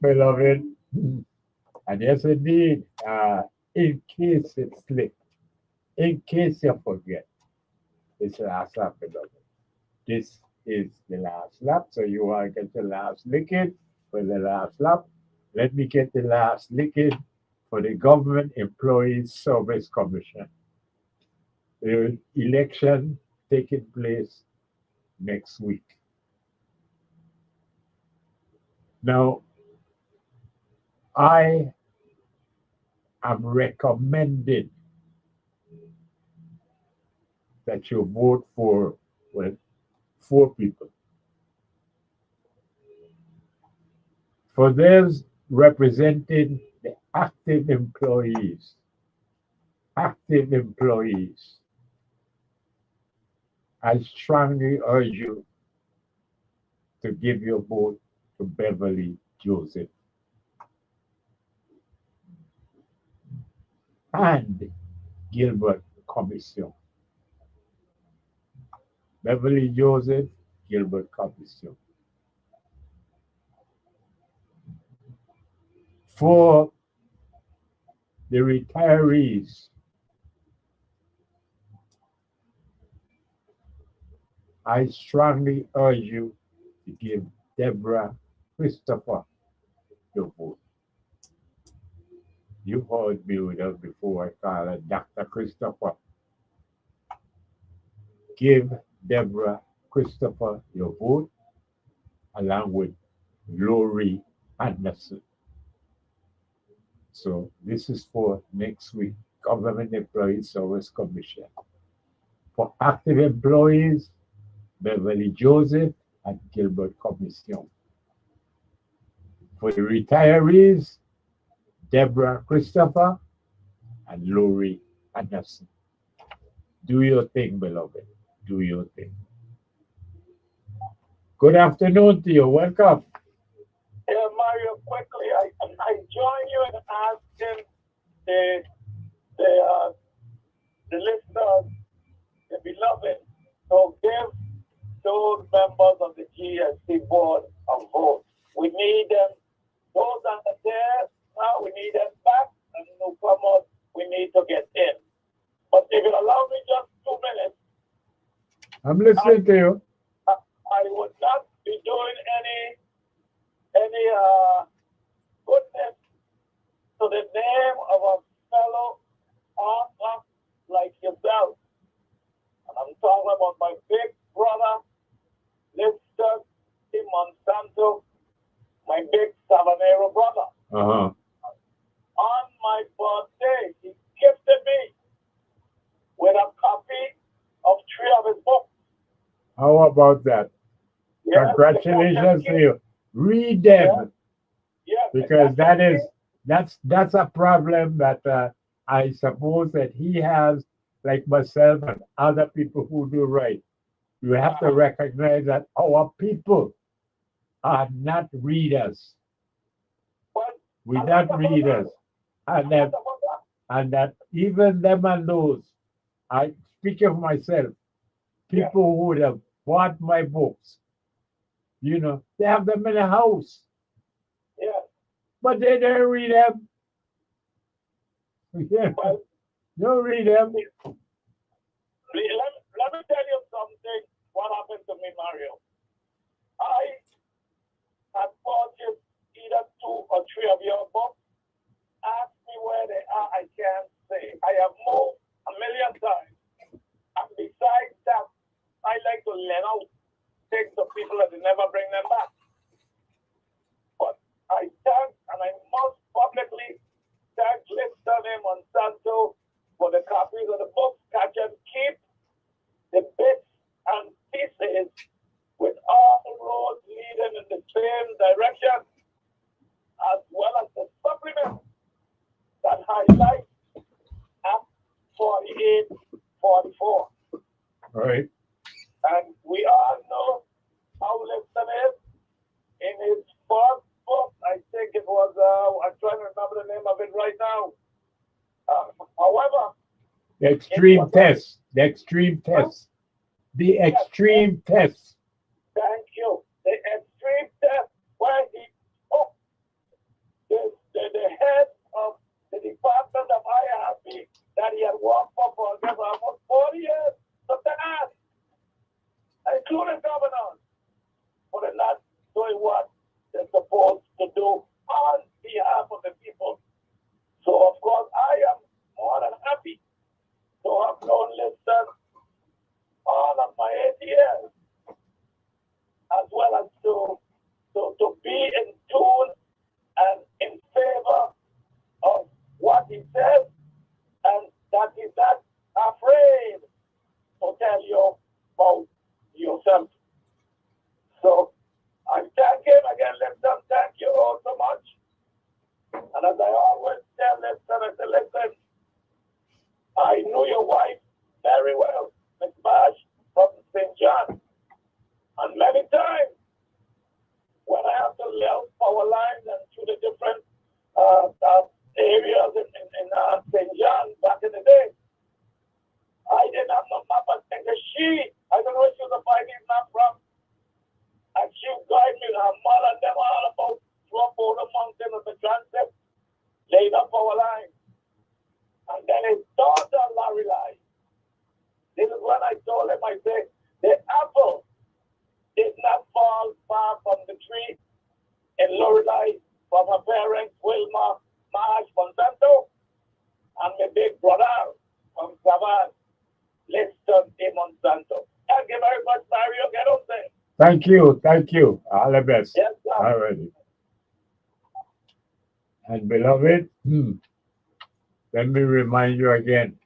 Beloved, and yes, indeed, in case it slipped, in case you forget, it's the last lap, beloved. This is the last lap, so you want to get the last liquid for the last lap. Let me get the last liquid for the Government Employees Service Commission. The election taking place next week. Now, I am recommending that you vote for, well, 4 people. For those representing the active employees, I strongly urge you to give your vote to Beverly Joseph and Gilbert Commission. Beverly Joseph, Gilbert Commission. For the retirees. I strongly urge you to give Deborah Christopher your vote. You've heard me with her before. I call her Dr. Christopher. Give Deborah Christopher your vote along with Lori Anderson. So this is for next week, Government Employees Service Commission. For active employees, Beverly Joseph and Gilbert Commission. For the retirees, Deborah Christopher and Lori Anderson. Do your thing, beloved. Do your thing. Good afternoon to you. Welcome. Yeah, Mario, quickly, I join you in asking the listeners, the beloved, to give those members of the GSC board a vote. We need them. Those that are there now, we need them back, and newcomers, we need to get in. But if you allow me just 2 minutes, I'm listening to you. I would not be doing any goodness to the name of a fellow author like yourself. And I'm talking about my big brother, Mr. T. Monsanto, my big Sabanero brother. Uh-huh. On my birthday, he gifted me with a copy of 3 of his books. How about that? Yes, Congratulations to you. Read them. Yes, Because that's a problem that I suppose that he has, like myself and other people who do right. You have to recognize that our people are not readers. We're not readers. And that even them and those, I speak of myself, people who would have bought my books, you know, they have them in the house. Yeah. But they don't read them. Yeah. Well, Don't read them. let me tell you something. What happened to me, Mario? I had purchased either 2 or 3 of your books. Ask me where they are. I can't say. I have moved a million times. And besides that, I like to lend out things to people that they never bring them back. But I thank, and I must publicly thank Liston and Monsanto for the copies of the books. Catch and keep the bits and pieces with all roads leading in the same direction, as well as the supplement that highlights Act 4844. Right. And we all know how Liston is. In his first book, I think it was, I'm trying to remember the name of it right now. However, The extreme test. The extreme test. The extreme test. thank you. The extreme test where he took the head of the Department of IRB that he had worked for almost 40 years to task, including governors, for the not doing what they're supposed to do on behalf of the people. So, of course, I am more than happy to have known Liston all of my 8 years, as well as to be in tune and in favor of what he says, and that he's not afraid to tell you about yourself. So I thank him again, Liston. Thank you all so much. And as I always tell Liston, I say, listen, I knew your wife very well, Miss Bash from St. John. And many times when I have to lay out power lines and through the different areas in St. John back in the day, I didn't have no map. I think I don't know where she was a finding map from. And she guided me with her mother and them all about to up over the mountain of the transit, laying up power lines. And then it dawned on Lorelei. This is when I told him, I said, the apple did not fall far from the tree in Lorelei from her parents, Wilma, Marge Monsanto, and my big brother from Savannah, Liston A. Monsanto. Thank you very much, Mario. Get on there. Thank you. Thank you. All the best. Yes, sir. All righty. And beloved, let me remind you again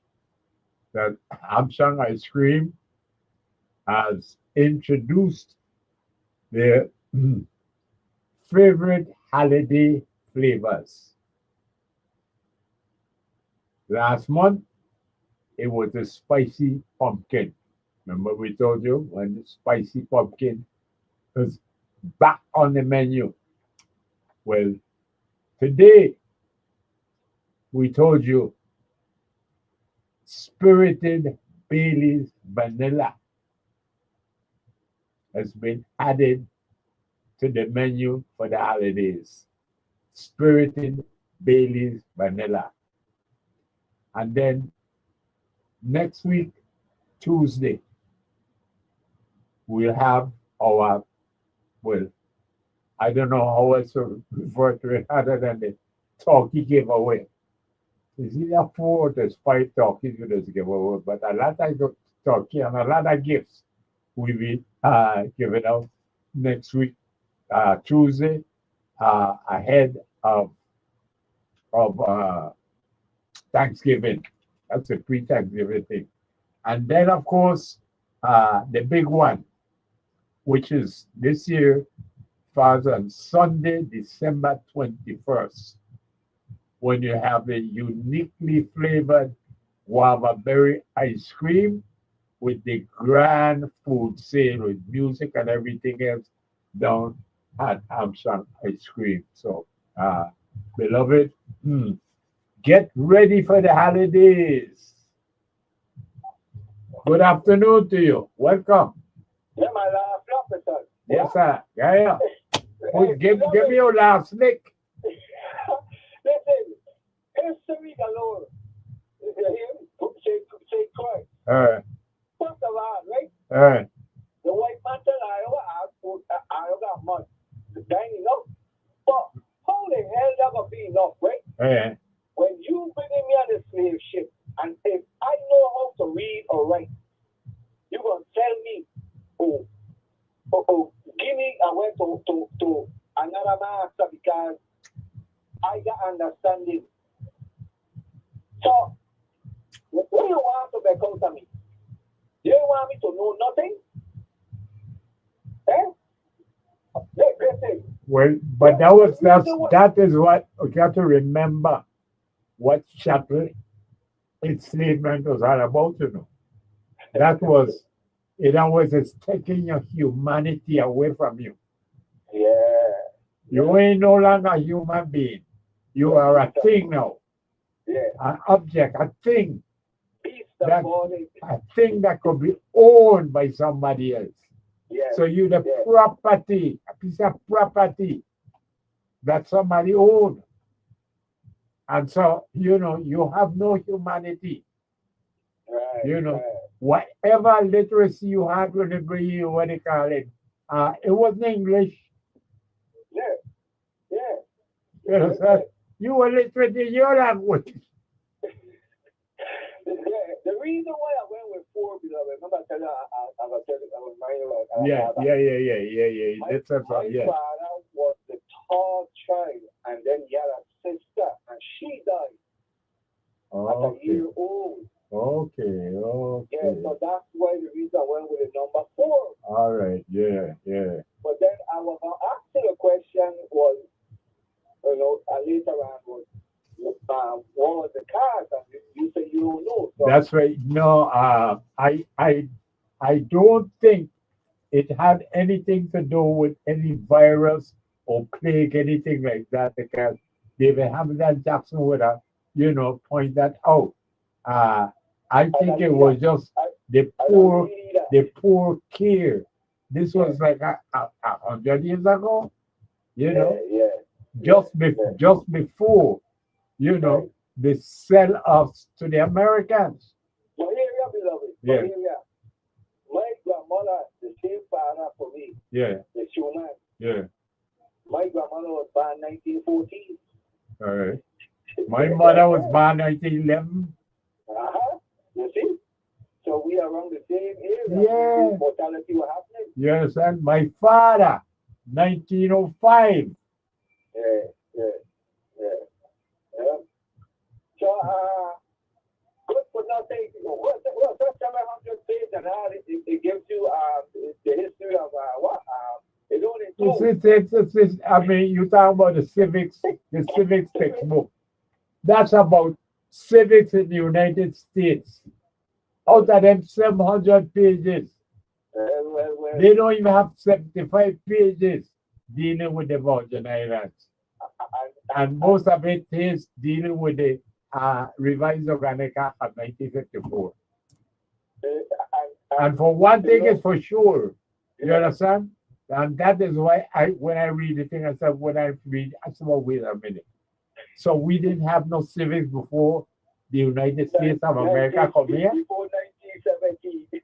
that Armstrong Ice Cream has introduced their favorite holiday flavors. Last month, it was the spicy pumpkin. Remember we told you when the spicy pumpkin was back on the menu. Well, today, we told you spirited Bailey's vanilla has been added to the menu for the holidays. Spirited Bailey's vanilla. And then next week, Tuesday, we'll have our, well, I don't know how else to refer to it other than the turkey giveaway. It's either 4 or there's 5 turkeys we just give away, but a lot of turkey and a lot of gifts will be given out next week, Tuesday, ahead of Thanksgiving. That's a pre-Thanksgiving thing. And then, of course, the big one, which is this year, falls on Sunday, December 21st, when you have a uniquely flavored guava berry ice cream with the grand food sale with music and everything else down at Armstrong Ice Cream. So, beloved, get ready for the holidays. Good afternoon to you. Welcome. Yeah, my last officer. Yes, sir. Yeah. Oh, give me your last lick. Listen, history galore. You hear me? Say quiet. First of all, right? The white man tell Iowa month. The dang enough. But how the hell that gonna be enough, right? When you bringing me on the slave ship, and if I know how to read or write, you gonna tell me, Guinea, I went to another master because I got understanding. So, what do you want to make out of me? Do you want me to know nothing? Listen. Well, but that is what we got to remember what chattel enslavement was all about, you know. That was, in other words, it's taking your humanity away from you. Yeah. You ain't no longer a human being. You are a thing now. Yeah. An object, a thing. Beast That, body. a thing that could be owned by somebody else. Yeah. So you the property, a piece of property that somebody owned. And so, you know, you have no humanity. Right. You know, right. whatever literacy you had when they bring you, what they call it, it wasn't English. Yeah. Yeah. You know, so you were literate in your language. The reason why I went with 4, because remember I tell you, I was married. Yeah. My That's a, yeah. father was the tall child, and then he had a sister, and she died at a year old. Okay. Yeah, so that's why the reason I went with the number 4. All right. Yeah. But then I was asking the question was, you know, later on was, what was the cause? And you say you don't know. So That's right. No, I don't think it had anything to do with any virus or plague, anything like that, because David Hamilton Jackson would have, you know, point that out. I think it was just the poor care. This was like 100 years ago, you know, yeah. just before, you know, they sell us to the Americans. Bulgaria, beloved. Yeah. Bulgaria. My grandmother, the same father for me, Yeah, the Schumann. yeah. My grandmother was born 1914. All right. My mother was born 1911. Uh-huh. You see? So we are around the same area. Yeah. Mortality was happening. You understand? My father, 1905. Yeah, yeah, yeah, yeah. So, good for nothing. What's that 700 page and how it gives you the history of what? It only two. I mean, you talk about the civics textbook. That's about civics in the United States. Out of them 700 pages, Well, they don't even have 75 pages dealing with the Virgin Islands. And most of it is dealing with the revised Organic Act of 1954. And for one thing is for sure, you understand? And that is why when I read the thing, I said, I said, well, wait a minute. So we didn't have no civics before the United States of America come here? Before 1917.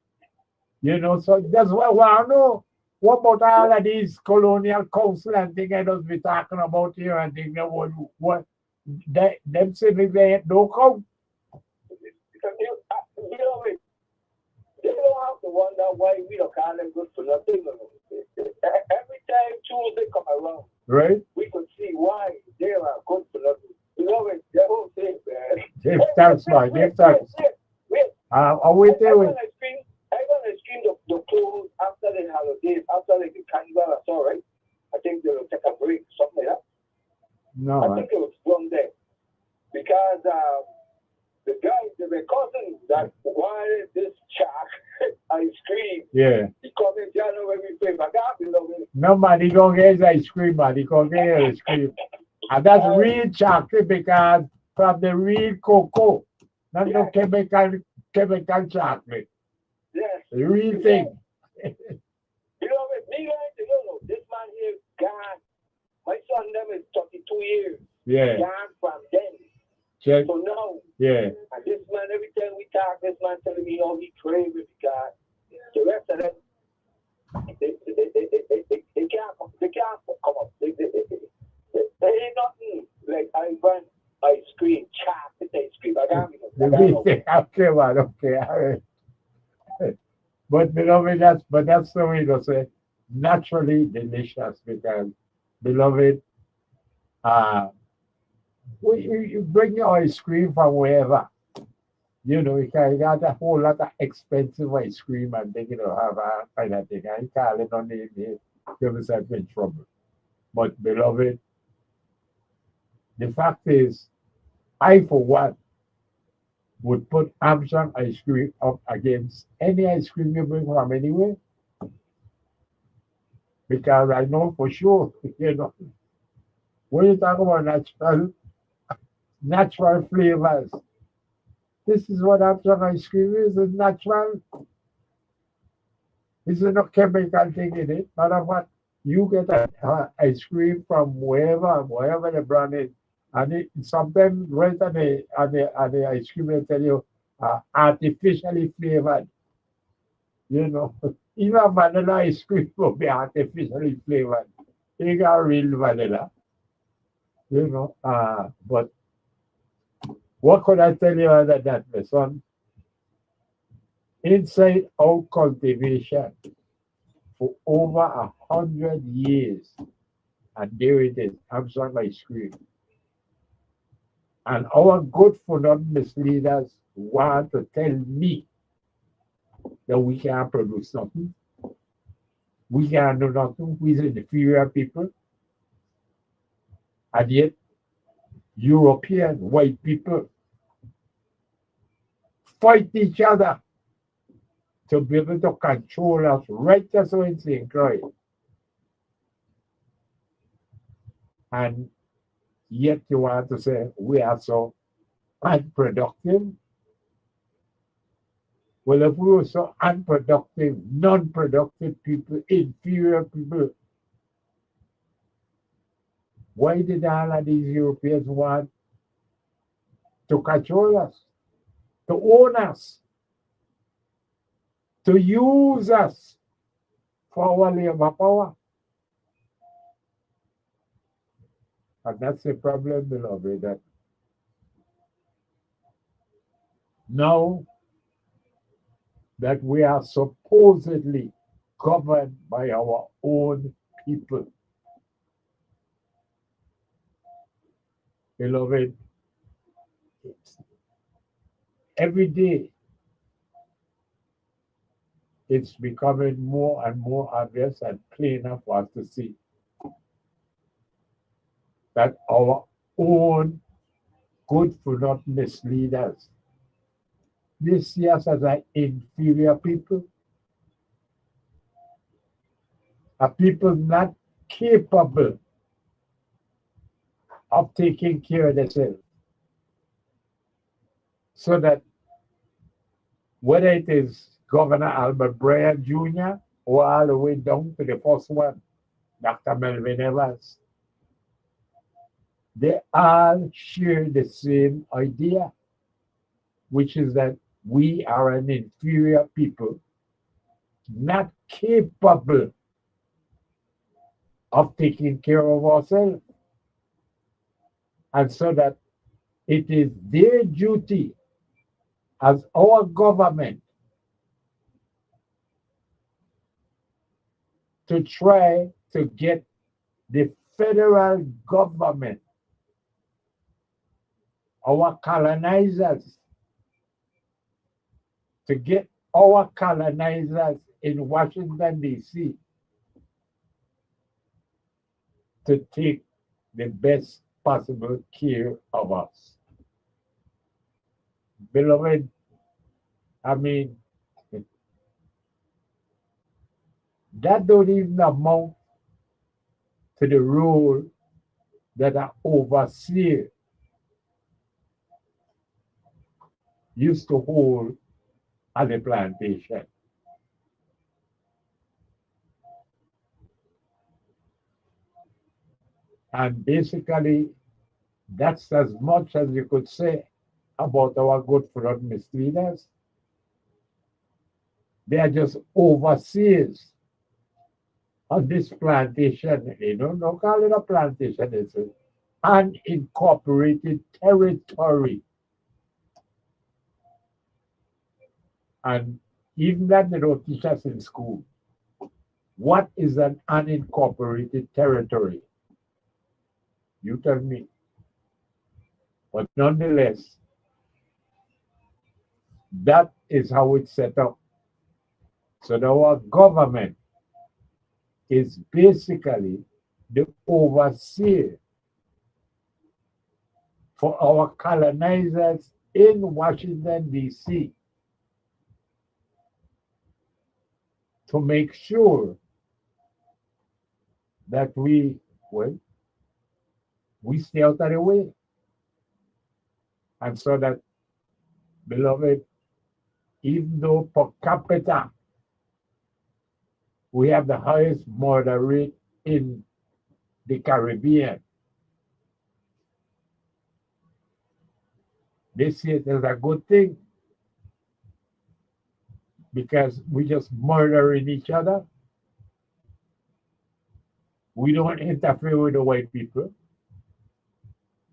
You know, so that's what I want to know. What about all of these colonial council and things I don't be talking about here and things that what them civics they ain't no count? You know, they don't have to wonder why we don't call them good for nothing. Every time Tuesday come around, Right? we could see why they are good for nothing. You know, the whole thing, man. Give thanks, man. Give thanks. Wait. I'll wait there. I'm gonna stream the clothes after the holidays, after the carnival or so, right? I think they'll take a break, something like that. No, I think it was from there. Because the guys, the cousins that wanted this shark ice cream, yeah. he come in January, February. God below me. Nobody gonna get his ice cream, man. He gonna get his ice cream. And that's real chocolate because from the real cocoa, not no chemical chocolate. Yes. The real thing. You know, with me, you know, this man here, God, my son, them is 32 years. Yeah. God from then. Check. So now, Yeah. and this man, every time we talk, this man telling me, you know, he prayed with God. The rest of them, they can't come up. They ain't nothing like Ivan ice cream, chocolate ice cream. I got me. Okay, man. Okay, all right. But beloved, that's the way to say naturally delicious because beloved, you bring your ice cream from wherever. You know, you got a whole lot of expensive ice cream and they have a kind of thing. I call it on the give yourself in trouble. But beloved, the fact is, I for one would put Armstrong ice cream up against any ice cream you bring from anywhere. Because I know for sure, you know, when you talk about natural flavors, this is what Armstrong ice cream is. It's natural. There's no chemical thing in it. Matter of fact, you get an ice cream from wherever the brand is. And it sometimes right on the ice cream they tell you artificially flavored. You know, even vanilla ice cream will be artificially flavored. You got real vanilla. You know, but what could I tell you other than that, my son? Inside out cultivation for over 100 years. And there it is, Armstrong ice cream. And our good for nothing misleaders want to tell me that we can't produce nothing. We can't do nothing. We're inferior people. And yet, European white people fight each other to be able to control us right as so in St. Croix. And yet you want to say we are so unproductive. Well, if we were so unproductive, non-productive people, inferior people, why did all of these Europeans want to control us, to own us, to use us for our labor power. And that's the problem, beloved, that now that we are supposedly governed by our own people, beloved, every day it's becoming more and more obvious and plainer for us to see that our own good for not mislead us. They see us as an inferior people, a people not capable of taking care of themselves. So that whether it is Governor Albert Breyer Jr. or all the way down to the first one, Dr. Melvin Evans, they all share the same idea, which is that we are an inferior people, not capable of taking care of ourselves. And so that it is their duty as our government to try to get the federal government, our colonizers, to get our colonizers in Washington, D.C. to take the best possible care of us. Beloved, I mean, that don't even amount to the role that an overseer used to hold on the plantation. And basically, that's as much as you could say about our good front misleaders. They are just overseers on this plantation. Don't call it a plantation, it's an unincorporated territory. And even that they don't teach us in school. What is an unincorporated territory? You tell me. But nonetheless, that is how it's set up. So our government is basically the overseer for our colonizers in Washington, D.C. to make sure that we stay out of the way. And so that, beloved, even though per capita we have the highest murder rate in the Caribbean, they see it as a good thing because we just murdering each other. We don't interfere with the white people.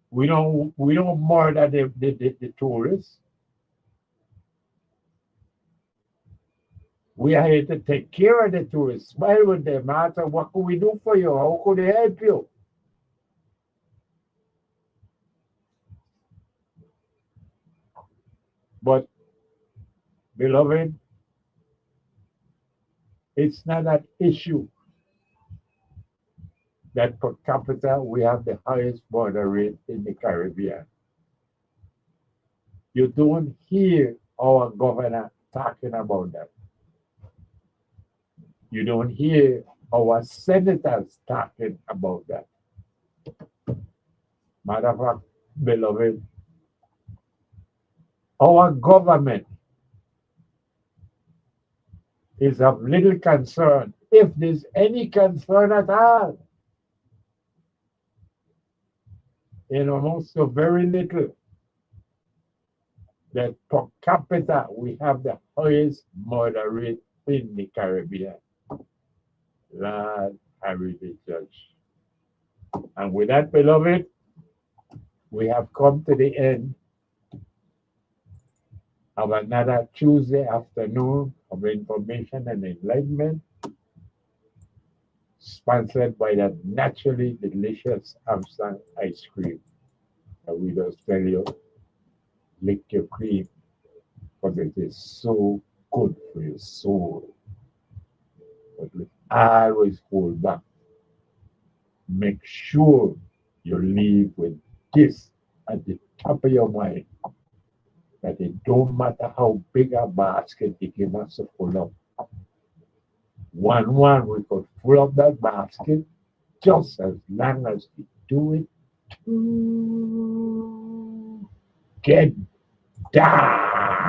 We don't murder the tourists. We are here to take care of the tourists, smile with them, ask them, what can we do for you? How could we help you? But, beloved, it's not an issue that per capita we have the highest murder rate in the Caribbean. You don't hear our governor talking about that. You don't hear our senators talking about that. Matter of fact, beloved, our government is of little concern, if there's any concern at all. It amounts to very little that per capita we have the highest murder rate in the Caribbean. Lord Harry the Judge. And with that, beloved, we have come to the end of another Tuesday afternoon of information and enlightenment, sponsored by the naturally delicious Amsterdam ice cream. And we just tell you, lick your cream, because it is so good for your soul. But we always hold back. Make sure you leave with this at the top of your mind, that it don't matter how big a basket you give us to full up. One, we could full up that basket just as long as we do it to get down.